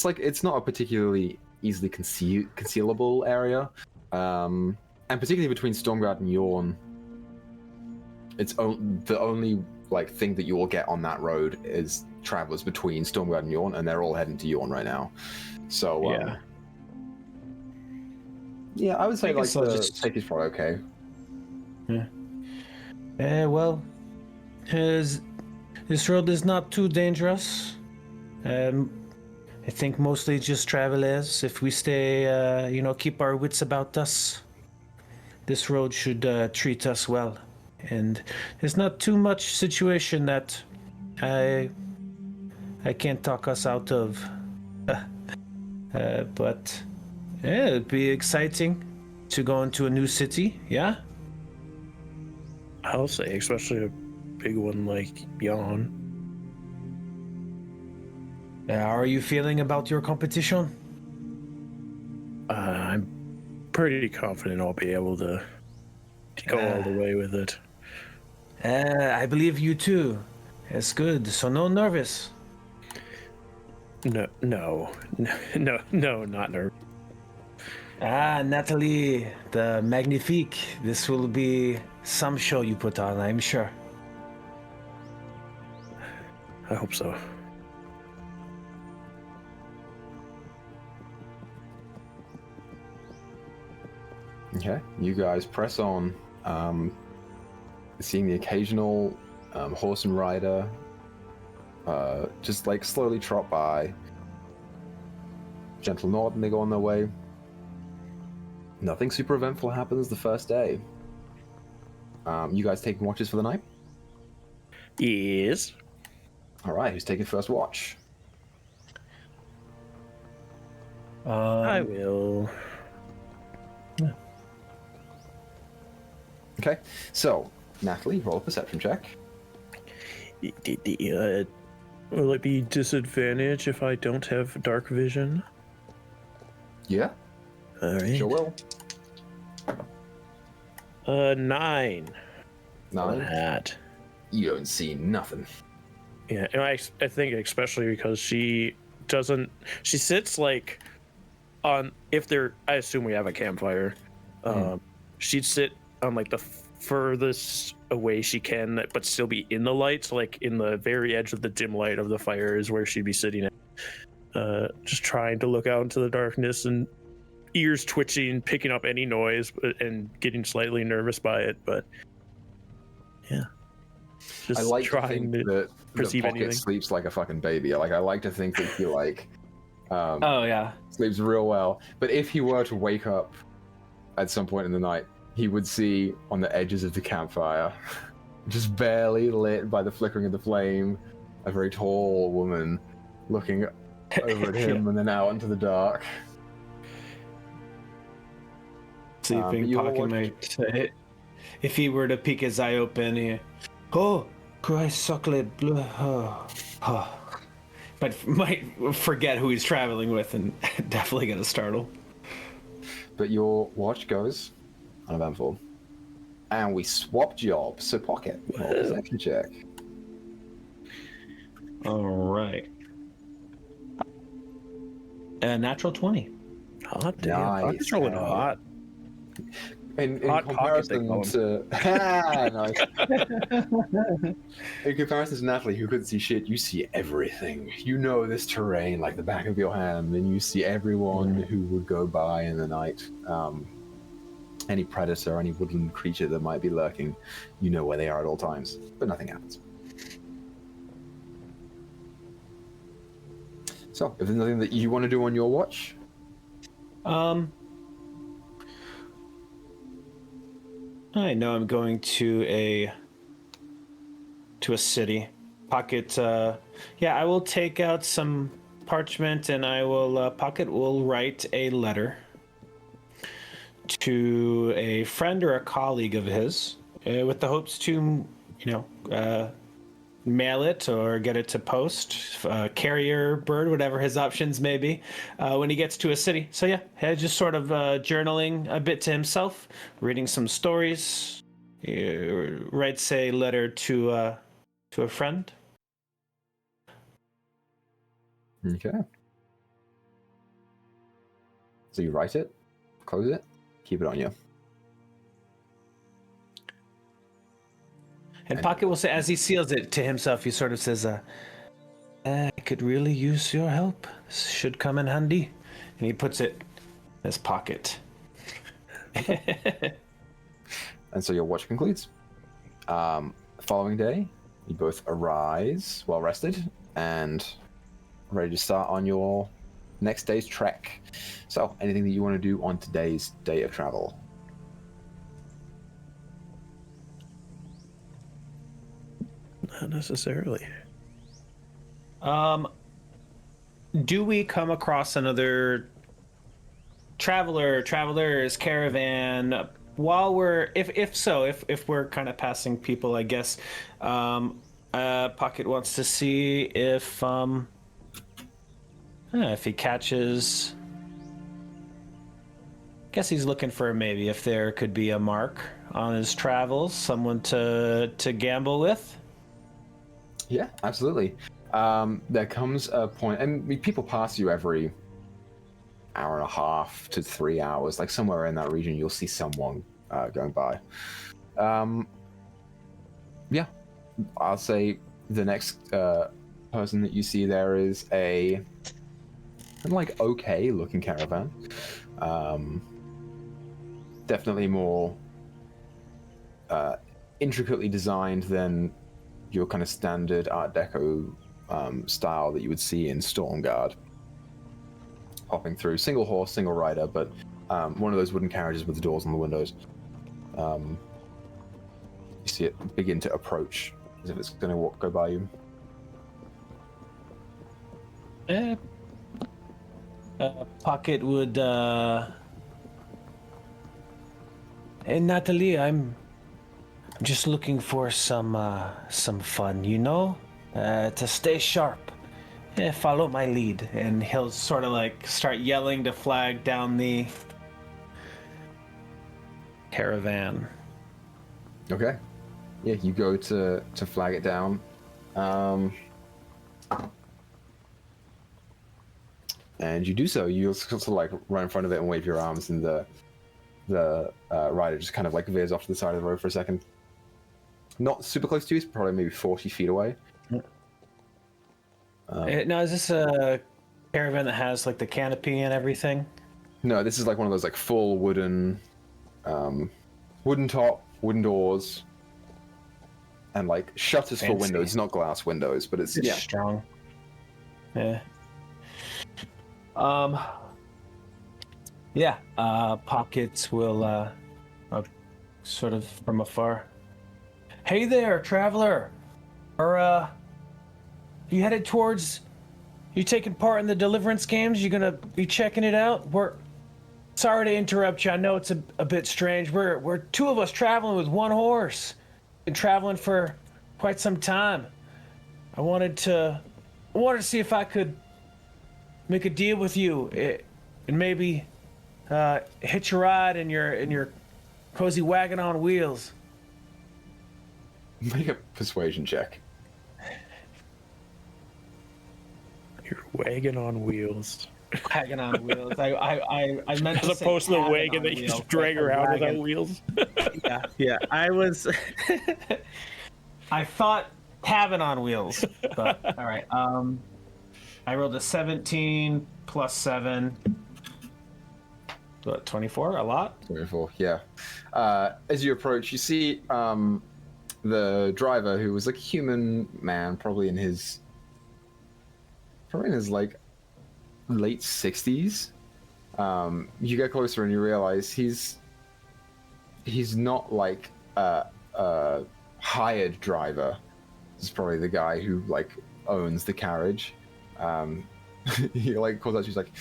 like it's not a particularly easily concealable area, and particularly between Stormguard and Yorne, it's the only thing that you will get on that road is travelers between Stormguard and Yorne, and they're all heading to Yorne right now. So yeah, I would say the safety's probably okay. Yeah. Well, this road is not too dangerous. I think mostly just travelers. If we stay, keep our wits about us, this road should treat us well. And there's not too much situation that I can't talk us out of. But yeah, it'd be exciting to go into a new city. Yeah. I'll say, especially a big one like Yorne. How are you feeling about your competition? I'm pretty confident I'll be able to go all the way with it. I believe you too. It's good. So no nervous. No, not nervous. Natalie, the Magnifique. This will be some show you put on, I'm sure. I hope so. Okay, you guys press on, seeing the occasional horse and rider just slowly trot by. Gentle nod and they go on their way. Nothing super eventful happens the first day. You guys taking watches for the night? Yes. All right, who's taking first watch? I will. Okay, so Natalie, roll a perception check. Will it be disadvantage if I don't have dark vision? Yeah. All right. Sure will. 9. 9. That. You don't see nothing. Yeah, and I think especially because she sits on, I assume we have a campfire. She'd sit on the furthest away she can, but still be in the light. So in the very edge of the dim light of the fire is where she'd be sitting at. Just trying to look out into the darkness and ears twitching, picking up any noise, and getting slightly nervous by it. But yeah, just I like trying to think that perceive the Pocket anything. sleeps like a fucking baby. I like to think that he Oh yeah. Sleeps real well. But if he were to wake up at some point in the night, he would see on the edges of the campfire, just barely lit by the flickering of the flame, a very tall woman looking over at him and then out into the dark. Sleeping Pocket might say, if he were to peek his eye open, oh, Christ, chocolate blue. Oh. But might forget who he's traveling with and definitely get a startle. But your watch goes uneventful. And we swap jobs, so Pocket, roll a perception check. All right. Natural 20. Hot damn. Nice. Pocket's rolling hot. In Hot pocket, they comparison call to nice. In comparison to Natalie, who couldn't see shit, you see everything. You know this terrain like the back of your hand, and you see everyone who would go by in the night. Any predator, any woodland creature that might be lurking, you know where they are at all times, but nothing happens. So, if there's nothing that you want to do on your watch, I know I'm going to a city. Pocket, I will take out some parchment and I will, Pocket will write a letter to a friend or a colleague of his with the hopes to, mail it or get it to post, carrier, bird, whatever his options may be, when he gets to a city. So yeah, just sort of journaling a bit to himself, reading some stories, writes a letter to a friend. okay. So you write it, close it, keep it on you. And Pocket will say, as he seals it to himself, he sort of says, I could really use your help. This should come in handy. And he puts it in his pocket. And so your watch concludes. The following day, you both arise well rested and ready to start on your next day's trek. So, anything that you want to do on today's day of travel? Not necessarily. Do we come across another travelers, caravan while we're if we're kind of passing people, I guess? Pocket wants to see if he catches. Guess he's looking for maybe if there could be a mark on his travels, someone to gamble with. Yeah, absolutely. There comes a point, and people pass you every hour and a half to 3 hours, like somewhere in that region, you'll see someone going by. Yeah, I'll say the next person that you see there is a okay looking caravan. Definitely more intricately designed than your kind of standard Art Deco style that you would see in Stormguard. Hopping through, single horse, single rider, but one of those wooden carriages with the doors on the windows. You see it begin to approach as if it's going to go by you. Pocket would. Hey Natalie, I'm just looking for some fun, to stay sharp. Follow my lead, and he'll sort of start yelling to flag down the caravan. Okay. Yeah, you go to flag it down. And you do so. You sort of run in front of it and wave your arms, and the rider just kind of veers off to the side of the road for a second. Not super close to you, it's probably maybe 40 feet away. Now, is this a caravan that has the canopy and everything? No, this is one of those full wooden top, wooden doors, and shutters Fancy. for windows. It's not glass windows, but it's strong. Yeah. Um, yeah, Pockets will sort of from afar. Hey there, traveler. You headed towards? You taking part in the Deliverance games? You gonna be checking it out? We're sorry to interrupt you. I know it's a bit strange. We're two of us traveling with one horse. Been traveling for quite some time. I wanted to see if I could make a deal with you and maybe hitch a ride in your cozy wagon on wheels. Make a persuasion check. Your wagon on wheels. Wagon on wheels. I meant As to say opposed to the cabin wagon on that you wheels, just drag like a around wagon. without wheels. Yeah. I was. I thought cabin on wheels, but all right. I rolled a 17 plus 7. What, 24? A lot? 24, yeah. As you approach, you see the driver, who was like a human man, probably in his like late 60s. You get closer and you realize he's not like a hired driver. This is probably the guy who like owns the carriage. He like calls out. She's like,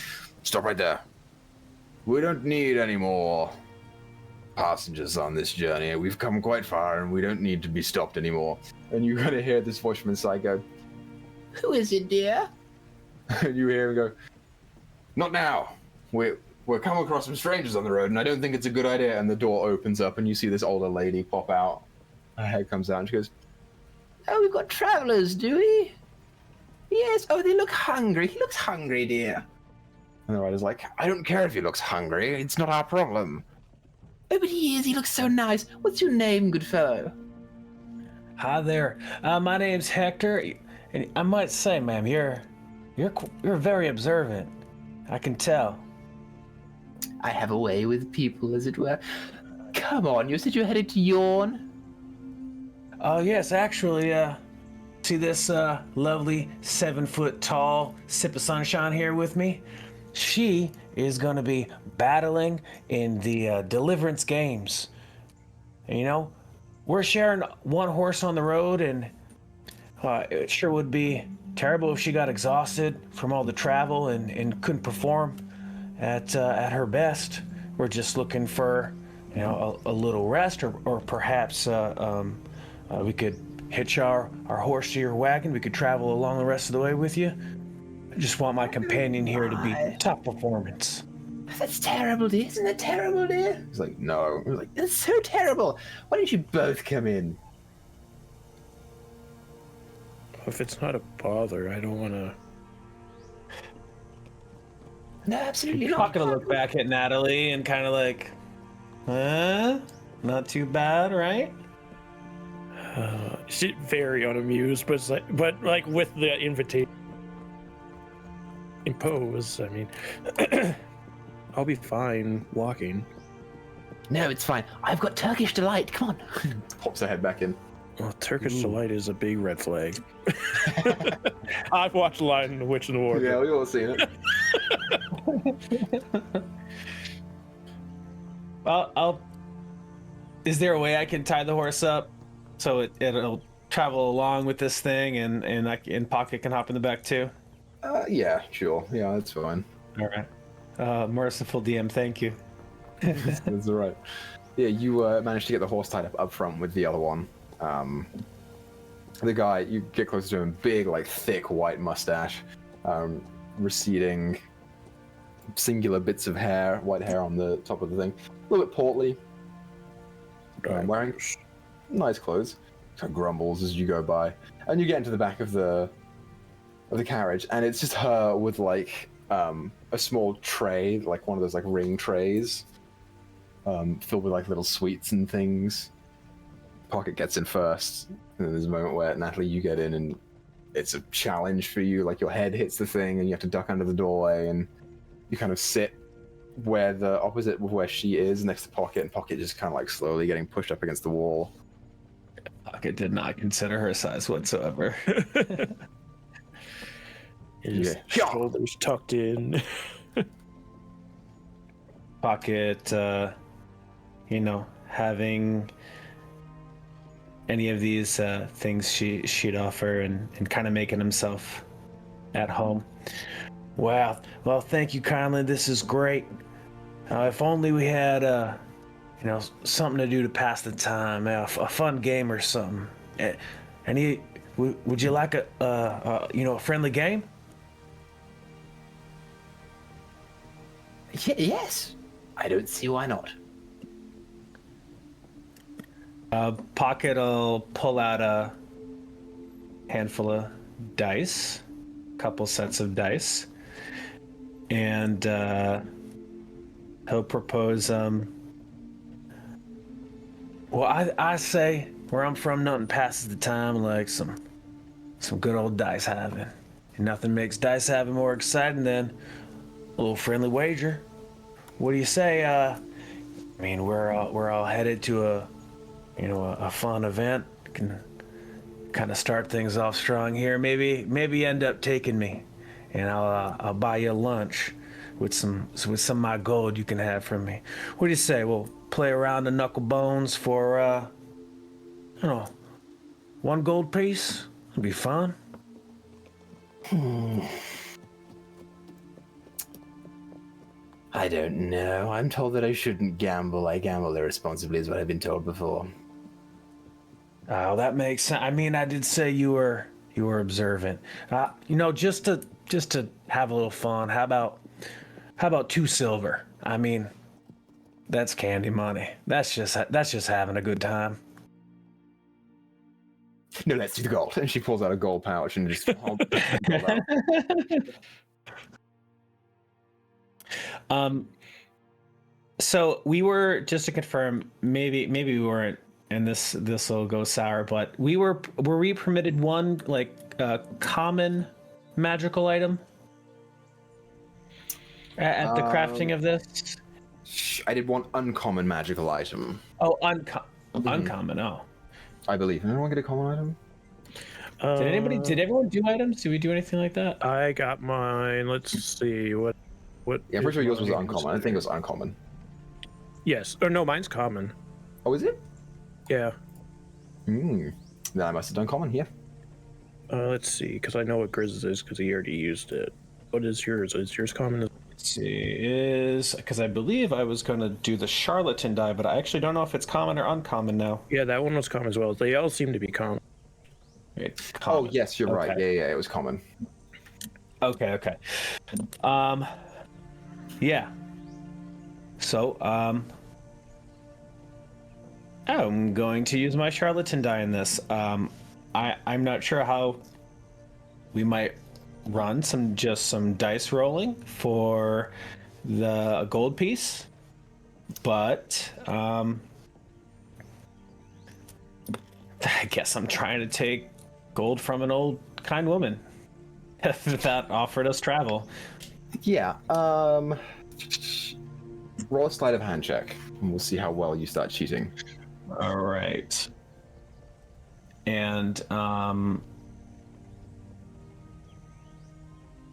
"Stop right there. We don't need any more passengers on this journey. We've come quite far, and we don't need to be stopped anymore." And you kind of hear this voice from inside go, "Who is it, dear?" And you hear him go, "Not now. We're coming across some strangers on the road, and I don't think it's a good idea." And the door opens up, and you see this older lady pop out. Her head comes out, and she goes, "Oh, we've got travelers, do we?" "Yes. Oh, they look hungry. He looks hungry, dear." And the rider's like, "I don't care if he looks hungry. It's not our problem." "Oh, but he is. He looks so nice. What's your name, good fellow?" Hi there. My name's Hector, and I might say, ma'am, you're very observant. I can tell. "I have a way with people, as it were. Come on, you said you're headed to Yorne?" Oh, yes, actually, see this lovely 7-foot tall sip of sunshine here with me? She is going to be battling in the Deliverance games. And, you know, we're sharing one horse on the road, and it sure would be terrible if she got exhausted from all the travel and couldn't perform at her best. We're just looking for, you know, a little rest, or perhaps we could hitch our horse to your wagon. We could travel along the rest of the way with you. I just want my companion here to be top performance. "That's terrible, dear. Isn't that terrible, dear?" He's like, "No." He's like, "It's so terrible. Why don't you both come in?" If it's not a bother, I don't want to. "No, absolutely I'm not." gonna look back at Natalie and kind of like, not too bad, right? She's very unamused, but like with the invitation impose. I mean, I'll be fine walking. "No, it's fine. I've got Turkish delight. Come on." Pops her head back in. Well, Turkish delight is a big red flag. I've watched Lion and the Witch and the Wardrobe. Yeah, we've all seen it. I'll. Is there a way I can tie the horse up so it'll travel along with this thing, and Pocket can hop in the back too? Yeah, sure. Yeah, that's fine. All right. Merciful DM, thank you. That's all right. Yeah, you managed to get the horse tied up front with the other one. The guy, you get closer to him, big, like, thick white mustache, receding, singular bits of hair, white hair on the top of the thing. A little bit portly. Wearing nice clothes. Kind of grumbles as you go by, and you get into the back of the carriage, and it's just her with like a small tray, like one of those like ring trays, filled with like little sweets and things. Pocket gets in first, and then there's a moment where Natalie, you get in, and it's a challenge for you. Like your head hits the thing, and you have to duck under the doorway, and you kind of sit where the opposite of where she is, next to Pocket, and Pocket just kind of like slowly getting pushed up against the wall. Pocket did not consider her size whatsoever. His Yeah. shoulders tucked in. Pocket, having any of these things she'd offer and kind of making himself at home. Wow. Well, thank you kindly. This is great. If only we had, something to do to pass the time, a fun game or something. Would you like a friendly game? Yes. I don't see why not. Pocket will pull out a handful of dice, a couple sets of dice, and he'll propose. Well, I say where I'm from, nothing passes the time like some good old dice having. And nothing makes dice having more exciting than a little friendly wager. What do you say? We're all headed to a fun event. Can kind of start things off strong here. Maybe end up taking me, and I'll buy you lunch with some of my gold you can have from me. What do you say? We'll play around the knuckle bones for one gold piece. It'll be fun. I don't know. I'm told that I shouldn't gamble. I gamble irresponsibly is what I've been told before. Oh, that makes sense. I mean, I did say you were observant. Just to have a little fun. How about 2 silver? I mean, that's candy money. That's just having a good time. No, let's do the gold. And she pulls out a gold pouch and just holds the gold out. So we were, just to confirm, maybe we weren't, and this will go sour, but were we permitted one common magical item at the crafting of this? I did one uncommon magical item. Oh, uncommon. Oh, I believe. Did anyone get a common item? Did everyone do items? Did we do anything like that? I got mine. Let's see what. Yeah, I'm pretty sure yours was uncommon. I think it was uncommon. Yes. Or no, mine's common. Oh, is it? Yeah. Then I must have done common here. Let's see, because I know what Grizz is because he already used it. What is yours? Is yours common? Let's see, because I believe I was going to do the charlatan die, but I actually don't know if it's common or uncommon now. Yeah, that one was common as well. They all seem to be common. Wait, common. Oh, yes, you're right. Yeah, it was common. Okay. Yeah. So, I'm going to use my charlatan die in this. I'm not sure how we might run some dice rolling for the gold piece, but I guess I'm trying to take gold from an old kind woman that offered us travel. Yeah. Roll a sleight of hand check, and we'll see how well you start cheating. All right. And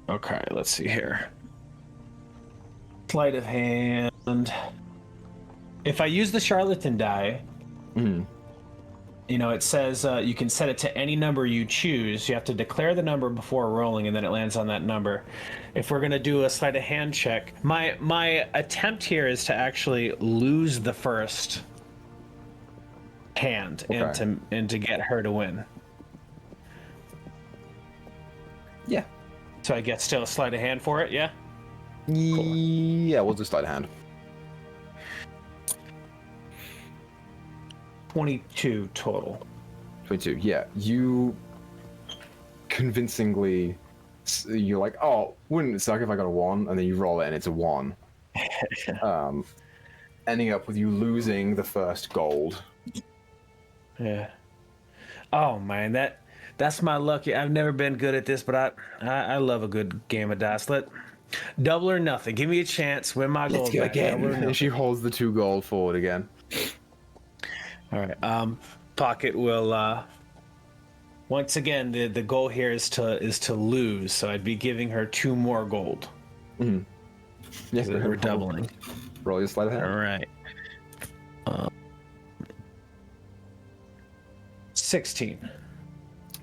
okay, let's see here. Sleight of hand. If I use the charlatan die, it says you can set it to any number you choose. You have to declare the number before rolling, and then it lands on that number. If we're gonna do a sleight of hand check, my attempt here is to actually lose the first hand, okay, and to get her to win. Yeah. So I get still a sleight of hand for it, yeah? Cool. Yeah, we'll just sleight of hand. 22 total. 22, yeah. You convincingly, you're like, oh, wouldn't it suck if I got a 1? And then you roll it and it's a 1. Ending up with you losing the first gold. Yeah. Oh man, that's my lucky. I've never been good at this, but I love a good game of dice. Double or nothing. Give me a chance. Win my gold. Let's go again. And she holds the 2 gold forward again. All right. Pocket will Once again, the goal here is to lose, so I'd be giving her 2 more gold. Mm-hmm. Yeah, So we're doubling. Roll your sleight of All hand. right. 16.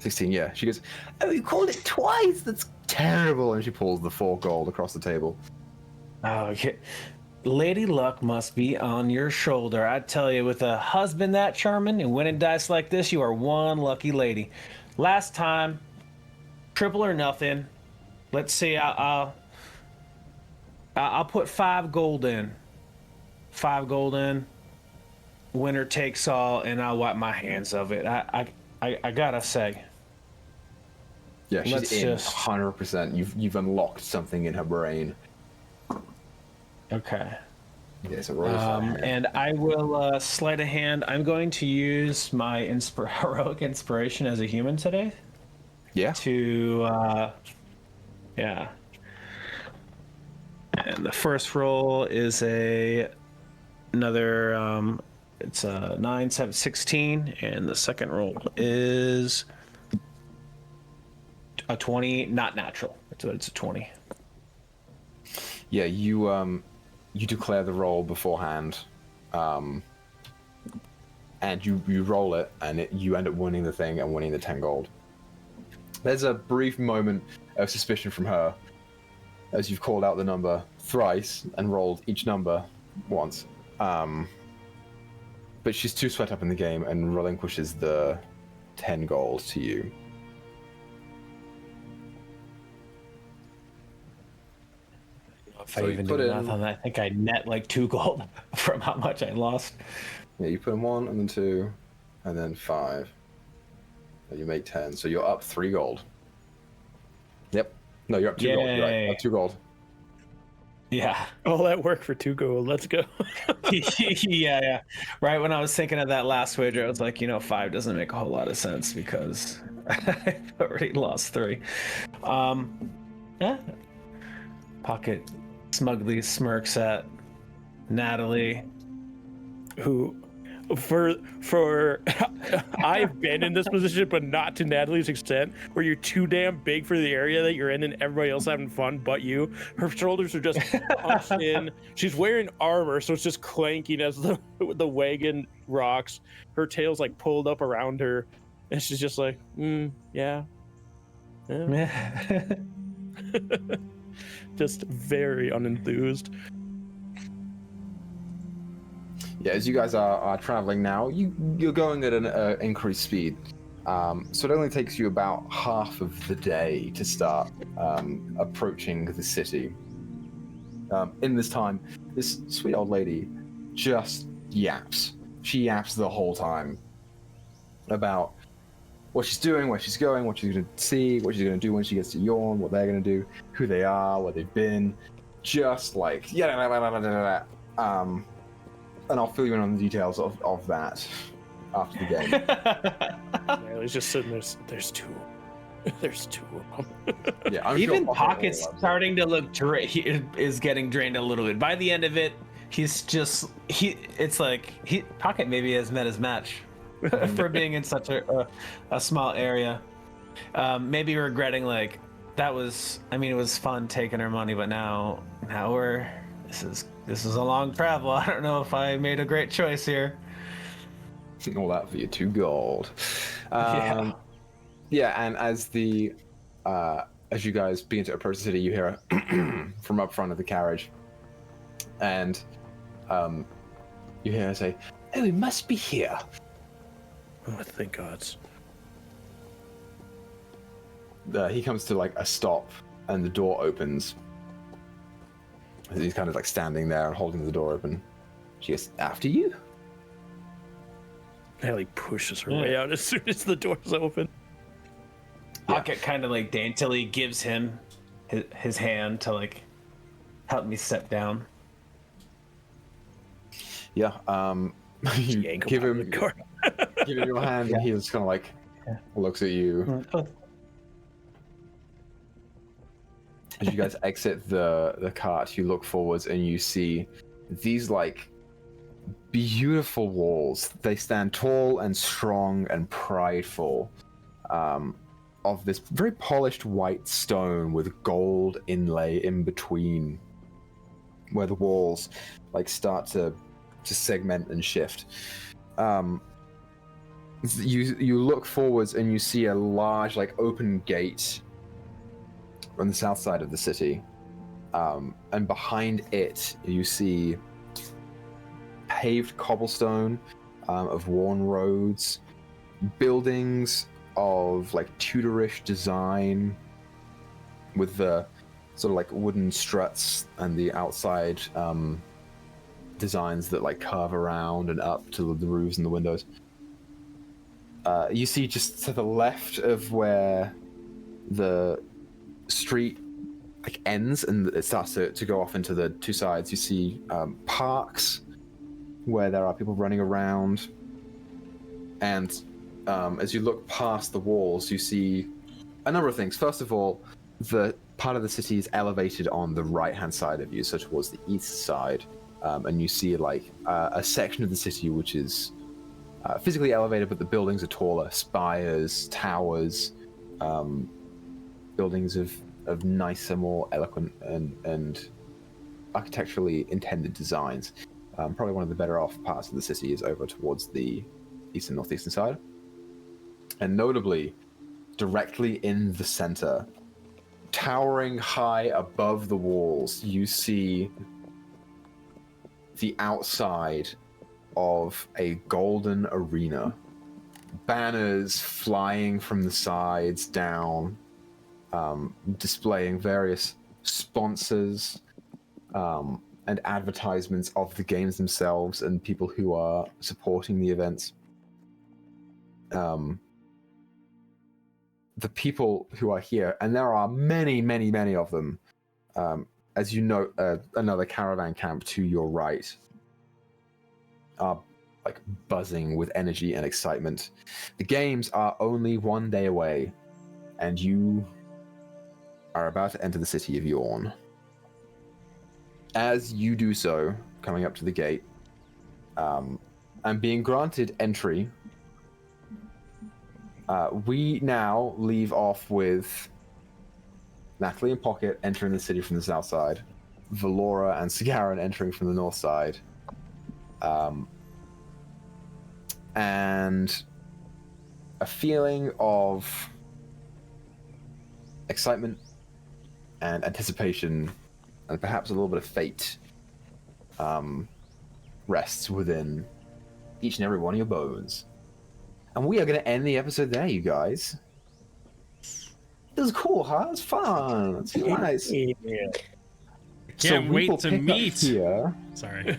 16, yeah. She goes, oh, you called it twice? That's terrible. And she pulls the 4 gold across the table. Oh, okay. Lady Luck must be on your shoulder. I tell you, with a husband that charming and winning dice like this, you are one lucky lady. Last time, triple or nothing. Let's see. I'll put 5 gold in. 5 gold in. Winner takes all, and I'll wipe my hands of it. I gotta say. Yeah, she's Let's in just- 100%. You've unlocked something in her brain. Okay. Yeah, so roll your sleight of hand. And I will sleight of hand. I'm going to use my heroic inspiration as a human today Yeah. to, yeah. And the first roll is another, it's a 9, 7, 16, and the second roll is a 20, not natural. It's a 20. Yeah, you declare the roll beforehand, and you roll it, and you end up winning the thing and winning the 10 gold. There's a brief moment of suspicion from her as you've called out the number thrice and rolled each number once. But she's too swept up in the game and relinquishes the 10 gold to you. If So I you even put do in- math on that, I think I net like 2 gold from how much I lost. Yeah, you put in 1 and then 2 and then 5. And you make 10, so you're up 3 gold. Yep. No, you're up 2 gold. You're right. Yay. Up 2 gold. Yeah. All that work for 2 gold. Let's go. Yeah. Right when I was thinking of that last wager, I was like, 5 doesn't make a whole lot of sense because I've already lost 3. Yeah. Pocket smugly smirks at Natalie. Who, for I've been in this position, but not to Natalie's extent, where you're too damn big for the area that you're in, and everybody else having fun but you. Her shoulders are just punched in. She's wearing armor, so it's just clanking as the wagon rocks. Her tail's like pulled up around her, and she's just like, yeah. Just very unenthused. Yeah, as you guys are traveling now, you're going at an increased speed. So it only takes you about half of the day to start approaching the city. In this time, this sweet old lady just yaps. She yaps the whole time about what she's doing, where she's going, what she's going to see, what she's going to do when she gets to Yorne, what they're going to do, who they are, where they've been. Just like, and I'll fill you in on the details of that after the game. Natalie's just sitting there. There's 2. There's 2 of them. Yeah, I'm Even sure Pocket's starting to look he is getting drained a little bit. By the end of it, Pocket maybe has met his match for being in such a small area. Maybe regretting like it was fun taking her money, but now this is a long travel. I don't know if I made a great choice here. all that for your 2 gold. Yeah, and as you guys begin to approach the city, you hear from up front of the carriage, and you hear her say, "Oh, we must be here." Oh, thank gods. He comes to like a stop, and the door opens. He's kind of like standing there and holding the door open. She goes, "After you." Natalie pushes her way out as soon as the door's open. Pocket kind of like daintily gives him his hand to like help me step down. Yeah, you Yank give him him out of the car. give him your hand, and he just kind of like looks at you. As you guys exit the cart, you look forwards and you see these like beautiful walls. They stand tall and strong and prideful. of this very polished white stone with gold inlay in between, where the walls like start to segment and shift. You look forwards and you see a large like open gate on the south side of the city, and behind it you see paved cobblestone of worn roads, buildings of like Tudorish design with the sort of like wooden struts and the outside designs that like curve around and up to the roofs and the windows. You see just to the left of where the street like ends and it starts to go off into the two sides, you see parks where there are people running around, and as you look past the walls you see a number of things. First of all, the part of the city is elevated on the right hand side of you, so towards the east side, and you see like a section of the city which is physically elevated, but the buildings are taller, spires, towers, buildings of nicer, more eloquent and architecturally intended designs. Probably one of the better off parts of the city is over towards the east and northeastern side. And notably, directly in the center, towering high above the walls, you see the outside of a golden arena. Banners flying from the sides down, displaying various sponsors and advertisements of the games themselves and people who are supporting the events. The people who are here, and there are many, many, many of them, as you note, another caravan camp to your right, are like buzzing with energy and excitement. The games are only one day away, and you are about to enter the city of Yorne. As you do so, coming up to the gate, and being granted entry, we now leave off with Natalie and Pocket entering the city from the south side, Valora and Sagaran entering from the north side, and a feeling of excitement and anticipation and perhaps a little bit of fate rests within each and every one of your bones. And we are going to end the episode there, you guys. It was cool, huh? It was fun. It's nice. Yeah. Can't wait will to pick up meet. Here. Sorry.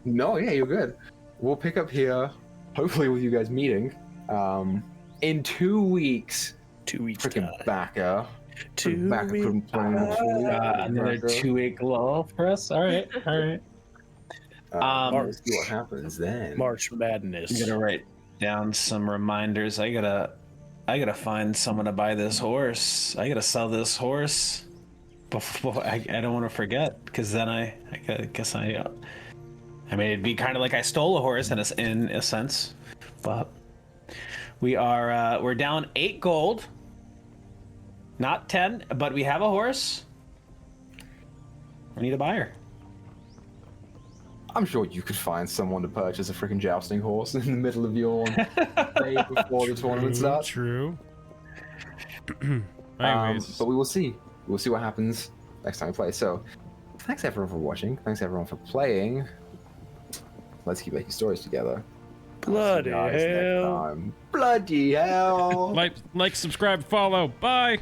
No, yeah, you're good. We'll pick up here, hopefully with you guys meeting, in 2 weeks. 2 weeks. Freaking Baka. 2 Baka weeks. couldn't play Another 2 week lull for us. All right. We'll see what happens then. March Madness. I'm gonna write down some reminders. I gotta find someone to buy this horse. I gotta sell this horse before I don't want to forget, because then I guess I mean, it'd be kind of like I stole a horse in a sense, but we're down 8 gold, not 10, but we have a horse. I need a buyer. I'm sure you could find someone to purchase a freaking jousting horse in the middle of your day before the tournament starts. True. Anyways. But we will see. We'll see what happens next time we play. So, thanks everyone for watching. Thanks everyone for playing. Let's keep making stories together. Bloody hell. Bloody hell. Like, subscribe, follow. Bye.